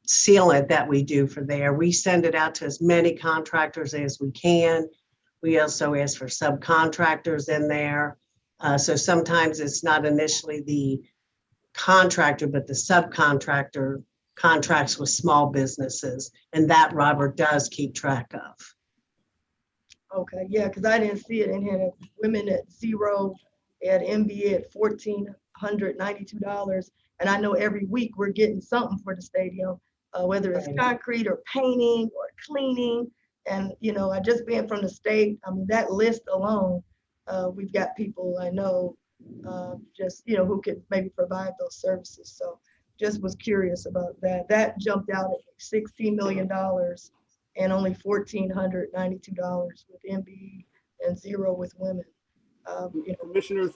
sealant that we do for there, we send it out to as many contractors as we can. We also ask for subcontractors in there. So sometimes it's not initially the contractor, but the subcontractor contracts with small businesses. And that Robert does keep track of. Okay, yeah, because I didn't see it in here. Women at zero, at MBA at $1,492. And I know every week we're getting something for the stadium, whether it's concrete or painting or cleaning. And, I just being from the state, I mean, that list alone, we've got people I know who could maybe provide those services. So just was curious about that. That jumped out at $16 million and only $1,492 with MBE and zero with women. Commissioner,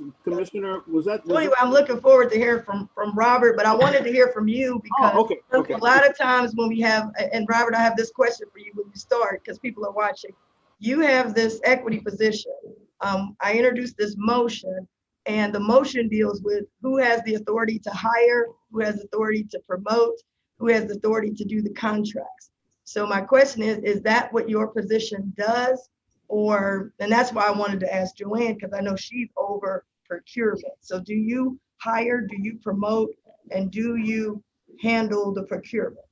was that? So anyway, I'm looking forward to hear from Robert, but I wanted to hear from you because okay. A lot of times when we have, and Robert, I have this question for you when you start, because people are watching. You have this equity position. I introduced this motion, and the motion deals with who has the authority to hire, who has authority to promote, who has the authority to do the contracts. So my question is that what your position does? And that's why I wanted to ask Joanne, because I know she's over procurement. So do you hire, do you promote, and do you handle the procurement?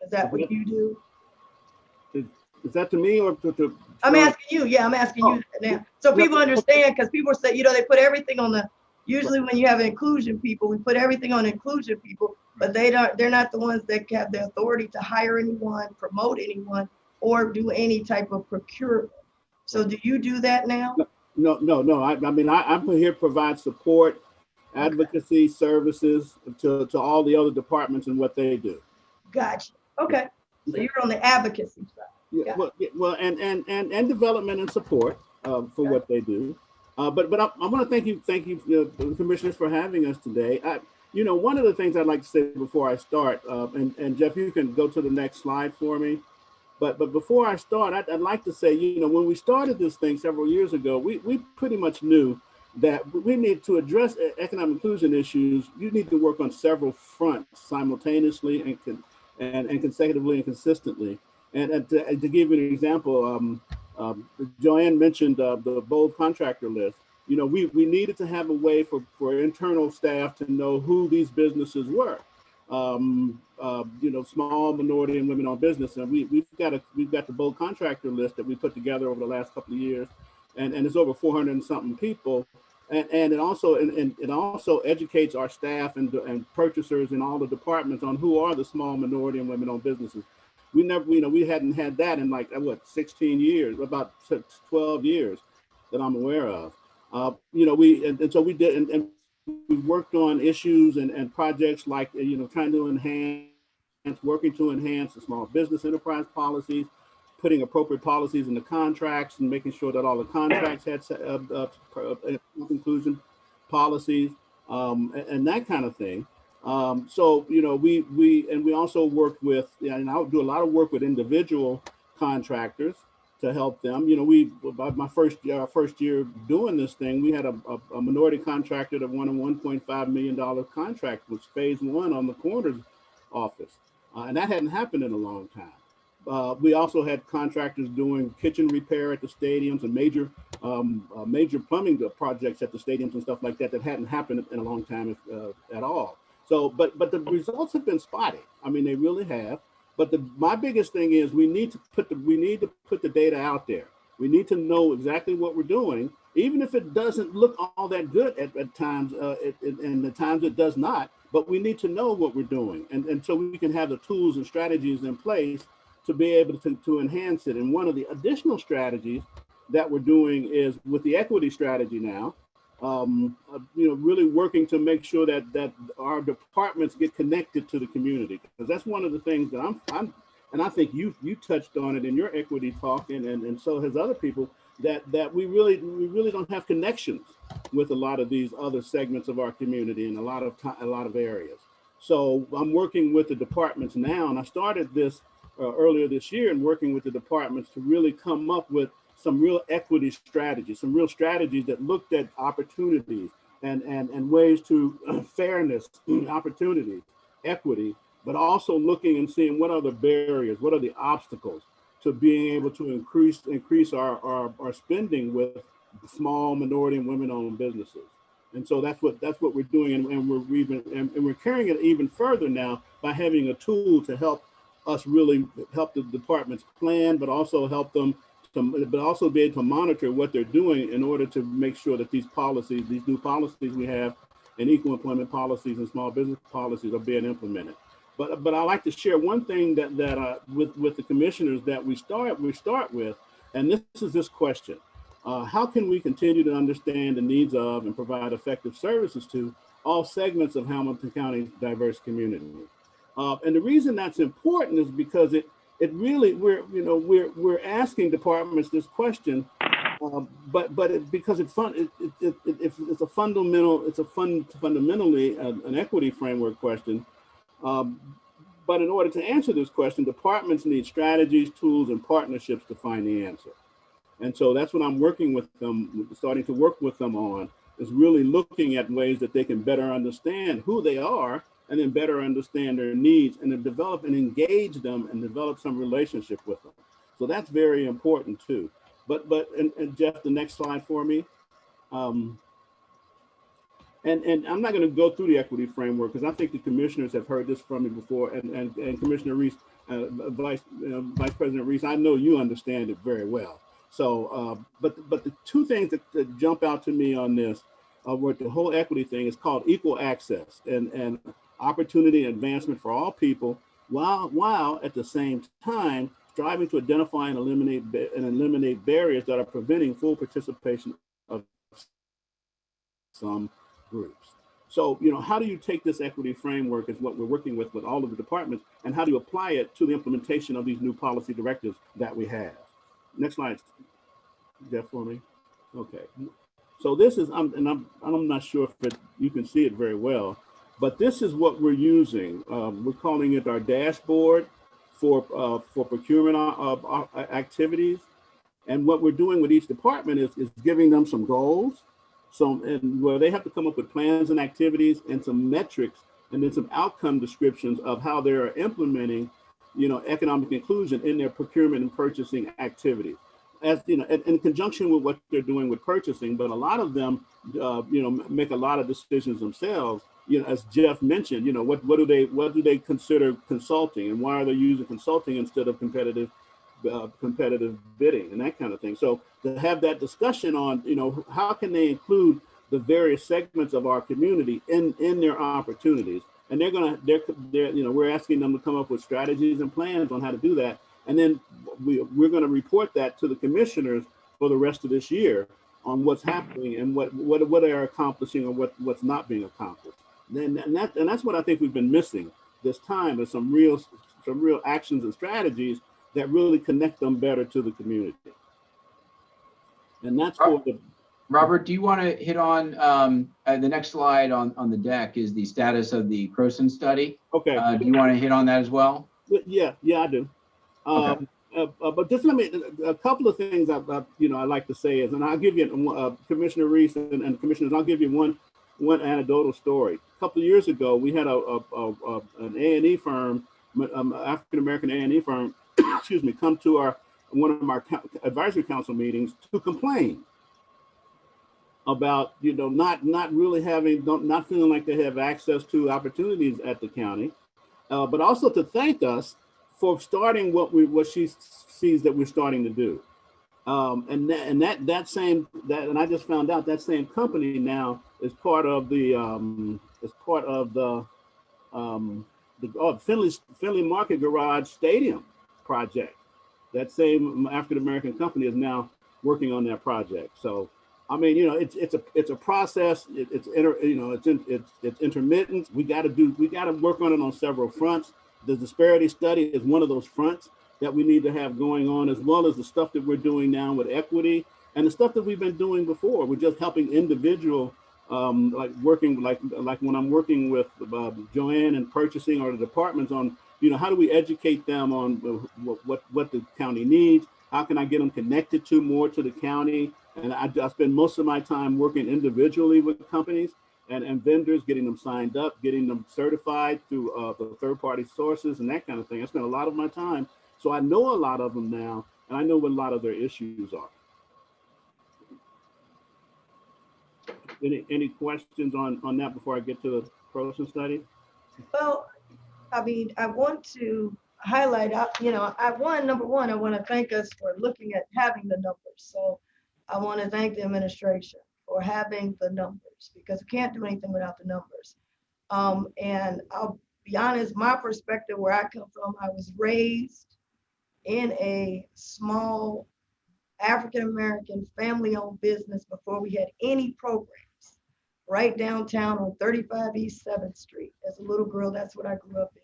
Is that what you do? Is that to me or to? I'm asking you. Yeah, I'm asking you now. So people understand, because people say, they put everything on usually when you have inclusion people, we put everything on inclusion people, but they're not the ones that have the authority to hire anyone, promote anyone, or do any type of procurement. So do you do that now? No. I'm here to provide support, advocacy services to all the other departments and what they do. Gotcha. Okay. So you're on the advocacy side. Yeah. Well, and development and support for what they do. But I want to thank you, commissioners, for having us today. One of the things I'd like to say before I start, and Jeff, you can go to the next slide for me. But before I start, I'd like to say, when we started this thing several years ago, we pretty much knew that we need to address economic inclusion issues. You need to work on several fronts simultaneously and consecutively and consistently. And to give you an example, Joanne mentioned the bold contractor list. You know, we needed to have a way for internal staff to know who these businesses were. You know, small, minority, and women-owned business, and we've got the bold contractor list that we put together over the last couple of years, and it's over 400 and something people, and it also educates our staff and purchasers in all the departments on who are the small, minority, and women-owned businesses. We never, you know, we hadn't had that in like what 16 years, about 12 years that I'm aware of. You know, so we did, and we worked on issues and projects like, you know, trying to working to enhance the small business enterprise policies, putting appropriate policies in the contracts and making sure that all the contracts had conclusion policies and that kind of thing. So, you know, we also worked with, and I do a lot of work with individual contractors to help them. You know, about my first year doing this thing, we had a minority contractor that won a $1.5 million contract, was phase 1 on the coroner's office. And that hadn't happened in a long time. We also had contractors doing kitchen repair at the stadiums and major plumbing projects at the stadiums and stuff like that hadn't happened in a long time at all. So, but the results have been spotty. I mean, they really have. But my biggest thing is we need to put the data out there. We need to know exactly what we're doing, even if it doesn't look all that good at times, and at times it does not. But we need to know what we're doing, and so we can have the tools and strategies in place to be able to enhance it. And one of the additional strategies that we're doing is with the equity strategy now. You know, really working to make sure that our departments get connected to the community, because that's one of the things that and I think you touched on it in your equity talk, and so has other people, that we really don't have connections with a lot of these other segments of our community in a lot of areas. So I'm working with the departments now, and I started this earlier this year, and working with the departments to really come up with some real equity strategies, some real strategies that looked at opportunities and ways to fairness, opportunity, equity, but also looking and seeing what are the barriers, what are the obstacles to being able to increase our spending with small, minority, and women-owned businesses. And so that's what we're doing, and we're carrying it even further now by having a tool to help us really help the departments plan, but also help them but also be able to monitor what they're doing in order to make sure that these policies, these new policies we have, and equal employment policies and small business policies are being implemented. But I like to share one thing that with the commissioners that we start with, and this is this question: how can we continue to understand the needs of and provide effective services to all segments of Hamilton County's diverse community? And the reason that's important is because it really, we're asking departments this question, because it's fundamentally an equity framework question. But in order to answer this question, departments need strategies, tools, and partnerships to find the answer. And so that's what I'm working with them, starting to work with them on, is really looking at ways that they can better understand who they are, and then better understand their needs, and then develop and engage them and develop some relationship with them. So that's very important too. But Jeff, the next slide for me. And I'm not going to go through the equity framework, because I think the commissioners have heard this from me before, and Commissioner Reese, Vice President Reese, I know you understand it very well. So, but the two things that jump out to me on this, with the whole equity thing, is called equal access and opportunity and advancement for all people, while at the same time striving to identify and eliminate barriers that are preventing full participation of some groups. So, how do you take this equity framework, is what we're working with all of the departments, and how do you apply it to the implementation of these new policy directives that we have? Next slide, Jeff, for me. Okay. So this is, I'm not sure if you can see it very well, but this is what we're using. We're calling it our dashboard for procurement activities. And what we're doing with each department is giving them some goals, and where they have to come up with plans and activities and some metrics, and then some outcome descriptions of how they're implementing, economic inclusion in their procurement and purchasing activities. as you know, in conjunction with what they're doing with purchasing, but a lot of them, make a lot of decisions themselves. As Jeff mentioned, what do they consider consulting, and why are they using consulting instead of competitive bidding and that kind of thing. So to have that discussion on, how can they include the various segments of our community in their opportunities, and we're asking them to come up with strategies and plans on how to do that. And then we're going to report that to the commissioners for the rest of this year on what's happening and what they're accomplishing or what's not being accomplished. And that's what I think we've been missing this time, is some real actions and strategies that really connect them better to the community. And that's for the. Robert, do you want to hit on the next slide on the deck is the status of the Croson study? Okay. Do you want to hit on that as well? Yeah, I do. Okay. But just let me, a couple of things I'd like to say is, and I'll give you, Commissioner Reese and Commissioners, I'll give you one anecdotal story. A couple of years ago, we had an A&E firm, African-American A&E firm, excuse me, come to one of our advisory council meetings to complain about, not really not feeling like they have access to opportunities at the county, but also to thank us for starting what she sees that we're starting to do. And I just found out that same company now is part of the Finley Market Garage Stadium project. That same African-American company is now working on that project. So, I mean, it's a process. It's intermittent. We got to work on it on several fronts. The disparity study is one of those fronts that we need to have going on, as well as the stuff that we're doing now with equity and the stuff that we've been doing before. We're just helping individual, like when I'm working with Joanne and purchasing or the departments on, how do we educate them on what the county needs? How can I get them connected more to the county? And I spend most of my time working individually with companies and vendors, getting them signed up, getting them certified through the third-party sources and that kind of thing. I spend a lot of my time. So I know a lot of them now, and I know what a lot of their issues are. Any questions on that before I get to the Croson study? Well, I mean, I want to highlight, number one, I want to thank us for looking at having the numbers. So I want to thank the administration for having the numbers, because we can't do anything without the numbers. And I'll be honest, my perspective, where I come from, I was raised in a small African-American family-owned business before we had any programs, right downtown on 35 East 7th Street. As a little girl, that's what I grew up in,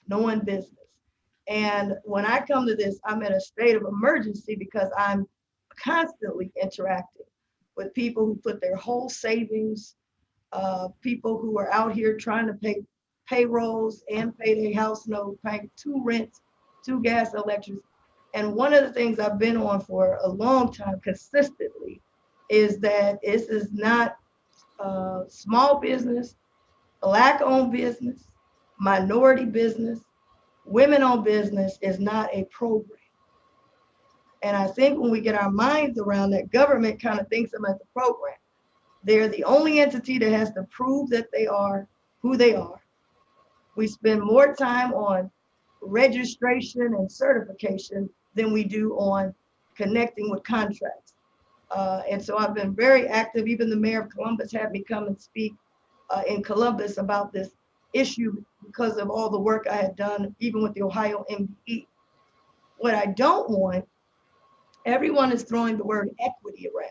knowing business. And when I come to this, I'm in a state of emergency because I'm constantly interacting with people who put their whole savings, people who are out here trying to pay payrolls and pay their house note, paying 2 rents, 2 gas, electric. And one of the things I've been on for a long time consistently is that this is not small business, Black-owned business, minority business, women-owned business is not a program. And I think when we get our minds around that, government kind of thinks of them as a program. They're the only entity that has to prove that they are who they are. We spend more time on registration and certification than we do on connecting with contracts. And so I've been very active. Even the mayor of Columbus had me come and speak in Columbus about this issue because of all the work I had done, even with the Ohio MBE. What I don't want, everyone is throwing the word equity around.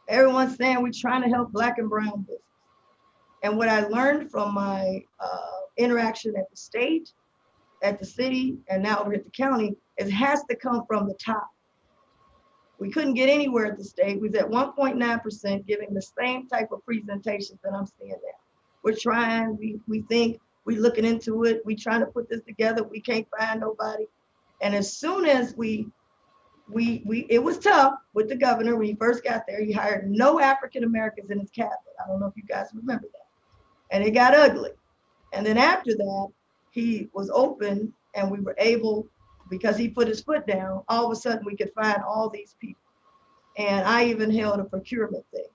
Everyone's saying we're trying to help Black and brown business. And what I learned from my interaction at the state, at the city, and now over at the county, is it has to come from the top. We couldn't get anywhere at the state. We was at 1.9% giving the same type of presentations that I'm seeing now. We're trying, we think, we're looking into it. We trying to put this together. We can't find nobody. And as soon as it was tough with the governor when he first got there. He hired no African Americans in his cabinet. I don't know if you guys remember that. And it got ugly. And then after that, he was open and we were able because he put his foot down, all of a sudden we could find all these people. And I even held a procurement thing.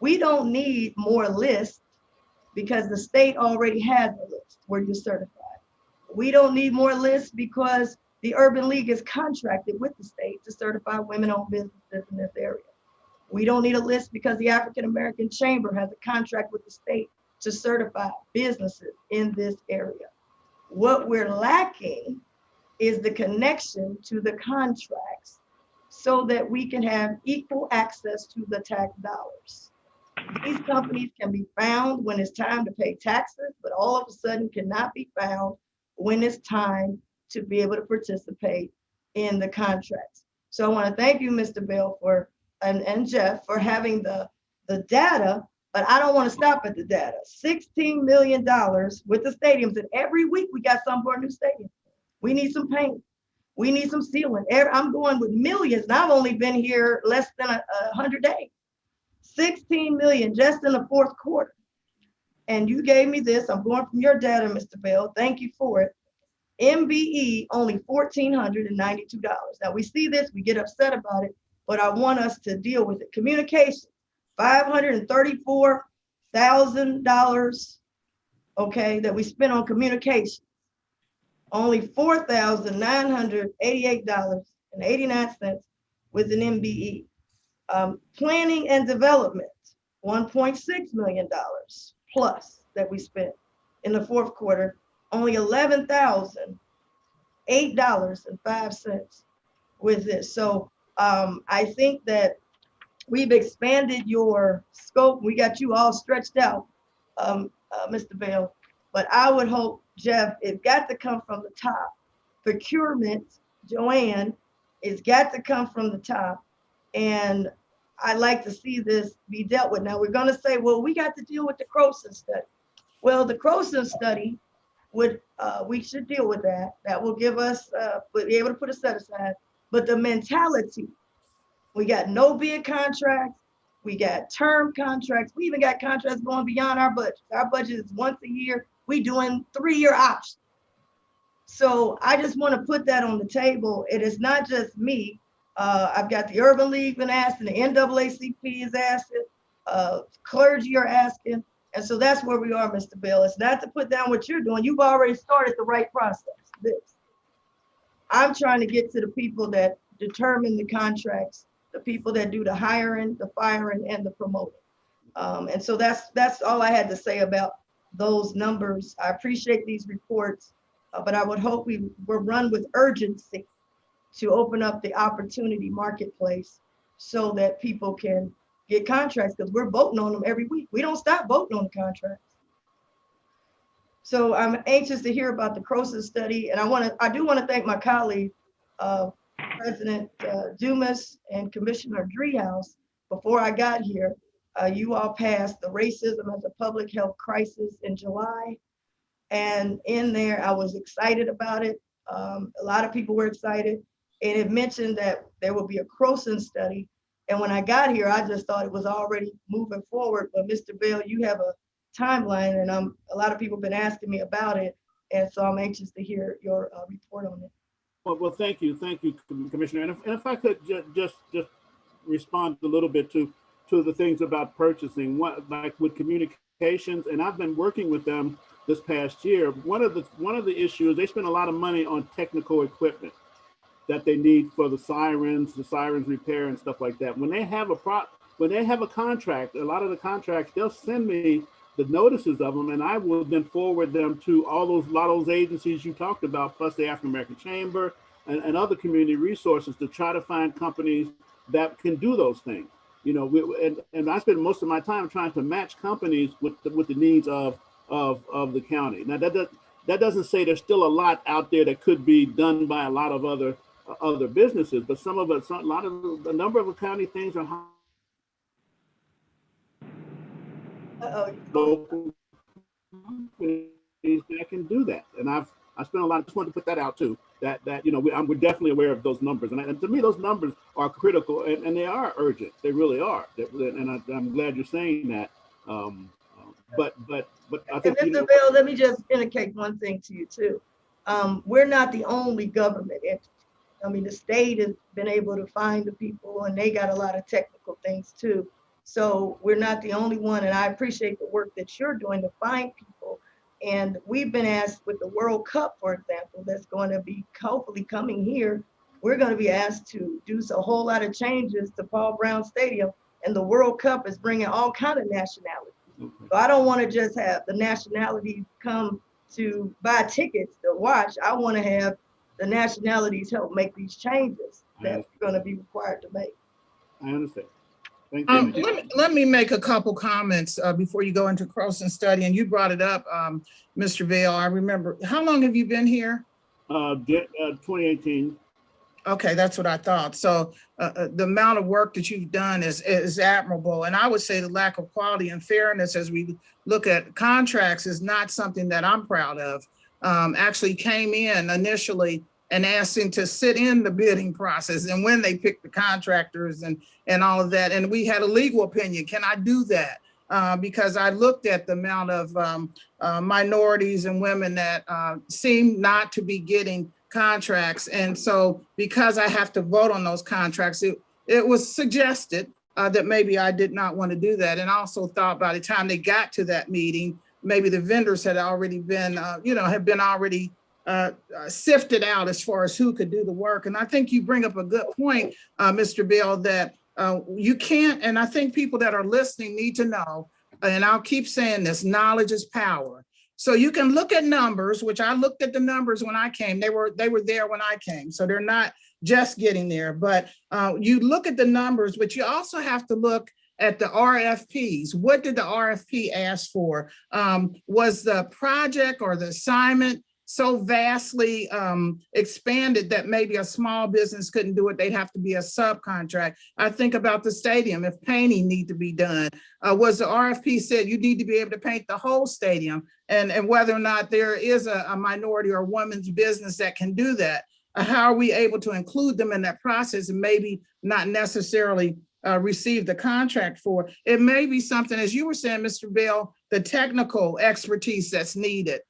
We don't need more lists because the state already has a list where you're certified. We don't need more lists because the Urban League is contracted with the state to certify women-owned businesses in this area. We don't need a list because the African American Chamber has a contract with the state to certify businesses in this area. What we're lacking is the connection to the contracts so that we can have equal access to the tax dollars. These companies can be found when it's time to pay taxes, but all of a sudden cannot be found when it's time to be able to participate in the contracts. So I want to thank you, Mr. Bell, for and Jeff for having the data, but I don't want to stop at the data. $16 million with the stadiums, and every week we got some for a new stadium. We need some paint. We need some sealing. I'm going with millions, and I've only been here less than 100 days. 16 million just in the fourth quarter. And you gave me this. I'm going from your data, Mr. Bell. Thank you for it. MBE, only $1,492. Now we see this, we get upset about it, but I want us to deal with it. Communication, $534,000, okay, that we spent on communication. Only $4,988.89 with an MBE. Planning and development, $1.6 million plus that we spent in the fourth quarter. Only $11,008.05 with this. So I think that we've expanded your scope. We got you all stretched out, Mr. Bell. But I would hope, Jeff, it's got to come from the top. Procurement, Joanne, it's got to come from the top. And I'd like to see this be dealt with. Now we're going to say, well, we got to deal with the Croson study. Well, the Croson study would, we should deal with that. That will give us, be able to put a set aside. But the mentality, we got no bid contracts, we got term contracts, we even got contracts going beyond our budget. Our budget is once a year. We doing 3-year options. So I just want to put that on the table. It is not just me. I've got the Urban League been asking, the NAACP is asking, clergy are asking. And so that's where we are, Mr. Bell. It's not to put down what you're doing. You've already started the right process. I'm trying to get to the people that determine the contracts, the people that do the hiring, the firing, and the promoting. And so that's all I had to say about those numbers. I appreciate these reports, but I would hope we were run with urgency to open up the opportunity marketplace so that people can get contracts, because we're voting on them every week. We don't stop voting on the contracts. So I'm anxious to hear about the Croson study. And I do want to thank my colleague, President Dumas and Commissioner Driehaus. Before I got here, you all passed the racism as a public health crisis in July. And in there, I was excited about it. A lot of people were excited. And it mentioned that there will be a Croson study. And when I got here, I just thought it was already moving forward. But Mr. Bell, you have a timeline, and a lot of people have been asking me about it. And so I'm anxious to hear your report on it. Well, thank you, Commissioner. And if I could just respond a little bit to the things about purchasing, like with communications, and I've been working with them this past year. One of the issues, they spend a lot of money on technical equipment that they need for the sirens repair and stuff like that. When they have a contract, a lot of the contracts, they'll send me the notices of them, and I will then forward them to a lot of those agencies you talked about, plus the African American Chamber and other community resources, to try to find companies that can do those things. You know, and I spend most of my time trying to match companies with the needs of the county. Now that doesn't say there's still a lot out there that could be done by a lot of other businesses, but a number of the county things are local companies that can do that. And I spent a lot. Just wanted to put that out too. That you know we're definitely aware of those numbers, and to me those numbers are critical, and they are urgent. They really are. And I'm glad you're saying that. But I think, and Mr. Bell, let me just indicate one thing to you too. We're not the only government entity. I mean, the state has been able to find the people, and they got a lot of technical things too. So we're not the only one, and I appreciate the work that you're doing to find people. And we've been asked with the World Cup, for example, that's going to be hopefully coming here. We're going to be asked to do a whole lot of changes to Paul Brown Stadium, and the World Cup is bringing all kind of nationalities. So I don't want to just have the nationalities come to buy tickets to watch. I want to have the nationalities help make these changes that we're going to be required to make. I understand. Thank you. Let me make a couple comments before you go into Croson study. And you brought it up, Mr. Vail. I remember, how long have you been here? 2018. Okay, that's what I thought. So the amount of work that you've done is admirable. And I would say the lack of quality and fairness as we look at contracts is not something that I'm proud of. Actually came in initially and asked him to sit in the bidding process and when they picked the contractors and all of that. And we had a legal opinion. Can I do that? Because I looked at the amount of minorities and women that seem not to be getting contracts. And so because I have to vote on those contracts, it was suggested that maybe I did not want to do that. And I also thought by the time they got to that meeting, maybe the vendors had already been, have been already sifted out as far as who could do the work. And I think you bring up a good point, Mr. Bill, that you can't, and I think people that are listening need to know, and I'll keep saying this, knowledge is power. So you can look at numbers, which I looked at the numbers when I came. They were there when I came. So they're not just getting there, but you look at the numbers, but you also have to look at the RFPs. What did the RFP ask for? Was the project or the assignment so vastly expanded that maybe a small business couldn't do it? They'd have to be a subcontract. I think about the stadium, if painting need to be done. Was the RFP said you need to be able to paint the whole stadium, and whether or not there is a minority or women's business that can do that? How are we able to include them in that process and maybe not necessarily receive the contract for? It may be something, as you were saying, Mr. Bill, the technical expertise that's needed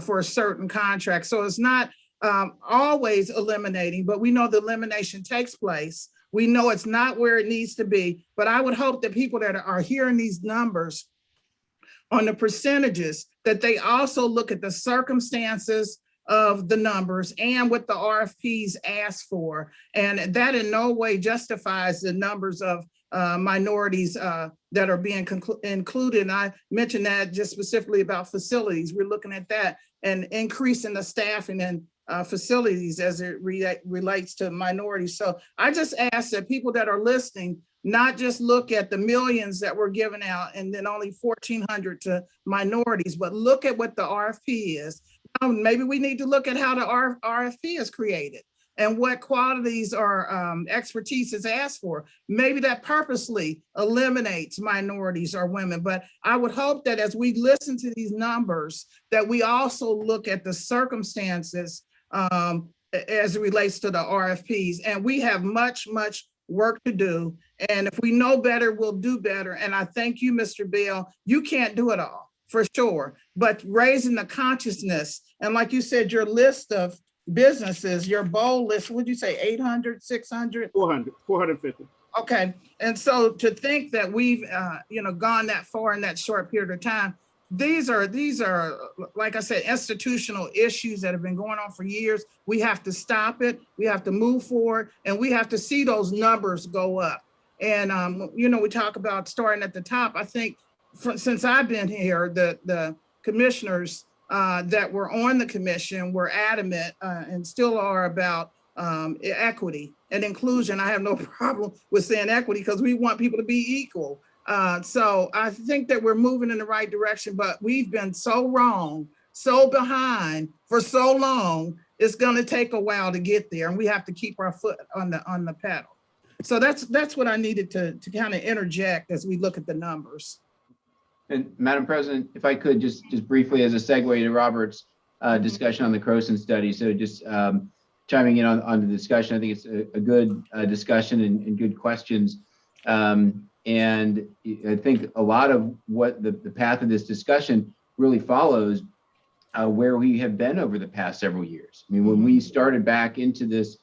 for a certain contract. So it's not always eliminating, but we know the elimination takes place. We know it's not where it needs to be, but I would hope that people that are hearing these numbers on the percentages, that they also look at the circumstances of the numbers and what the RFPs ask for. And that in no way justifies the numbers of minorities that are being included. And I mentioned that just specifically about facilities. We're looking at that and increasing the staffing and facilities as it relates to minorities. So I just ask that people that are listening not just look at the millions that were given out and then only 1,400 to minorities, but look at what the RFP is. Maybe we need to look at how the RFP is created and what qualities or expertise is asked for. Maybe that purposely eliminates minorities or women, but I would hope that as we listen to these numbers, that we also look at the circumstances as it relates to the RFPs. And we have much, much work to do. And if we know better, we'll do better. And I thank you, Mr. Bill. You can't do it all, for sure, but raising the consciousness. And like you said, your list of businesses, your bold list, would you say 800, 600? 400, 450. Okay. And so to think that we've, gone that far in that short period of time, these are, like I said, institutional issues that have been going on for years. We have to stop it. We have to move forward, and we have to see those numbers go up. And, we talk about starting at the top. I think since I've been here, the commissioners that were on the commission were adamant and still are about equity and inclusion. I have no problem with saying equity because we want people to be equal. So I think that we're moving in the right direction, but we've been so wrong, so behind for so long. It's going to take a while to get there, and we have to keep our foot on the pedal. So that's what I needed to kind of interject as we look at the numbers. And Madam President, if I could just briefly as a segue to Robert's discussion on the Croson study. So just chiming in on the discussion, I think it's a good discussion and good questions. And I think a lot of what the path of this discussion really follows where we have been over the past several years. I mean, when we started back into this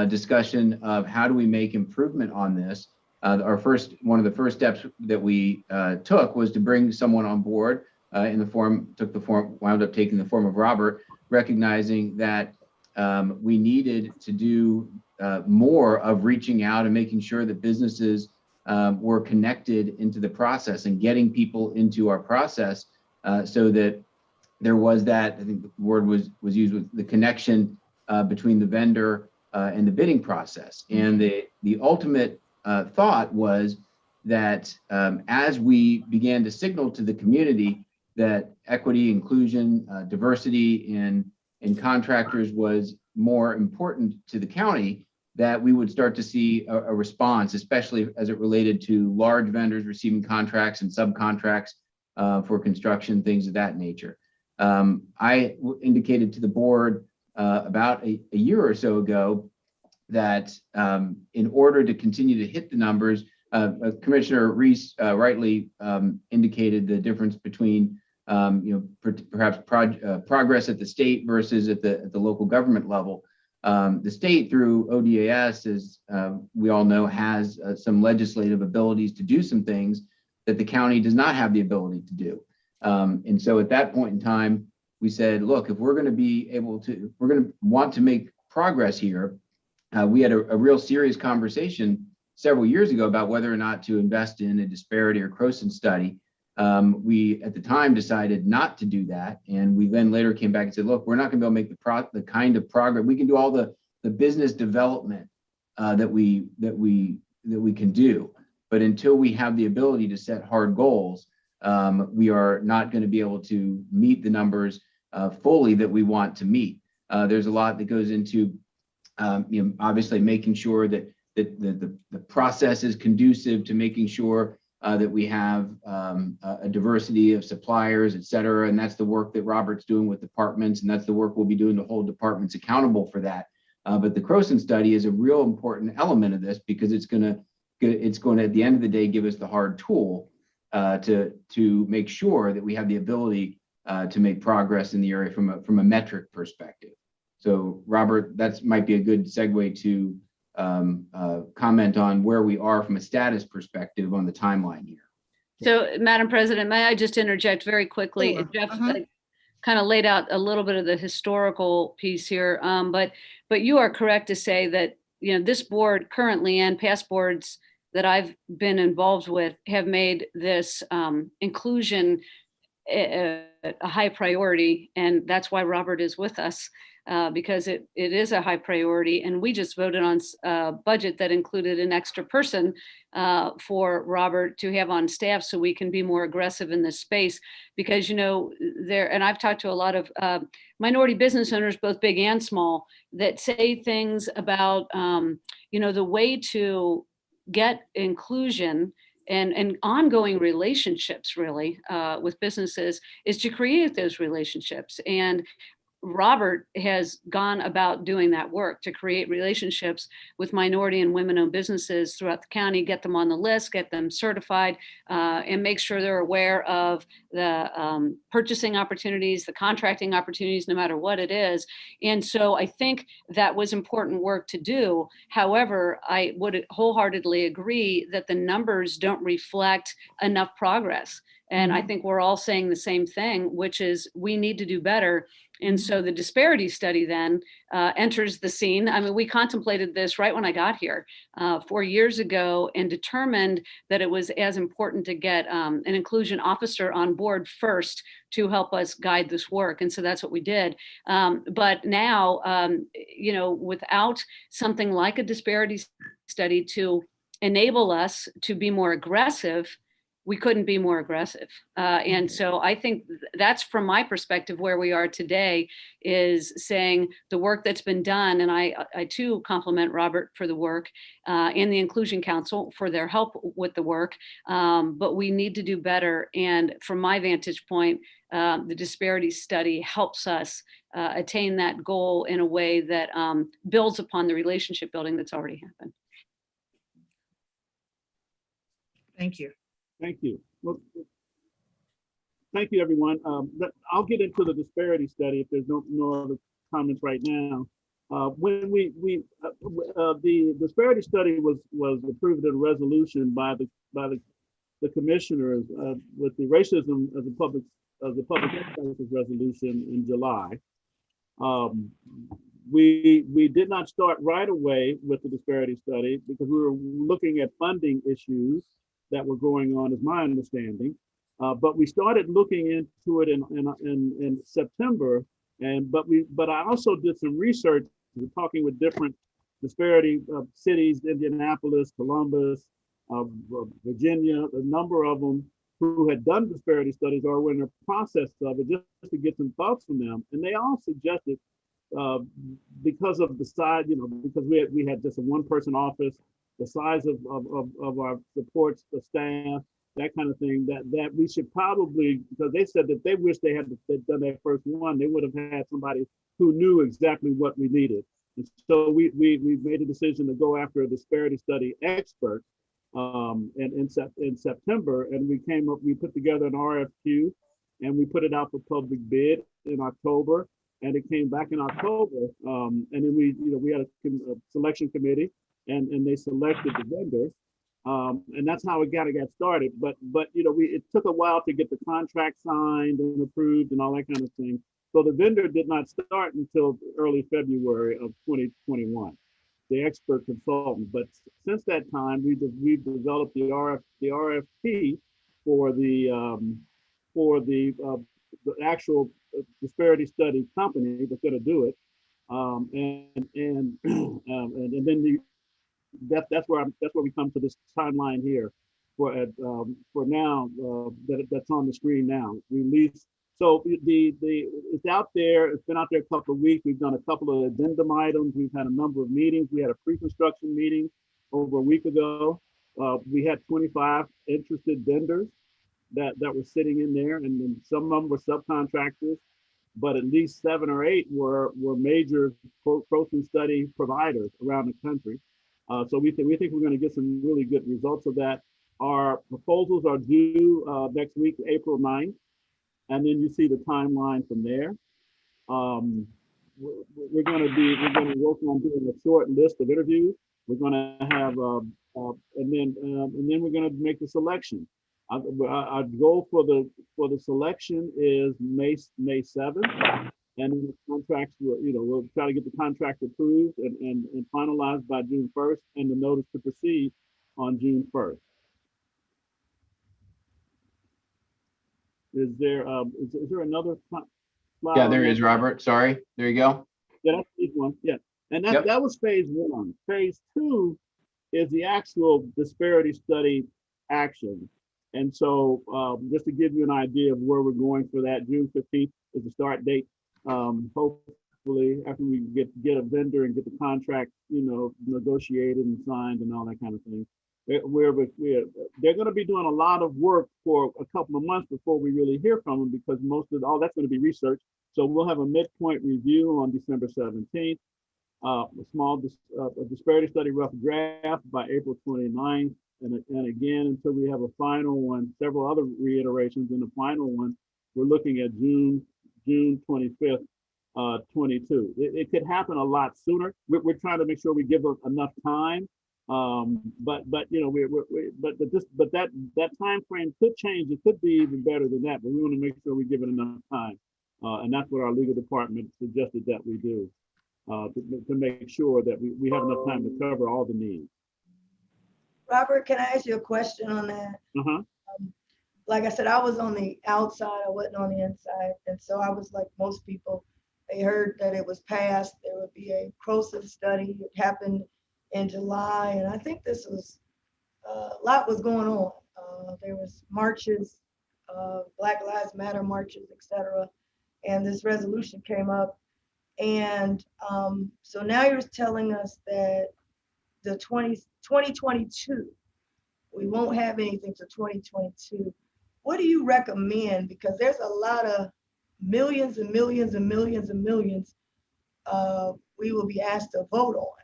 discussion of how do we make improvement on this. One of the first steps that we took was to bring someone on board wound up taking the form of Robert, recognizing that we needed to do more of reaching out and making sure that businesses were connected into the process and getting people into our process so that there was that, I think the word was used, with the connection between the vendor and the bidding process. And the ultimate thought was that as we began to signal to the community that equity, inclusion, diversity in contractors was more important to the county, that we would start to see a response, especially as it related to large vendors receiving contracts and subcontracts for construction, things of that nature. I indicated to the board about a year or so ago that in order to continue to hit the numbers, Commissioner Reese rightly indicated the difference between perhaps progress at the state versus at the local government level. The state, through ODAS, as we all know, has some legislative abilities to do some things that the county does not have the ability to do. And so at that point in time, we said, look, if we're going to want to make progress here, we had a real serious conversation several years ago about whether or not to invest in a disparity or Croson study. We, at the time, decided not to do that. And we then later came back and said, look, we're not going to be able to make the kind of progress. We can do all the business development that we can do. But until we have the ability to set hard goals, we are not going to be able to meet the numbers fully that we want to meet. There's a lot that goes into, obviously making sure that the process is conducive to making sure that we have a diversity of suppliers, et cetera. And that's the work that Robert's doing with departments, and that's the work we'll be doing to hold departments accountable for that. But the Croson study is a real important element of this, because it's going to, at the end of the day, give us the hard tool to make sure that we have the ability to make progress in the area from a metric perspective. So Robert, that might be a good segue to comment on where we are from a status perspective on the timeline here. So, Madam President, may I just interject very quickly? Sure. Jeff kind of laid out a little bit of the historical piece here, but you are correct to say that this board currently and past boards that I've been involved with have made this inclusion a high priority, and that's why Robert is with us. Because it is a high priority, and we just voted on a budget that included an extra person for Robert to have on staff, so we can be more aggressive in this space. Because and I've talked to a lot of minority business owners, both big and small, that say things about the way to get inclusion and ongoing relationships really with businesses is to create those relationships. And Robert has gone about doing that work to create relationships with minority and women-owned businesses throughout the county, get them on the list, get them certified, and make sure they're aware of the purchasing opportunities, the contracting opportunities, no matter what it is. And so I think that was important work to do. However, I would wholeheartedly agree that the numbers don't reflect enough progress. And I think we're all saying the same thing, which is we need to do better. And so the disparity study then enters the scene. I mean, we contemplated this right when I got here 4 years ago and determined that it was as important to get an inclusion officer on board first to help us guide this work. And so that's what we did. But now, without something like a disparity study to enable us to be more aggressive, we couldn't be more aggressive. And so I think that's, from my perspective, where we are today, is saying the work that's been done. And I too compliment Robert for the work and the Inclusion Council for their help with the work. But we need to do better. And from my vantage point, the disparity study helps us attain that goal in a way that builds upon the relationship building that's already happened. Thank you. Thank you. Well, thank you, everyone. I'll get into the disparity study if there's no other comments right now. when the disparity study was approved in a resolution by the commissioners with the racism as the public interest resolution in July. We did not start right away with the disparity study because we were looking at funding issues that were going on, is my understanding. But we started looking into it in September, but I also did some research, talking with different disparity cities, Indianapolis, Columbus, Virginia, a number of them who had done disparity studies or were in the process of it, just to get some thoughts from them. And they all suggested, because of the size, because we had just a one-person office, the size of our support, the staff, that kind of thing, that we should probably, because they said that they wish they'd done that first one, they would have had somebody who knew exactly what we needed. And so we made a decision to go after a disparity study expert in September, and we put together an RFQ, and we put it out for public bid in October, and it came back in October, and then we had a selection committee, and they selected the vendor. And that's how it got started. But it took a while to get the contract signed and approved and all that kind of thing. So the vendor did not start until early February of 2021, the expert consultant. But since that time, we've developed the RFP for the actual disparity study company that's going to do it, and then that's where we come to this timeline here for now, that's on the screen now. Release. So it's out there. It's been out there a couple of weeks. We've done a couple of addendum items. We've had a number of meetings. We had a pre-construction meeting over a week ago. We had 25 interested vendors that were sitting in there, and then some of them were subcontractors, but at least 7 or 8 were major protein study providers around the country. So we think we're going to get some really good results of that. Our proposals are due next week, April 9th, and then you see the timeline from there. We're going to work on doing a short list of interviews. We're going to have, and then we're going to make the selection. Our goal for the selection is May 7th. And the contracts, we'll try to get the contract approved and finalized by June 1st, and the notice to proceed on June 1st. Is there another slide? Yeah, there is, Robert. Sorry. There you go. Yeah, that's each one. Yeah. And Yep. that was phase 1. Phase 2 is the actual disparity study action. And so just to give you an idea of where we're going for that, June 15th is the start date. Hopefully after we get a vendor and get the contract, negotiated and signed and all that kind of thing. They're going to be doing a lot of work for a couple of months before we really hear from them, because most of all that's going to be research. So we'll have a midpoint review on December 17th, a small disparity study rough draft by April 29th. And again, until we have a final one, several other reiterations in the final one, we're looking at June 25th, 22. It could happen a lot sooner. We're trying to make sure we give enough time. But that time frame could change. It could be even better than that, but we want to make sure we give it enough time. And that's what our legal department suggested that we do, to make sure that we have enough time to cover all the needs. Robert, can I ask you a question on that? Uh-huh. Like I said, I was on the outside, I wasn't on the inside. And so I was like most people, they heard that it was passed, there would be a CROSA study. It happened in July. And I think this was, a lot was going on. There was marches, Black Lives Matter marches, etc. And this resolution came up. And so now you're telling us that the 2022, we won't have anything to 2022. What do you recommend? Because there's a lot of millions and millions and millions and millions we will be asked to vote on.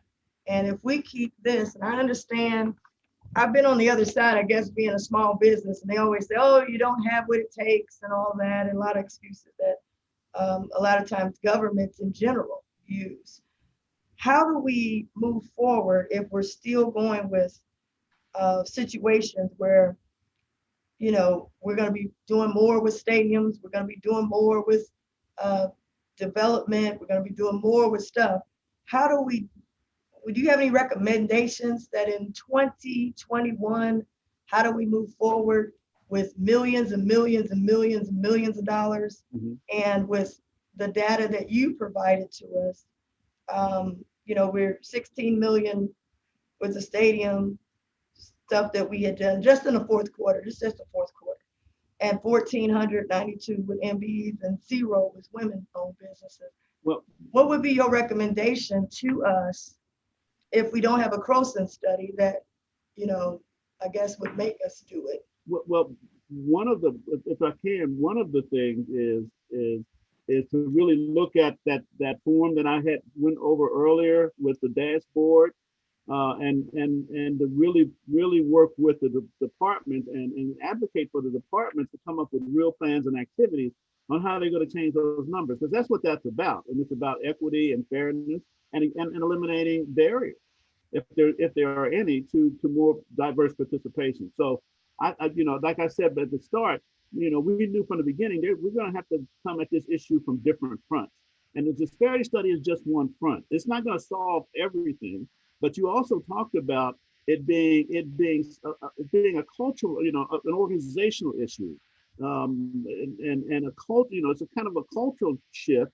And if we keep this, and I understand, I've been on the other side, I guess, being a small business, and they always say, oh, you don't have what it takes and all that, and a lot of excuses that a lot of times governments in general use. how do we move forward if we're still going with situations where, you know, we're going to be doing more with stadiums, we're going to be doing more with development, we're going to be doing more with stuff. How do you have any recommendations that in 2021, how do we move forward with millions and millions and millions and millions of dollars? Mhm. And with the data that you provided to us, you know, we're 16 million with the stadium stuff that we had done just in the fourth quarter, just the fourth quarter, and 1,492 with MBEs and 0 with women-owned businesses. Well, what would be your recommendation to us if we don't have a Croson study that, you know, I guess would make us do it? well, one of the, if I can, one of the things is to really look at that form that I had went over earlier with the dashboard, and to really work with the department and advocate for the department to come up with real plans and activities on how they're going to change those numbers, because that's what that's about, and it's about equity and fairness and eliminating barriers, if there are any, to more diverse participation. So I you know, like I said at the start, you know, we knew from the beginning we're going to have to come at this issue from different fronts, and the disparity study is just one front. It's not going to solve everything, but you also talked about it being a cultural, you know, an organizational issue, and a cult, you know, it's a kind of a cultural shift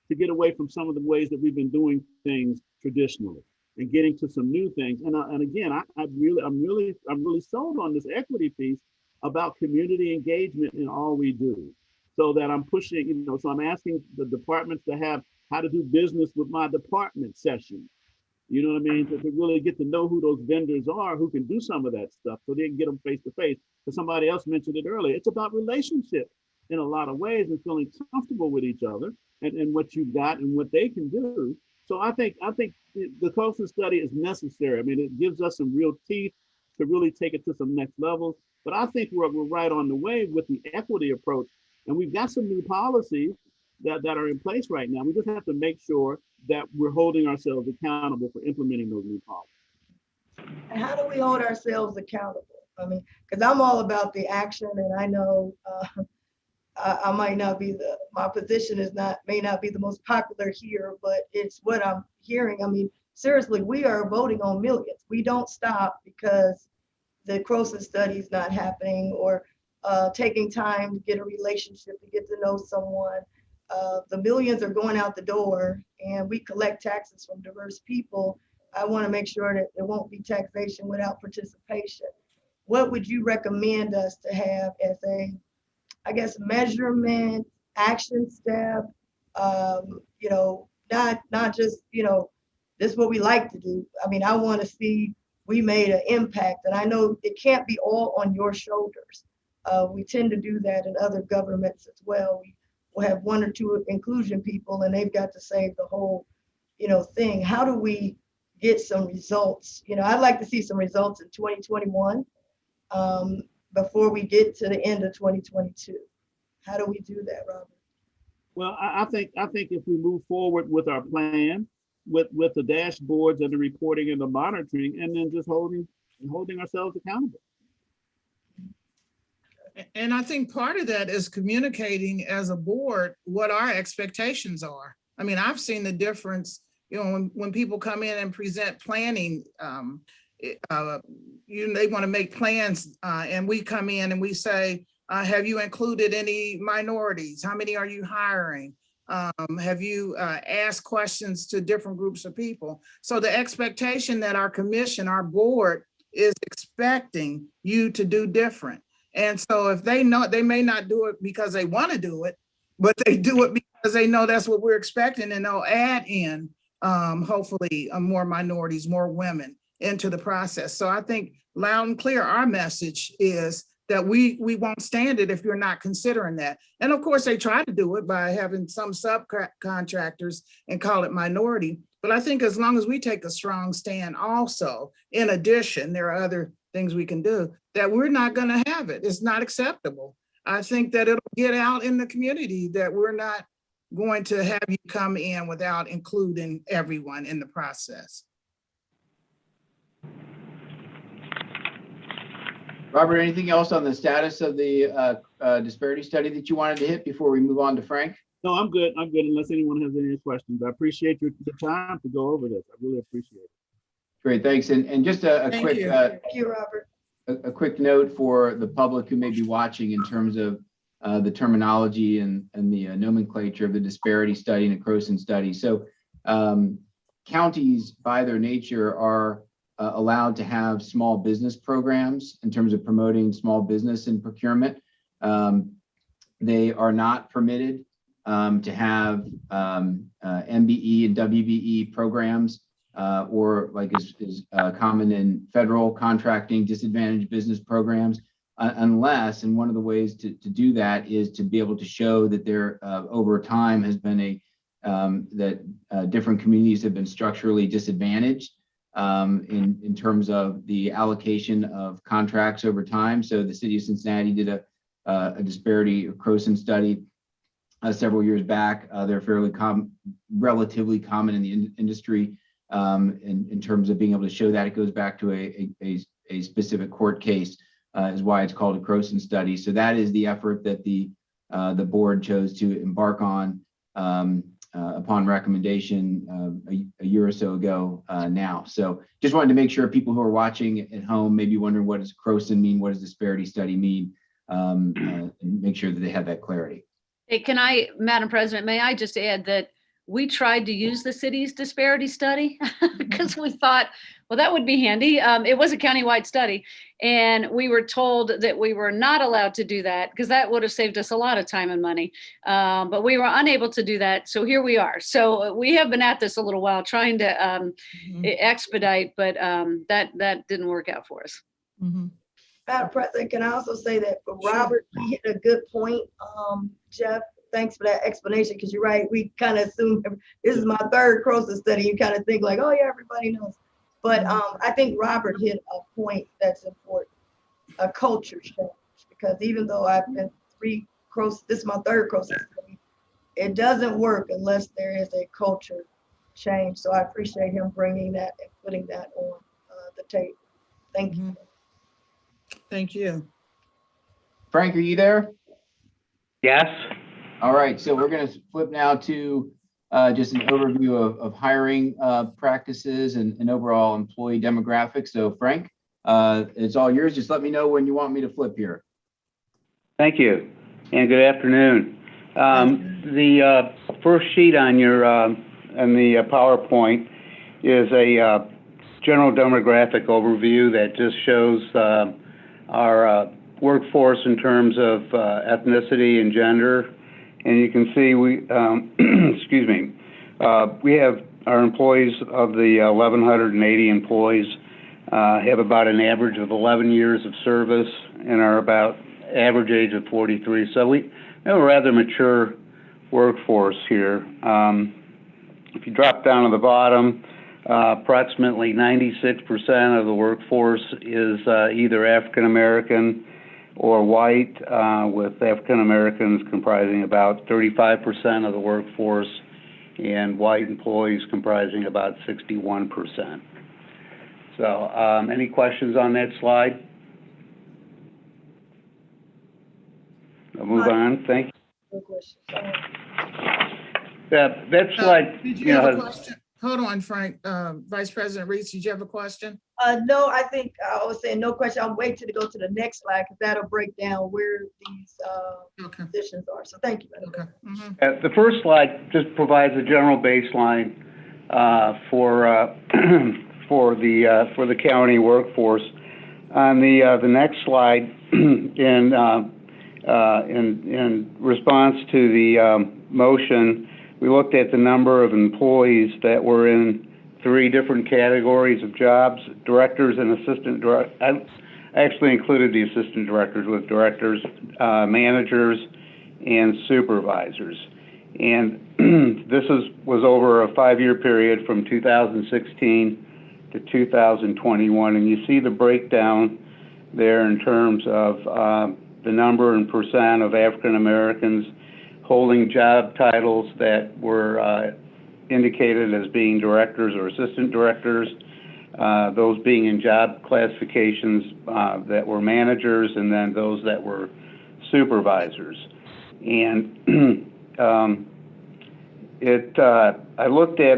to get away from some of the ways that we've been doing things traditionally and getting to some new things. And again, I'm really sold on this equity piece about community engagement in all we do, so that I'm pushing, you know, so I'm asking the departments to have how to do business with my department session. You know what I mean? To really get to know who those vendors are, who can do some of that stuff, so they can get them face to face. Because somebody else mentioned it earlier, it's about relationships in a lot of ways, and feeling comfortable with each other and what you've got and what they can do. So I think the Croson study is necessary. I mean, it gives us some real teeth to really take it to some next levels. But I think we're right on the way with the equity approach, and we've got some new policies that are in place right now. We just have to make sure that we're holding ourselves accountable for implementing those new policies. And how do we hold ourselves accountable? I mean, because I'm all about the action, and I know I might not be my position may not be the most popular here, but it's what I'm hearing. I mean, seriously, we are voting on millions. We don't stop because the Croson study is not happening, or taking time to get a relationship, to get to know someone. The millions are going out the door, and we collect taxes from diverse people. I want to make sure that there won't be taxation without participation. What would you recommend us to have as a, I guess, measurement, action step? You know, not just, you know, this is what we like to do. I mean, I want to see we made an impact, and I know it can't be all on your shoulders. We tend to do that in other governments as well. We'll have 1 or 2 inclusion people, and they've got to save the whole, you know, thing. How do we get some results? You know, I'd like to see some results in 2021 before we get to the end of 2022. How do we do that, Robert? Well, I think if we move forward with our plan, with the dashboards and the reporting and the monitoring, and then just holding ourselves accountable. And I think part of that is communicating as a board what our expectations are. I mean, I've seen the difference, you know, when people come in and present planning, they want to make plans, and we come in and we say, have you included any minorities? How many are you hiring? Have you asked questions to different groups of people? So the expectation that our commission, our board, is expecting you to do different. And so if they know, they may not do it because they want to do it, but they do it because they know that's what we're expecting, and they'll add in hopefully more minorities, more women into the process. So I think loud and clear, our message is that we won't stand it if you're not considering that. And of course, they try to do it by having some subcontractors and call it minority. But I think as long as we take a strong stand also, in addition, there are other things we can do, that we're not going to have it. It's not acceptable. I think that it'll get out in the community that we're not going to have you come in without including everyone in the process. Robert, anything else on the status of the disparity study that you wanted to hit before we move on to Frank? No, I'm good. I'm good unless anyone has any questions. I appreciate your time to go over this. I really appreciate it. Great, thanks. And just a Thank quick you. Thank you, Robert. a quick note for the public who may be watching in terms of the terminology and the nomenclature of the disparity study and the Croson study. So counties, by their nature, are allowed to have small business programs in terms of promoting small business and procurement. They are not permitted to have MBE and WBE programs or like is common in federal contracting disadvantaged business programs unless, and one of the ways to do that is to be able to show that there over time has been that different communities have been structurally disadvantaged in terms of the allocation of contracts over time. So the city of Cincinnati did a disparity Croson study several years back. They're fairly relatively common in the industry in terms of being able to show that. It goes back to a specific court case is why it's called a Croson study. So that is the effort that the board chose to embark on upon recommendation a year or so ago now. So just wanted to make sure people who are watching at home may be wondering, what does Croson mean? What does disparity study mean? And make sure that they have that clarity. Hey, can I, Madam President, may I just add that we tried to use the city's disparity study because we thought, well, that would be handy. It was a countywide study, and we were told that we were not allowed to do that because that would have saved us a lot of time and money. But we were unable to do that. So here we are. So we have been at this a little while trying to expedite, but that didn't work out for us. Madam President, can I also say that for Robert, he hit a good point. Jeff, thanks for that explanation, because you're right. We kind of assume this is my third Croson study. You kind of think like, oh yeah, everybody knows. But I think Robert hit a point that's important, a culture change. Because even though I've been this is my third Croson study, it doesn't work unless there is a culture change. So I appreciate him bringing that and putting that on the table. Thank you. Thank you. Frank, are you there? Yes. All right, so we're going to flip now to just an overview of hiring practices and overall employee demographics. So Frank, it's all yours. Just let me know when you want me to flip here. Thank you, and good afternoon. The first sheet on your on the PowerPoint is a general demographic overview that just shows our workforce in terms of ethnicity and gender. And you can see we, excuse me, we have our employees of the 1,180 employees have about an average of 11 years of service and are about average age of 43. So we have a rather mature workforce here. If you drop down to the bottom, approximately 96% of the workforce is either African American or white, with African Americans comprising about 35% of the workforce and white employees comprising about 61%. So any questions on that slide? I'll move on. Thank you. No questions. That slide, Did you have a question? Hold on, Frank. Vice President Reese, did you have a question? No, I think I was saying no question. I'll wait till to go to the next slide because that'll break down where these positions are. So thank you. Okay. The first slide just provides a general baseline for the county workforce. On the next slide, in response to the motion, we looked at the number of employees that were in 3 different categories of jobs: directors and assistant directors. I actually included the assistant directors with directors, managers, and supervisors. And this was over a 5-year period from 2016 to 2021. And you see the breakdown there in terms of the number and percent of African Americans holding job titles that were indicated as being directors or assistant directors, those being in job classifications that were managers, and then those that were supervisors. And I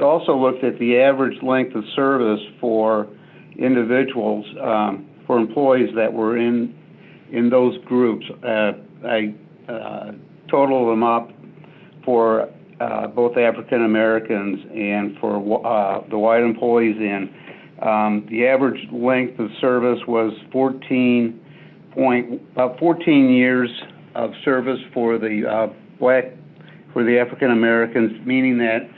also looked at the average length of service for individuals, for employees that were in those groups. I totaled them up for both African Americans and for the white employees, and the average length of service was 14 years of service for the African Americans, meaning that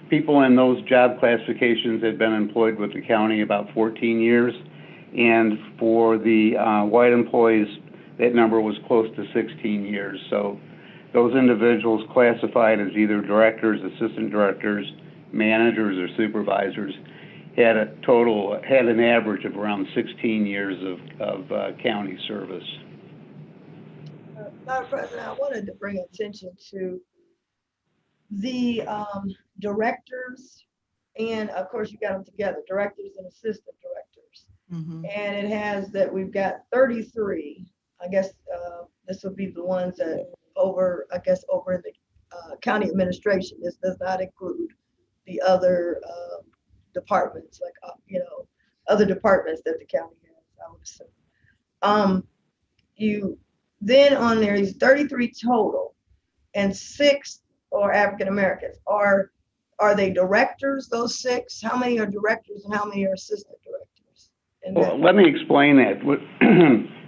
people in those job classifications had been employed with the county about 14 years, and for the white employees, that number was close to 16 years. So those individuals classified as either directors, assistant directors, managers, or supervisors had an average of around 16 years of county service. Madam President, I wanted to bring attention to the directors, and of course you got them together, directors and assistant directors. And it has that we've got 33. I guess this will be the ones that over the county administration. This does not include the other departments, like other departments that the county has, I would assume. You then on there is 33 total, and 6 are African Americans. Are they directors, those 6? How many are directors and how many are assistant directors? Well, let me explain that.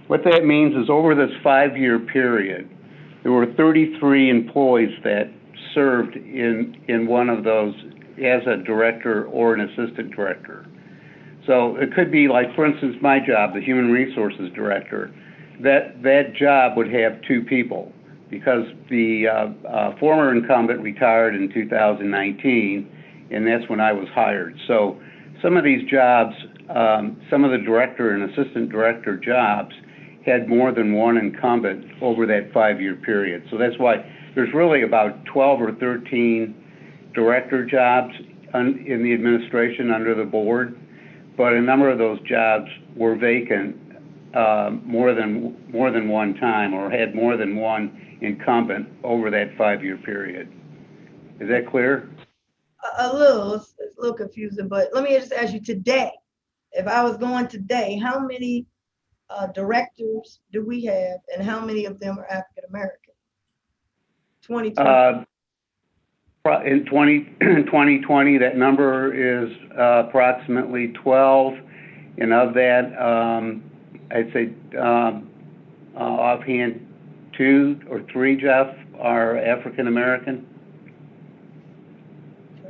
What that means is over this 5-year period, there were 33 employees that served in one of those as a director or an assistant director. So it could be like, for instance, my job, the human resources director, that job would have 2 people, because the former incumbent retired in 2019, and that's when I was hired. So some of these jobs, some of the director and assistant director jobs had more than one incumbent over that 5-year period. So that's why there's really about 12 or 13 director jobs in the administration under the board, but a number of those jobs were vacant more than one time, or had more than one incumbent over that 5-year period. Is that clear? A little, it's a little confusing, but let me just ask you today, if I was going today, how many directors do we have, and how many of them are African American? 2020. In 2020, that number is approximately 12, and of that, I'd say offhand 2 or 3, Jeff, are African American.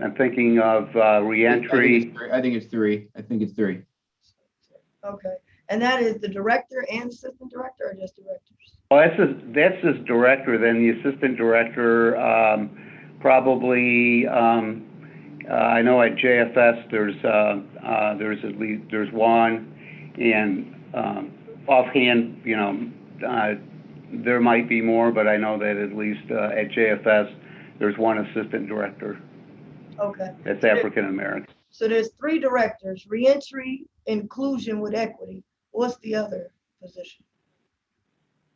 I'm thinking of reentry. I think it's 3. Okay, and that is the director and assistant director, or just directors? Well, that's just director. Then the assistant director, probably. I know at JFS there's one, and offhand, there might be more, but I know that at least at JFS there's one assistant director. Okay. That's African American. So there's 3 directors: reentry, inclusion with equity. What's the other position?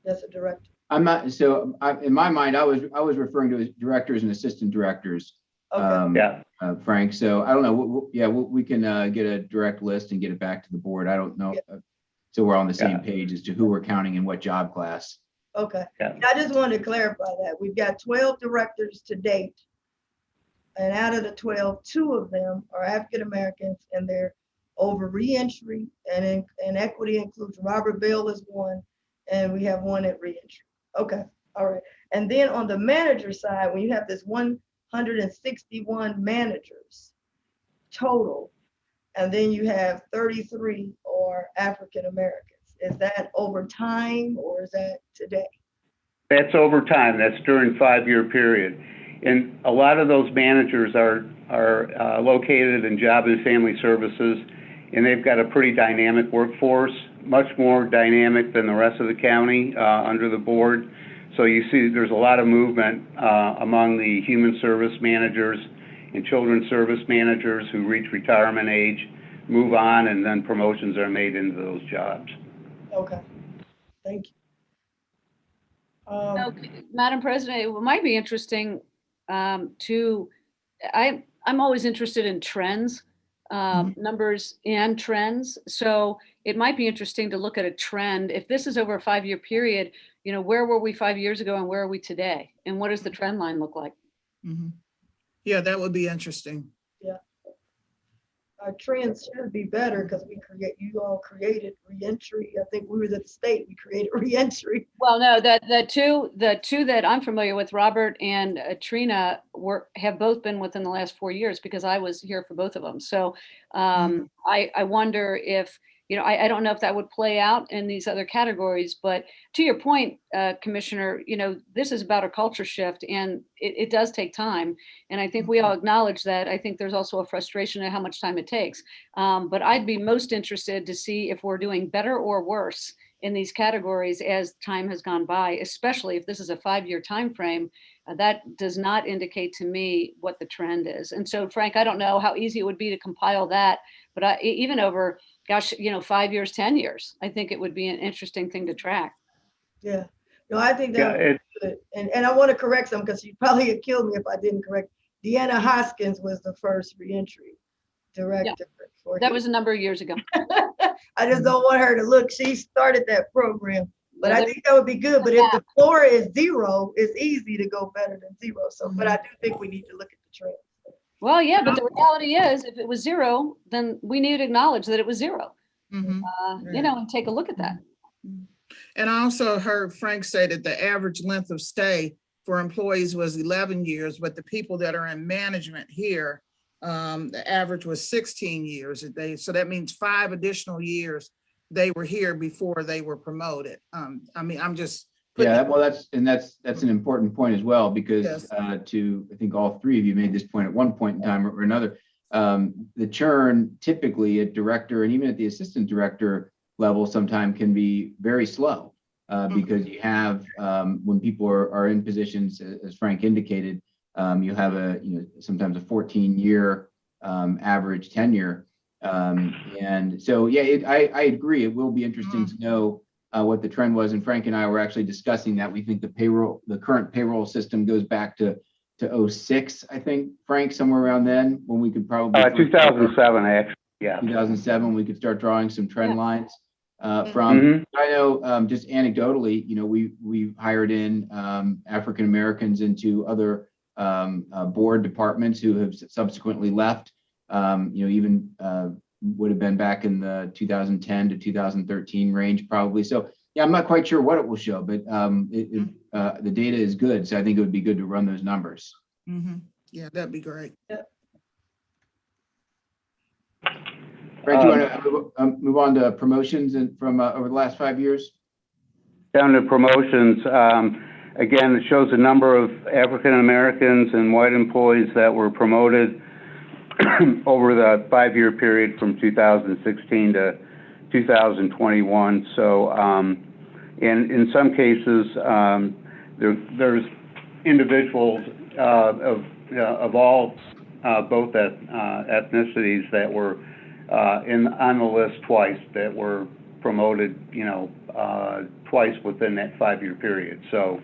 That's a director. I'm not, so in my mind, I was referring to as directors and assistant directors. Okay. Frank, so I don't know, we can get a direct list and get it back to the board. I don't know, so we're on the same page as to who we're counting in what job class. Okay, I just wanted to clarify that. We've got 12 directors to date, and out of the 12, 2 of them are African Americans, and they're over reentry and equity inclusion. Robert Bell is one, and we have one at reentry. Okay, all right. And then on the manager side, when you have this 161 managers total, and then you have 33 are African Americans. Is that over time, or is that today? That's over time. That's during 5-year period. And a lot of those managers are located in Job and Family Services, and they've got a pretty dynamic workforce, much more dynamic than the rest of the county under the board. So you see there's a lot of movement among the human service managers and children's service managers who reach retirement age, move on, and then promotions are made into those jobs. Okay, thank you. Madam President, it might be interesting I'm always interested in trends, numbers and trends. So it might be interesting to look at a trend. If this is over a 5-year period, you know, where were we 5 years ago and where are we today? And what does the trend line look like? Yeah, that would be interesting. Yeah. Our trends should be better because you all created reentry. I think we were the state, we created reentry. Well, no, the two that I'm familiar with, Robert and Trina, have both been within the last 4 years because I was here for both of them. So I wonder if, you know, I don't know if that would play out in these other categories, but to your point, Commissioner, you know, this is about a culture shift and it does take time. And I think we all acknowledge that. I think there's also a frustration at how much time it takes. But I'd be most interested to see if we're doing better or worse in these categories as time has gone by, especially if this is a 5-year time frame. That does not indicate to me what the trend is. And so, Frank, I don't know how easy it would be to compile that, but even over, gosh, you know, 5 years, 10 years, I think it would be an interesting thing to track. Yeah, no, I think that would be good. And I want to correct some because you'd probably have killed me if I didn't correct. Deanna Hoskins was the first reentry director. Yeah, that was a number of years ago. I just don't want her to look. She started that program, but I think that would be good. But if the floor is 0, it's easy to go better than 0. So, but I do think we need to look at the trend. Well, yeah, but the reality is, if it was 0, then we need to acknowledge that it was 0. You know, and take a look at that. And I also heard Frank say that the average length of stay for employees was 11 years, but the people that are in management here, the average was 16 years. So that means 5 additional years they were here before they were promoted. I mean, I'm just. Yeah, well, that's an important point as well, because I think all 3 of you made this point at one point in time or another. The churn typically at director and even at the assistant director level sometimes can be very slow because you have when people are in positions, as Frank indicated, you have sometimes a 14-year average tenure. And so, yeah, I agree. It will be interesting to know what the trend was. And Frank and I were actually discussing that. We think the current payroll system goes back to 06, I think, Frank, somewhere around then, when we could probably 2007, actually. Yeah, 2007, we could start drawing some trend lines from. I know just anecdotally, you know, we hired in African Americans into other board departments who have subsequently left. You know, even would have been back in the 2010 to 2013 range, probably. So yeah, I'm not quite sure what it will show, but the data is good. So I think it would be good to run those numbers. Yeah, that'd be great. Frank, do you want to move on to promotions and from over the last 5 years? Down to promotions. Again, it shows the number of African Americans and white employees that were promoted over the 5-year period from 2016 to 2021. So, in some cases, there's individuals of all both ethnicities that were on the list twice that were promoted, you know, twice within that 5-year period. So,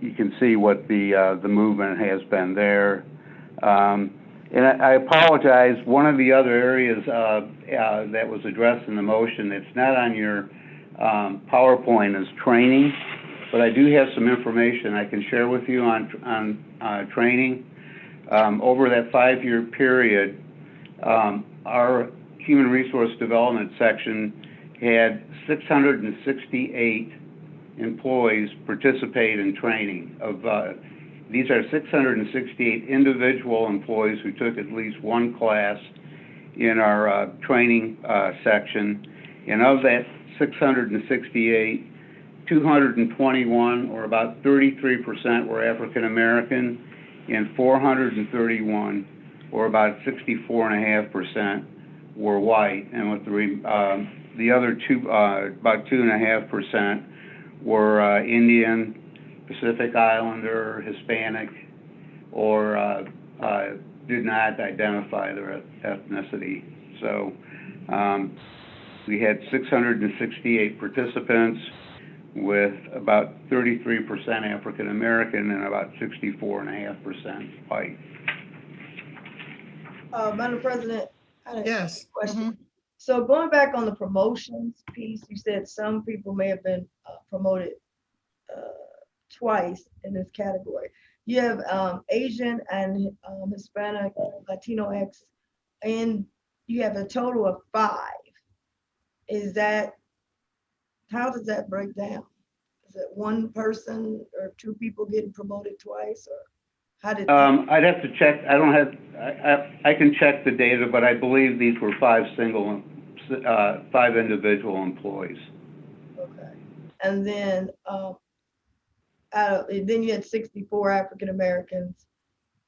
you can see what the movement has been there. And I apologize, one of the other areas that was addressed in the motion that's not on your PowerPoint is training, but I do have some information I can share with you on training. Over that 5-year period, our Human Resource Development section had 668 employees participate in training. These are 668 individual employees who took at least one class in our training section. And of that 668, 221, or about 33%, were African American, and 431, or about 64.5%, were white. And with the the other two, about 2.5% were Indian, Pacific Islander, Hispanic, or did not identify their ethnicity. So we had 668 participants with about 33% African American and about 64.5% white. Madam President, I had a Yes. question. So going back on the promotions piece, you said some people may have been promoted twice in this category. You have Asian and Hispanic, Latino X, and you have a total of 5. Is that, how does that break down? Is it one person or 2 people getting promoted twice, or how did? I'd have to check. I don't have, I can check the data, but I believe these were 5 individual employees. Okay. And then then you had 64 African Americans,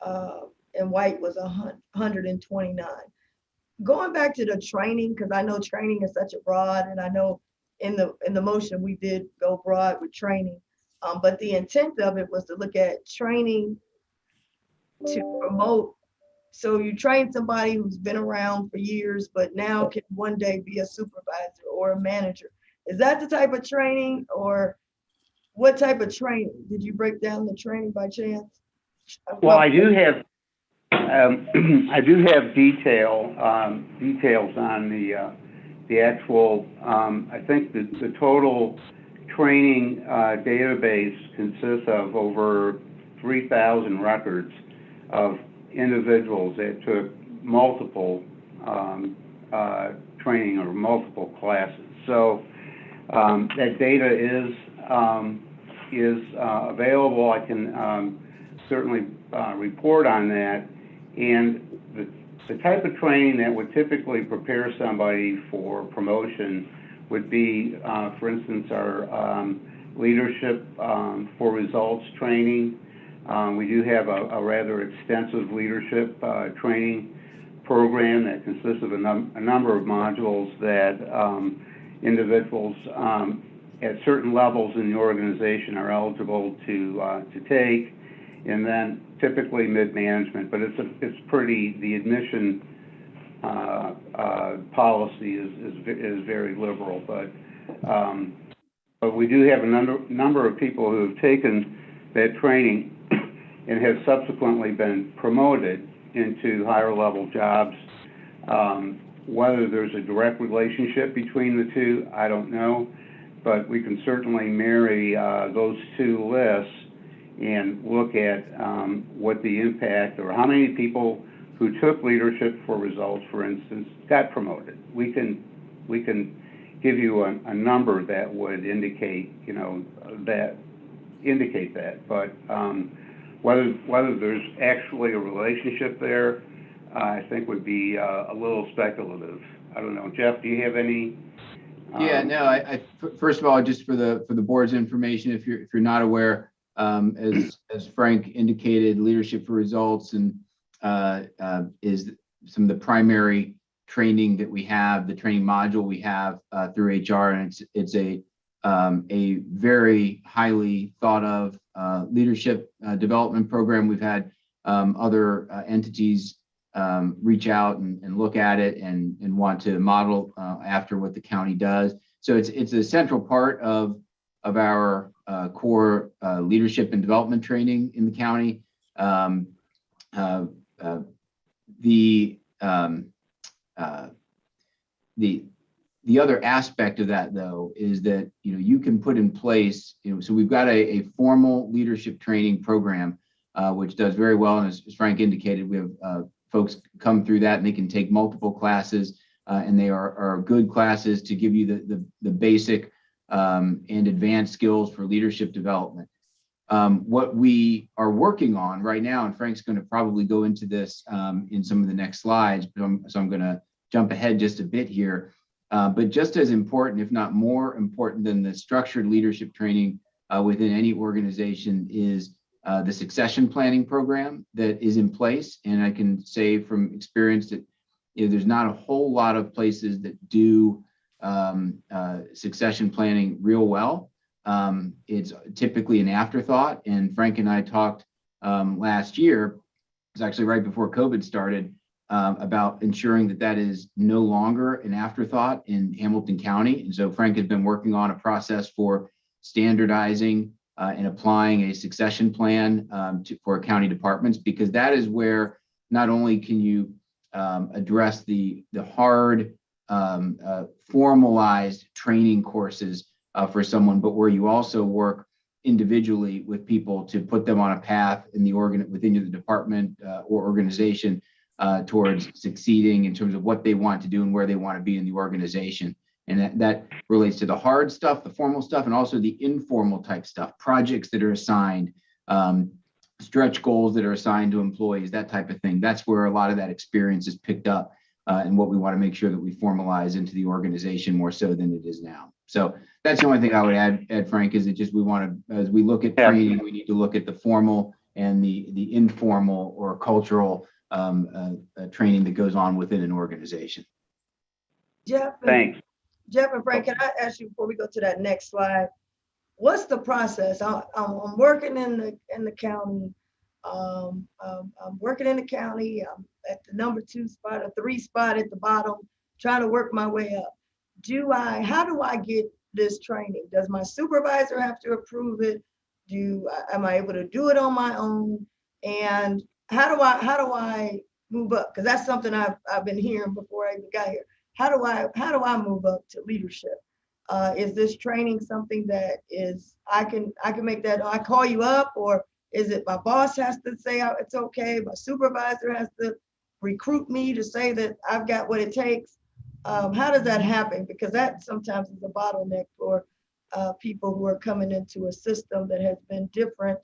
and white was 129. Going back to the training, because I know training is such a broad, and I know in the motion we did go broad with training, but the intent of it was to look at training to promote. So you train somebody who's been around for years, but now can one day be a supervisor or a manager. Is that the type of training, or what type of training? Did you break down the training by chance? Well, I do have details on the actual. I think the total training database consists of over 3,000 records of individuals that took multiple training or multiple classes. So that data is available. I can certainly report on that. And the type of training that would typically prepare somebody for promotion would be, for instance, our leadership for results training. We do have a rather extensive leadership training program that consists of a number of modules that individuals at certain levels in the organization are eligible to take, and then typically mid-management, but it's pretty, the admission policy is very liberal, but we do have a number of people who have taken that training and have subsequently been promoted into higher level jobs. Whether there's a direct relationship between the two, I don't know, but we can certainly marry those 2 lists and look at what the impact, or how many people who took leadership for results, for instance, got promoted. We can give you a number that would indicate, that, but whether there's actually a relationship there, I think would be a little speculative. I don't know. Jeff, do you have any? Yeah, no, I first of all, just for the board's information, if you're not aware, as Frank indicated, Leadership for Results and is some of the primary training that we have, the training module we have through HR, and it's a very highly thought of leadership development program. We've had other entities reach out and look at it and want to model after what the county does. So it's a central part of our core leadership and development training in the county. The other aspect of that, though, is that you can put in place. So we've got a formal leadership training program, which does very well, and as Frank indicated, we have folks come through that, and they can take multiple classes, and they are good classes to give you the basic and advanced skills for leadership development. What we are working on right now, and Frank's going to probably go into this in some of the next slides, so I'm going to jump ahead just a bit here. But just as important, if not more important than the structured leadership training within any organization, is the succession planning program that is in place. And I can say from experience that there's not a whole lot of places that do succession planning real well. It's typically an afterthought. And Frank and I talked last year, it was actually right before COVID started, about ensuring that that is no longer an afterthought in Hamilton County. And so Frank has been working on a process for standardizing and applying a succession plan for county departments, because that is where not only can you address the hard formalized training courses for someone, but where you also work individually with people to put them on a path in the within the department or organization towards succeeding in terms of what they want to do and where they want to be in the organization. And that relates to the hard stuff, the formal stuff, and also the informal type stuff, projects that are assigned, stretch goals that are assigned to employees, that type of thing. That's where a lot of that experience is picked up and what we want to make sure that we formalize into the organization more so than it is now. So that's the only thing I would add, Frank, is that just we want to, as we look at training, we need to look at the formal and the informal or cultural training that goes on within an organization. Jeff. Thanks. Jeff and Frank, can I ask you before we go to that next slide, what's the process? I'm working in the county. I'm working in the county. I'm at the number 2 spot, a 3 spot at the bottom, trying to work my way up. How do I get this training? Does my supervisor have to approve it? Am I able to do it on my own? And how do I move up? Because that's something I've been hearing before I even got here. How do I move up to leadership? Is this training something that is I can make that? I call you up, or is it my boss has to say it's okay? My supervisor has to recruit me to say that I've got what it takes. How does that happen? Because that sometimes is a bottleneck for people who are coming into a system that has been different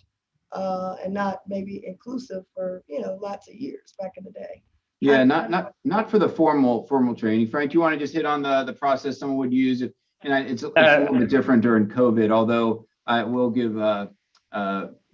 and not maybe inclusive for lots of years back in the day. Yeah, not for the formal training. Frank, you want to just hit on the process someone would use it? And it's a little bit different during COVID, although I will give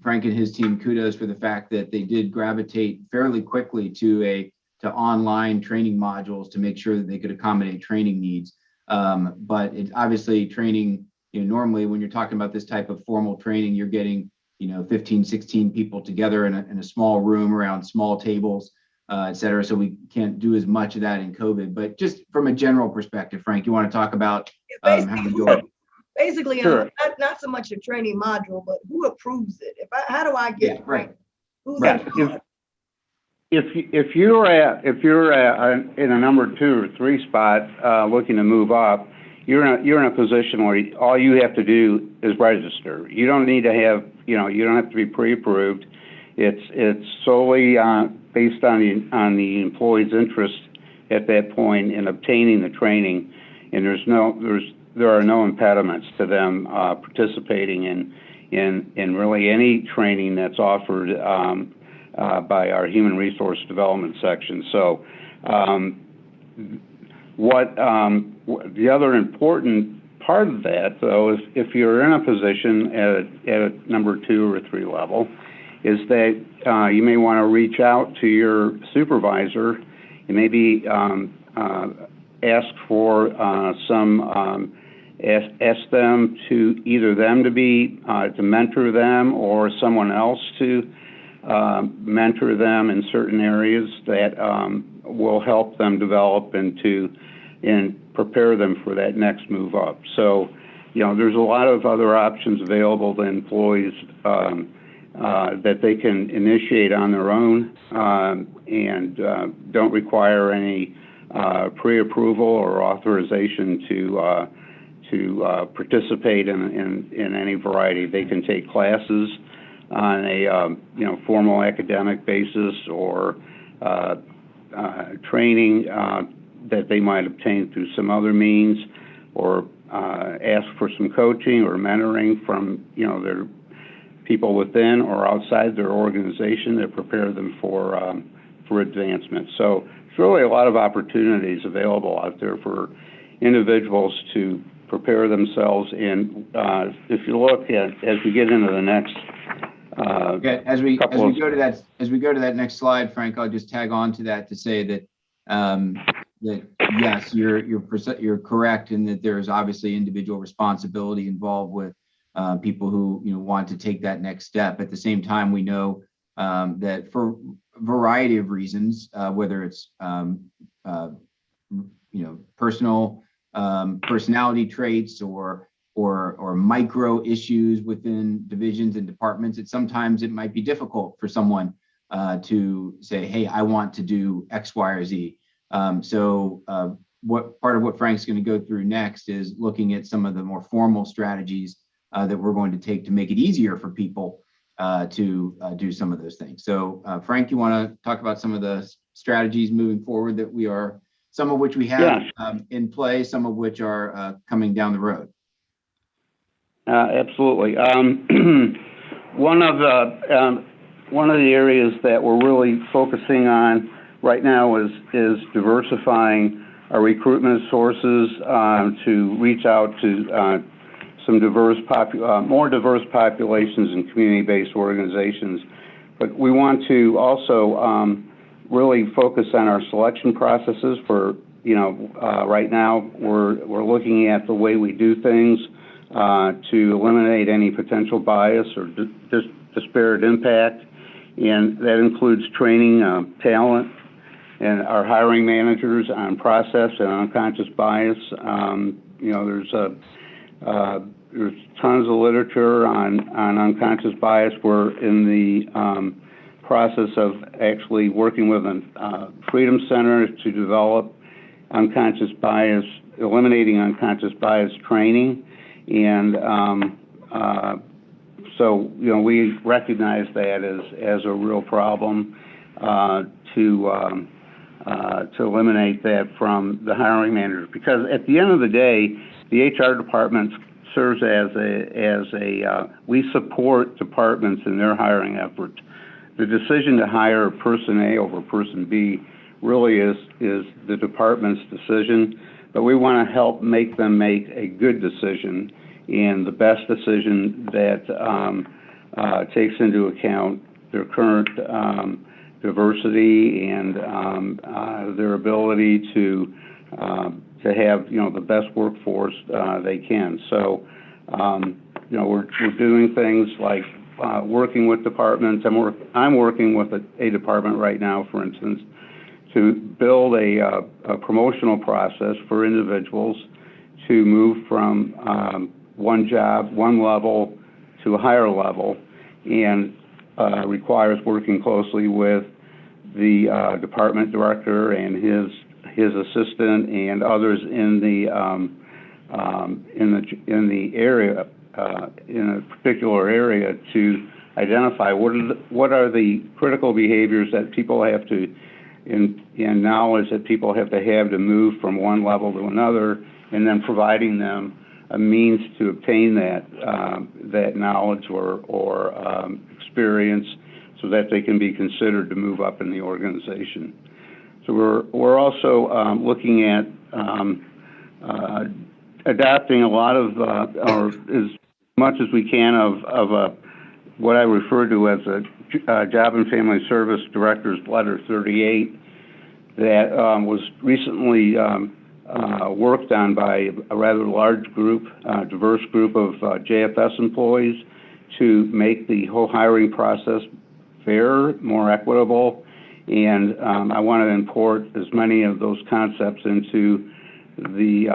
Frank and his team kudos for the fact that they did gravitate fairly quickly to online training modules to make sure that they could accommodate training needs. But it's obviously training, normally when you're talking about this type of formal training, you're getting 15, 16 people together in a small room around small tables. Et cetera. So we can't do as much of that in COVID, but just from a general perspective, Frank, you want to talk about how we do it? Basically, Sure. not so much a training module, but who approves it? How do I get it? Right. Who's Right. If you're in a number 2 or 3 spot looking to move up, you're in a position where all you have to do is register. You don't need to have you don't have to be pre-approved. It's solely based on the employee's interest at that point in obtaining the training, and there are no impediments to them participating in really any training that's offered by our human resource development section. So the other important part of that, though, is if you're in a position at a number 2 or 3 level, is that you may want to reach out to your supervisor and maybe ask for ask them to to mentor them, or someone else to mentor them in certain areas that will help them develop and prepare them for that next move up. So, there's a lot of other options available to employees that they can initiate on their own and don't require any pre-approval or authorization to participate in any variety. They can take classes on a formal academic basis or training that they might obtain through some other means, or ask for some coaching or mentoring from their people within or outside their organization that prepare them for advancement. So there's really a lot of opportunities available out there for individuals to prepare themselves. And if you look at, as we get into the next as we go to that next slide, Frank, I'll just tag on to that to say that that yes, you're correct in that there's obviously individual responsibility involved with people who want to take that next step. At the same time, we know that for a variety of reasons, whether it's personality traits or micro issues within divisions and departments, sometimes it might be difficult for someone to say, hey, I want to do X, Y, or Z. What part of what Frank's going to go through next is looking at some of the more formal strategies that we're going to take to make it easier for people to do some of those things. So Frank, you want to talk about some of the strategies moving forward that we are, some of which we have in play, some of which are coming down the road? Absolutely. One of the areas that we're really focusing on right now is diversifying our recruitment sources to reach out to some more diverse populations and community-based organizations. But we want to also really focus on our selection processes for, right now we're looking at the way we do things to eliminate any potential bias or disparate impact. And that includes training talent and our hiring managers on process and unconscious bias. There's tons of literature on unconscious bias. We're in the process of actually working with a Freedom Center to develop unconscious bias, eliminating unconscious bias training. And so we recognize that as a real problem to eliminate that from the hiring managers, because at the end of the day, the HR department serves we support departments in their hiring efforts. The decision to hire person A over person B really is the department's decision, but we want to help make them make a good decision and the best decision that takes into account their current diversity and their ability to have the best workforce they can. So we're doing things like working with departments. I'm working with a department right now, for instance, to build a promotional process for individuals to move from one job, one level to a higher level, and requires working closely with the department director and his assistant and others in the area, in a particular area, to identify what are the critical behaviors that people have to, and knowledge that people have to move from one level to another, and then providing them a means to obtain that knowledge or experience so that they can be considered to move up in the organization. So we're also looking at adapting a lot of, or as much as we can, of what I refer to as a Job and Family Service Director's Letter 38 that was recently worked on by a rather large group, diverse group of JFS employees, to make the whole hiring process fairer, more equitable. And I want to import as many of those concepts into the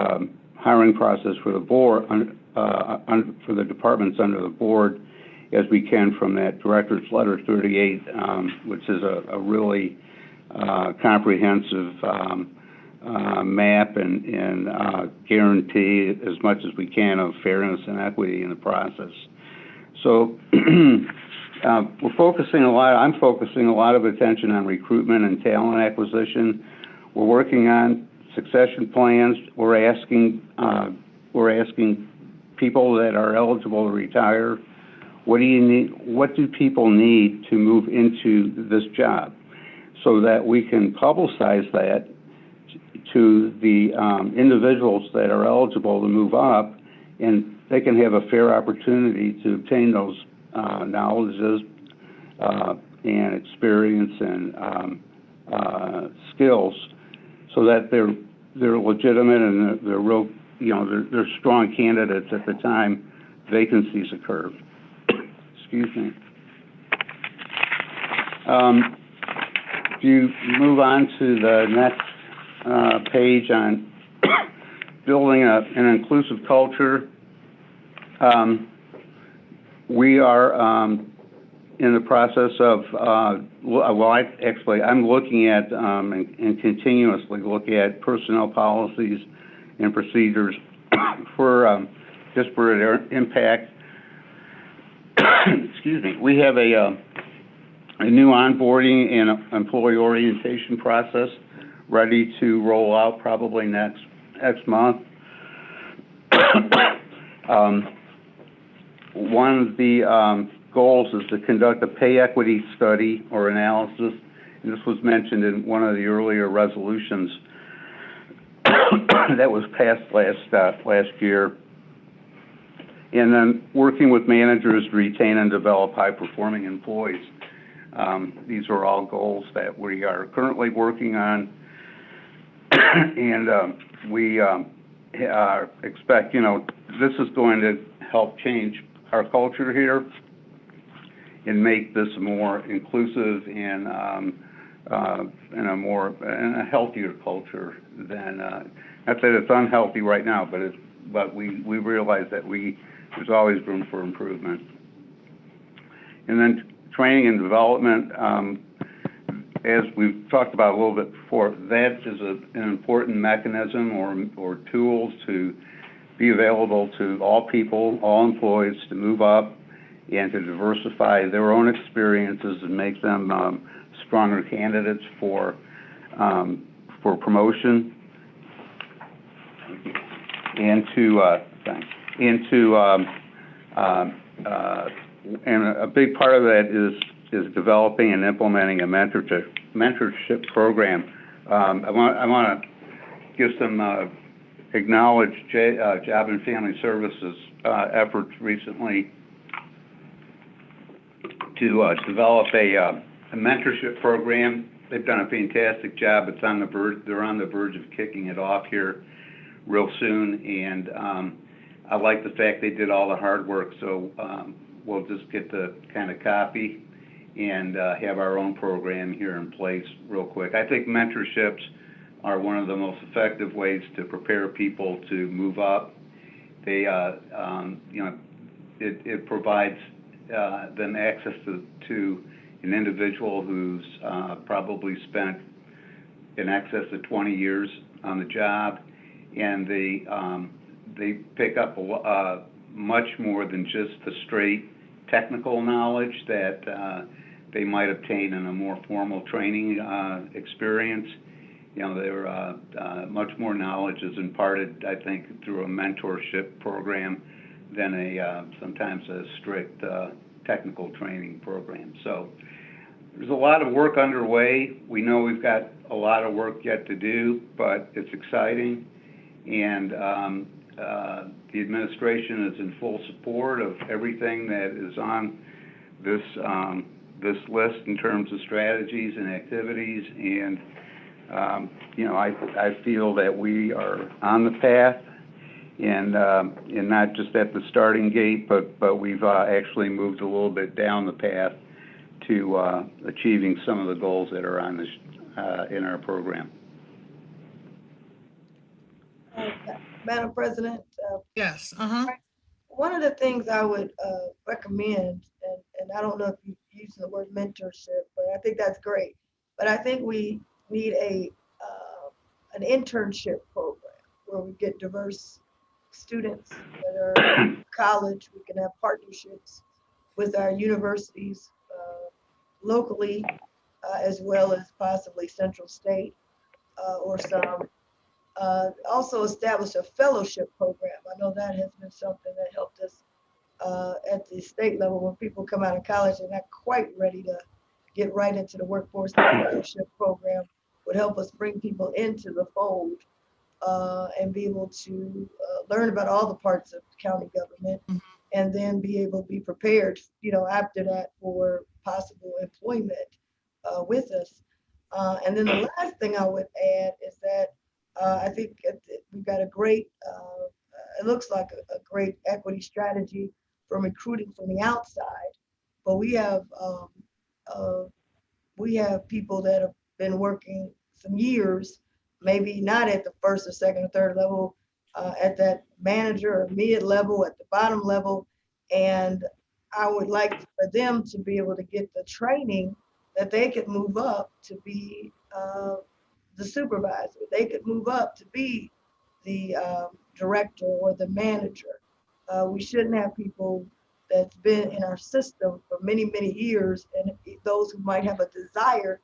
hiring process for the board, for the departments under the board, as we can from that Director's Letter 38, which is a really comprehensive map and guarantee as much as we can of fairness and equity in the process. So we're focusing a lot, I'm focusing a lot of attention on recruitment and talent acquisition. We're working on succession plans. We're asking people that are eligible to retire, what do you need? What do people need to move into this job, so that we can publicize that to the individuals that are eligible to move up, and they can have a fair opportunity to obtain those knowledges and experience and skills, so that they're legitimate and they're real, you know, they're strong candidates at the time vacancies occur. Excuse me. If you move on to the next page on building an inclusive culture, we are in the process of, I'm looking at and continuously looking at personnel policies and procedures for disparate impact. Excuse me. We have a new onboarding and employee orientation process ready to roll out probably next month. One of the goals is to conduct a pay equity study or analysis, and this was mentioned in one of the earlier resolutions that was passed last year. And then working with managers to retain and develop high-performing employees. These are all goals that we are currently working on, and we expect, you know, this is going to help change our culture here and make this more inclusive and a healthier culture than not that it's unhealthy right now, but we realize that there's always room for improvement. And then training and development, as we've talked about a little bit before, that is an important mechanism or tools to be available to all people, all employees, to move up and to diversify their own experiences and make them stronger candidates for promotion, and and a big part of that is developing and implementing a mentorship program. I want to give some acknowledge Job and Family Services efforts recently to develop a mentorship program. They've done a fantastic job. It's on the verge. They're on the verge of kicking it off here real soon, and I like the fact they did all the hard work. So we'll just get the kind of copy and have our own program here in place real quick. I think mentorships are one of the most effective ways to prepare people to move up. They, you know, it provides them access to an individual who's probably spent in excess of 20 years on the job, and they pick up much more than just the straight technical knowledge that they might obtain in a more formal training experience. You know, there much more knowledge is imparted, I think, through a mentorship program than sometimes a strict technical training program. So there's a lot of work underway. We know we've got a lot of work yet to do, but it's exciting, and the administration is in full support of everything that is on this list in terms of strategies and activities, and you know, I feel that we are on the path, and not just at the starting gate, but we've actually moved a little bit down the path to achieving some of the goals that are on this in our program. Madam President. Yes. One of the things I would recommend, and I don't know if you use the word mentorship, but I think that's great. But I think we need an internship program where we get diverse students that are in college. We can have partnerships with our universities locally, as well as possibly Central State or some. Also establish a fellowship program. I know that has been something that helped us at the state level when people come out of college and not quite ready to get right into the workforce. The fellowship program would help us bring people into the fold and be able to learn about all the parts of county government, and then be able to be prepared, you know, after that for possible employment with us. And then the last thing I would add is that I think we've got a great, it looks like a great equity strategy for recruiting from the outside, but we have people that have been working some years, maybe not at the first or second or third level, at that manager or mid level, at the bottom level. And I would like for them to be able to get the training that they could move up to be the supervisor. They could move up to be the director or the manager. We shouldn't have people that's been in our system for many, many years, and those who might have a desire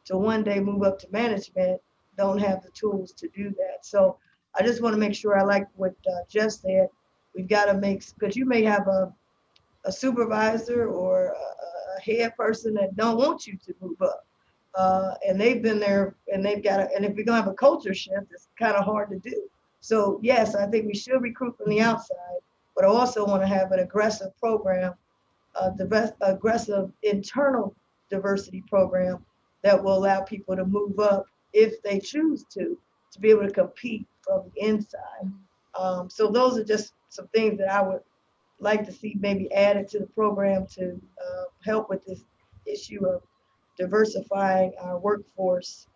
to one day move up to management don't have the tools to do that. So I just want to make sure, I like what Jeff said, we've got to make, because you may have a supervisor or a head person that don't want you to move up. And they've been there and they've got to, and if we're gonna have a culture shift, it's kind of hard to do. So yes, I think we should recruit from the outside, but I also want to have an aggressive program, aggressive internal diversity program that will allow people to move up if they choose to be able to compete from the inside. So those are just some things that I would like to see maybe added to the program to help with this issue of diversifying our workforce.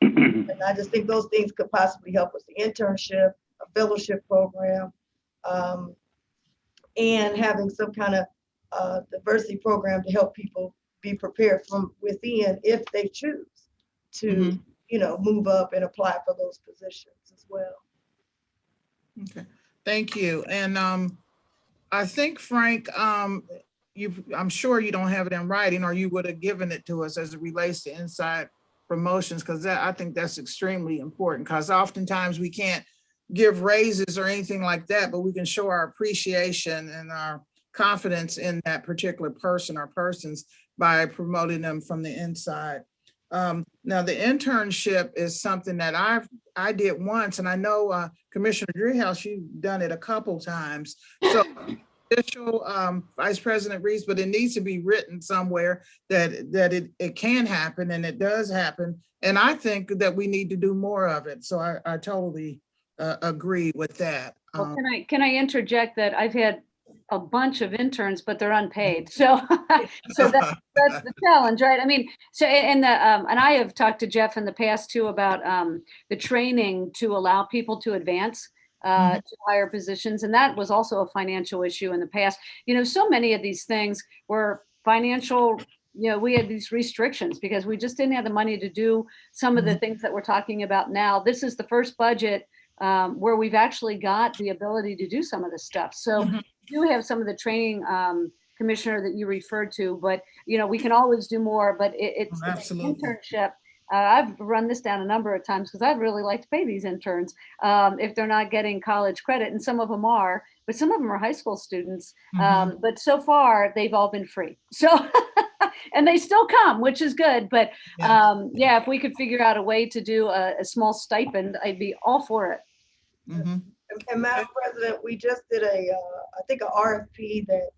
And I just think those things could possibly help us, the internship, a fellowship program, and having some kind of diversity program to help people be prepared from within if they choose to, you know, move up and apply for those positions as well. Okay, thank you. And I think, Frank, I'm sure you don't have it in writing, or you would have given it to us as it relates to inside promotions, because I think that's extremely important, because oftentimes we can't give raises or anything like that, but we can show our appreciation and our confidence in that particular person or persons by promoting them from the inside. Now, the internship is something that I did once, and I know Commissioner Dreehouse, you've done it a couple times. So official Vice President Reeves, but it needs to be written somewhere that it can happen, and it does happen. And I think that we need to do more of it. So I totally agree with that. Well, can I interject that I've had a bunch of interns, but they're unpaid. So, so that's the challenge, right? I mean, so, and I have talked to Jeff in the past too about the training to allow people to advance to higher positions. And that was also a financial issue in the past. You know, so many of these things were financial, you know, we had these restrictions because we just didn't have the money to do some of the things that we're talking about now. This is the first budget where we've actually got the ability to do some of this stuff. So we do have some of the training, Commissioner, that you referred to, but you know, we can always do more, but it's an internship. I've run this down a number of times because I'd really like to pay these interns if they're not getting college credit, and some of them are, but some of them are high school students. But so far they've all been free. So, and they still come, which is good. But yeah, if we could figure out a way to do a small stipend, I'd be all for it. And Madam President, we just did I think an RFP that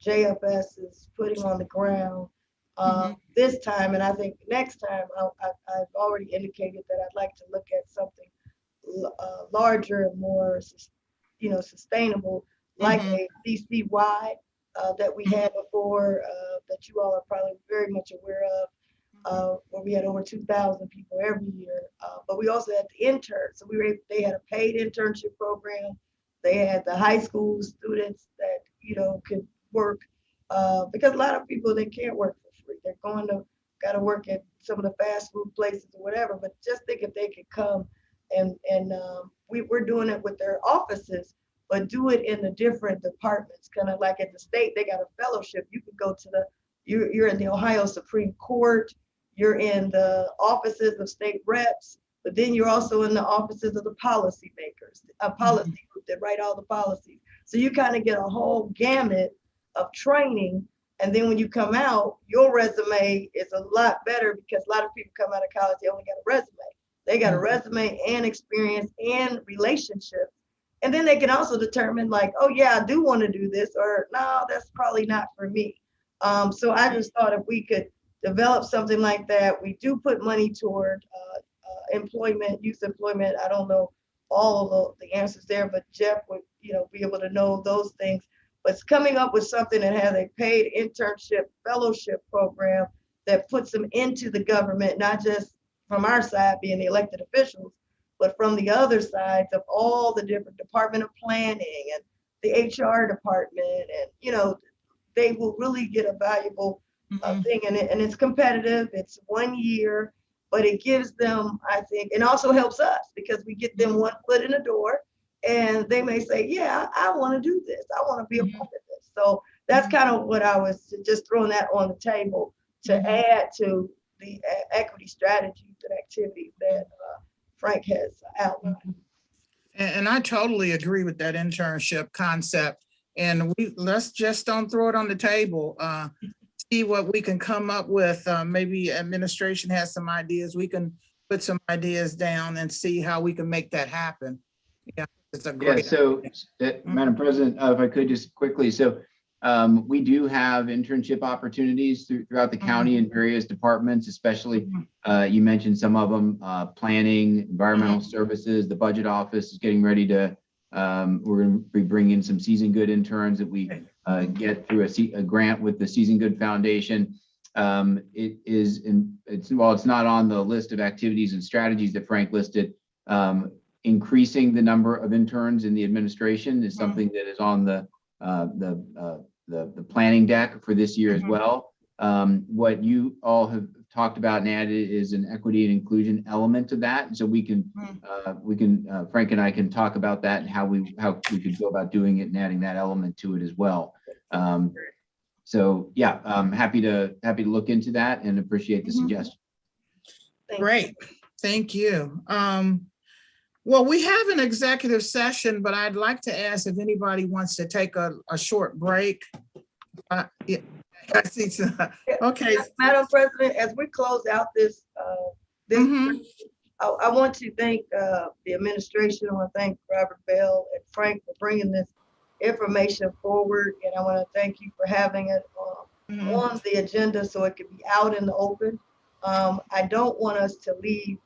JFS is putting on the ground this time, and I think next time I've already indicated that I'd like to look at something larger and more, you know, sustainable, like a DC-wide that we had before, that you all are probably very much aware of, where we had over 2,000 people every year. But we also had the interns, so they had a paid internship program. They had the high school students that, you know, could work because a lot of people, they can't work for free. They're got to work at some of the fast food places or whatever. But just think if they could come and we're doing it with their offices, but do it in the different departments. Kind of like at the state, they got a fellowship. You can go to you're in the Ohio Supreme Court. You're in the offices of state reps, but then you're also in the offices of the policy makers, a policy group that write all the policies. So you kind of get a whole gamut of training. And then when you come out, your resume is a lot better because a lot of people come out of college, they only got a resume. They got a resume and experience and relationships. And then they can also determine like, oh yeah, I do want to do this, or no, that's probably not for me. So I just thought if we could develop something like that. We do put money toward employment, youth employment. I don't know all of the answers there, but Jeff would, be able to know those things. But it's coming up with something that has a paid internship fellowship program that puts them into the government, not just from our side being the elected officials, but from the other sides of all the different Department of Planning and the HR department. And, they will really get a valuable thing in it. And it's competitive. It's 1 year, but it gives them, I think, and also helps us because we get them one foot in the door and they may say, yeah, I want to do this. I want to be a part of this. So that's kind of what I was just throwing that on the table to add to the equity strategies and activities that Frank has outlined. And I totally agree with that internship concept. And let's just don't throw it on the table. See what we can come up with. Maybe administration has some ideas. We can put some ideas down and see how we can make that happen. Yeah, it's a great. So Madam President, if I could just quickly, so we do have internship opportunities throughout the county in various departments, especially you mentioned some of them, planning, environmental services, the budget office is getting ready to, we're going to be bringing some season good interns that we get through a grant with the Season Good Foundation. While it's not on the list of activities and strategies that Frank listed, increasing the number of interns in the administration is something that is on the planning deck for this year as well. What you all have talked about and added is an equity and inclusion element to that. And so we can Frank and I can talk about that and how we could go about doing it and adding that element to it as well. So yeah, I'm happy to look into that and appreciate the suggestion. Great, thank you. Well, we have an executive session, but I'd like to ask if anybody wants to take a short break. Yeah, I see some. Okay. Madam President, as we close out this, I want to thank the administration. I want to thank Robert Bell and Frank for bringing this information forward. And I want to thank you for having it on the agenda so it could be out in the open. I don't want us to leave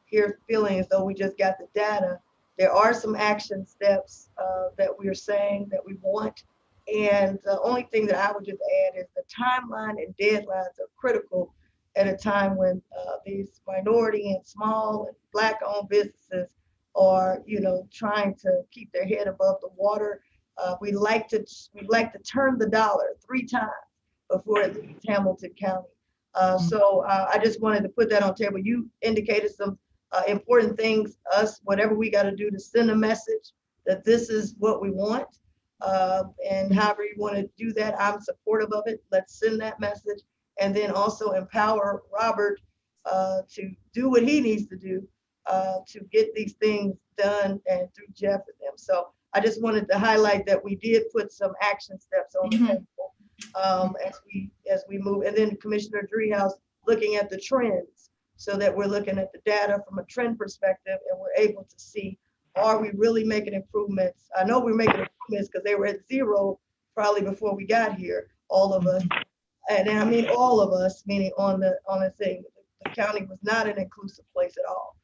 here feeling as though we just got the data. There are some action steps that we are saying that we want. And the only thing that I would just add is the timeline and deadlines are critical at a time when these minority and small and Black-owned businesses are, trying to keep their head above the water. We like to turn the dollar 3 times before it leaves Hamilton County. So I just wanted to put that on the table. You indicated some important things, whatever we got to do to send a message that this is what we want. And however you want to do that, I'm supportive of it. Let's send that message and then also empower Robert to do what he needs to do to get these things done and through Jeff and them. So I just wanted to highlight that we did put some action steps on the table as we move. And then Commissioner Driehaus looking at the trends so that we're looking at the data from a trend perspective and we're able to see, are we really making improvements? I know we're making improvements because they were at 0 probably before we got here, all of us. And I mean all of us, meaning on the thing. The county was not an inclusive place at all.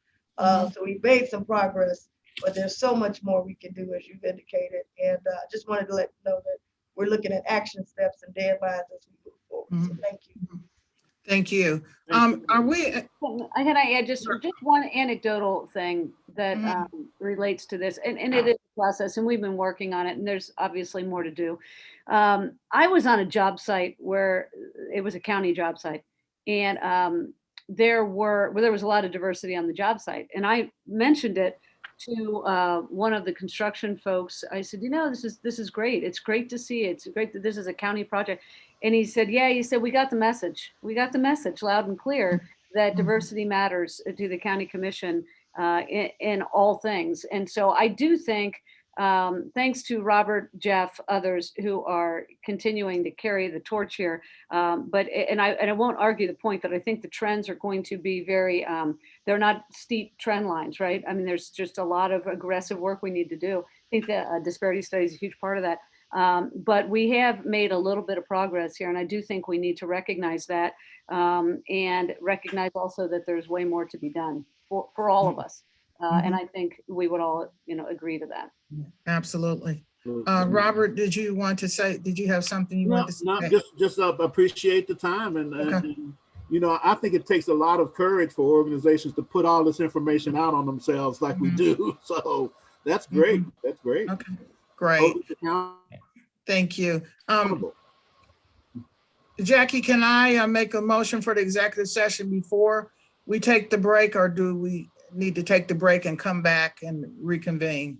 So we made some progress, but there's so much more we can do as you've indicated. And I just wanted to let you know that we're looking at action steps and deadlines as we move forward. So thank you. Thank you. Are we? Can I add just one anecdotal thing that relates to this, and it is a process, and we've been working on it, and there's obviously more to do. I was on a job site where it was a county job site, and there was a lot of diversity on the job site, and I mentioned it to one of the construction folks. I said, this is great. It's great to see. It's great that this is a county project. And he said, we got the message. We got the message loud and clear that diversity matters to the county commission in all things. And so I do think, thanks to Robert, Jeff, others who are continuing to carry the torch here. But I won't argue the point that I think the trends are going to be very, they're not steep trend lines, right? I mean, there's just a lot of aggressive work we need to do. I think the disparity study is a huge part of that. But we have made a little bit of progress here, and I do think we need to recognize that, and recognize also that there's way more to be done for all of us. And I think we would all, agree to that. Absolutely. Robert, did you have something you No, wanted to no, say? just appreciate the time and I think it takes a lot of courage for organizations to put all this information out on themselves like we do. So that's great. That's great. Okay, great. Hold Thank you. accountable. Jackie, can I make a motion for the executive session before we take the break, or do we need to take the break and come back and reconvene?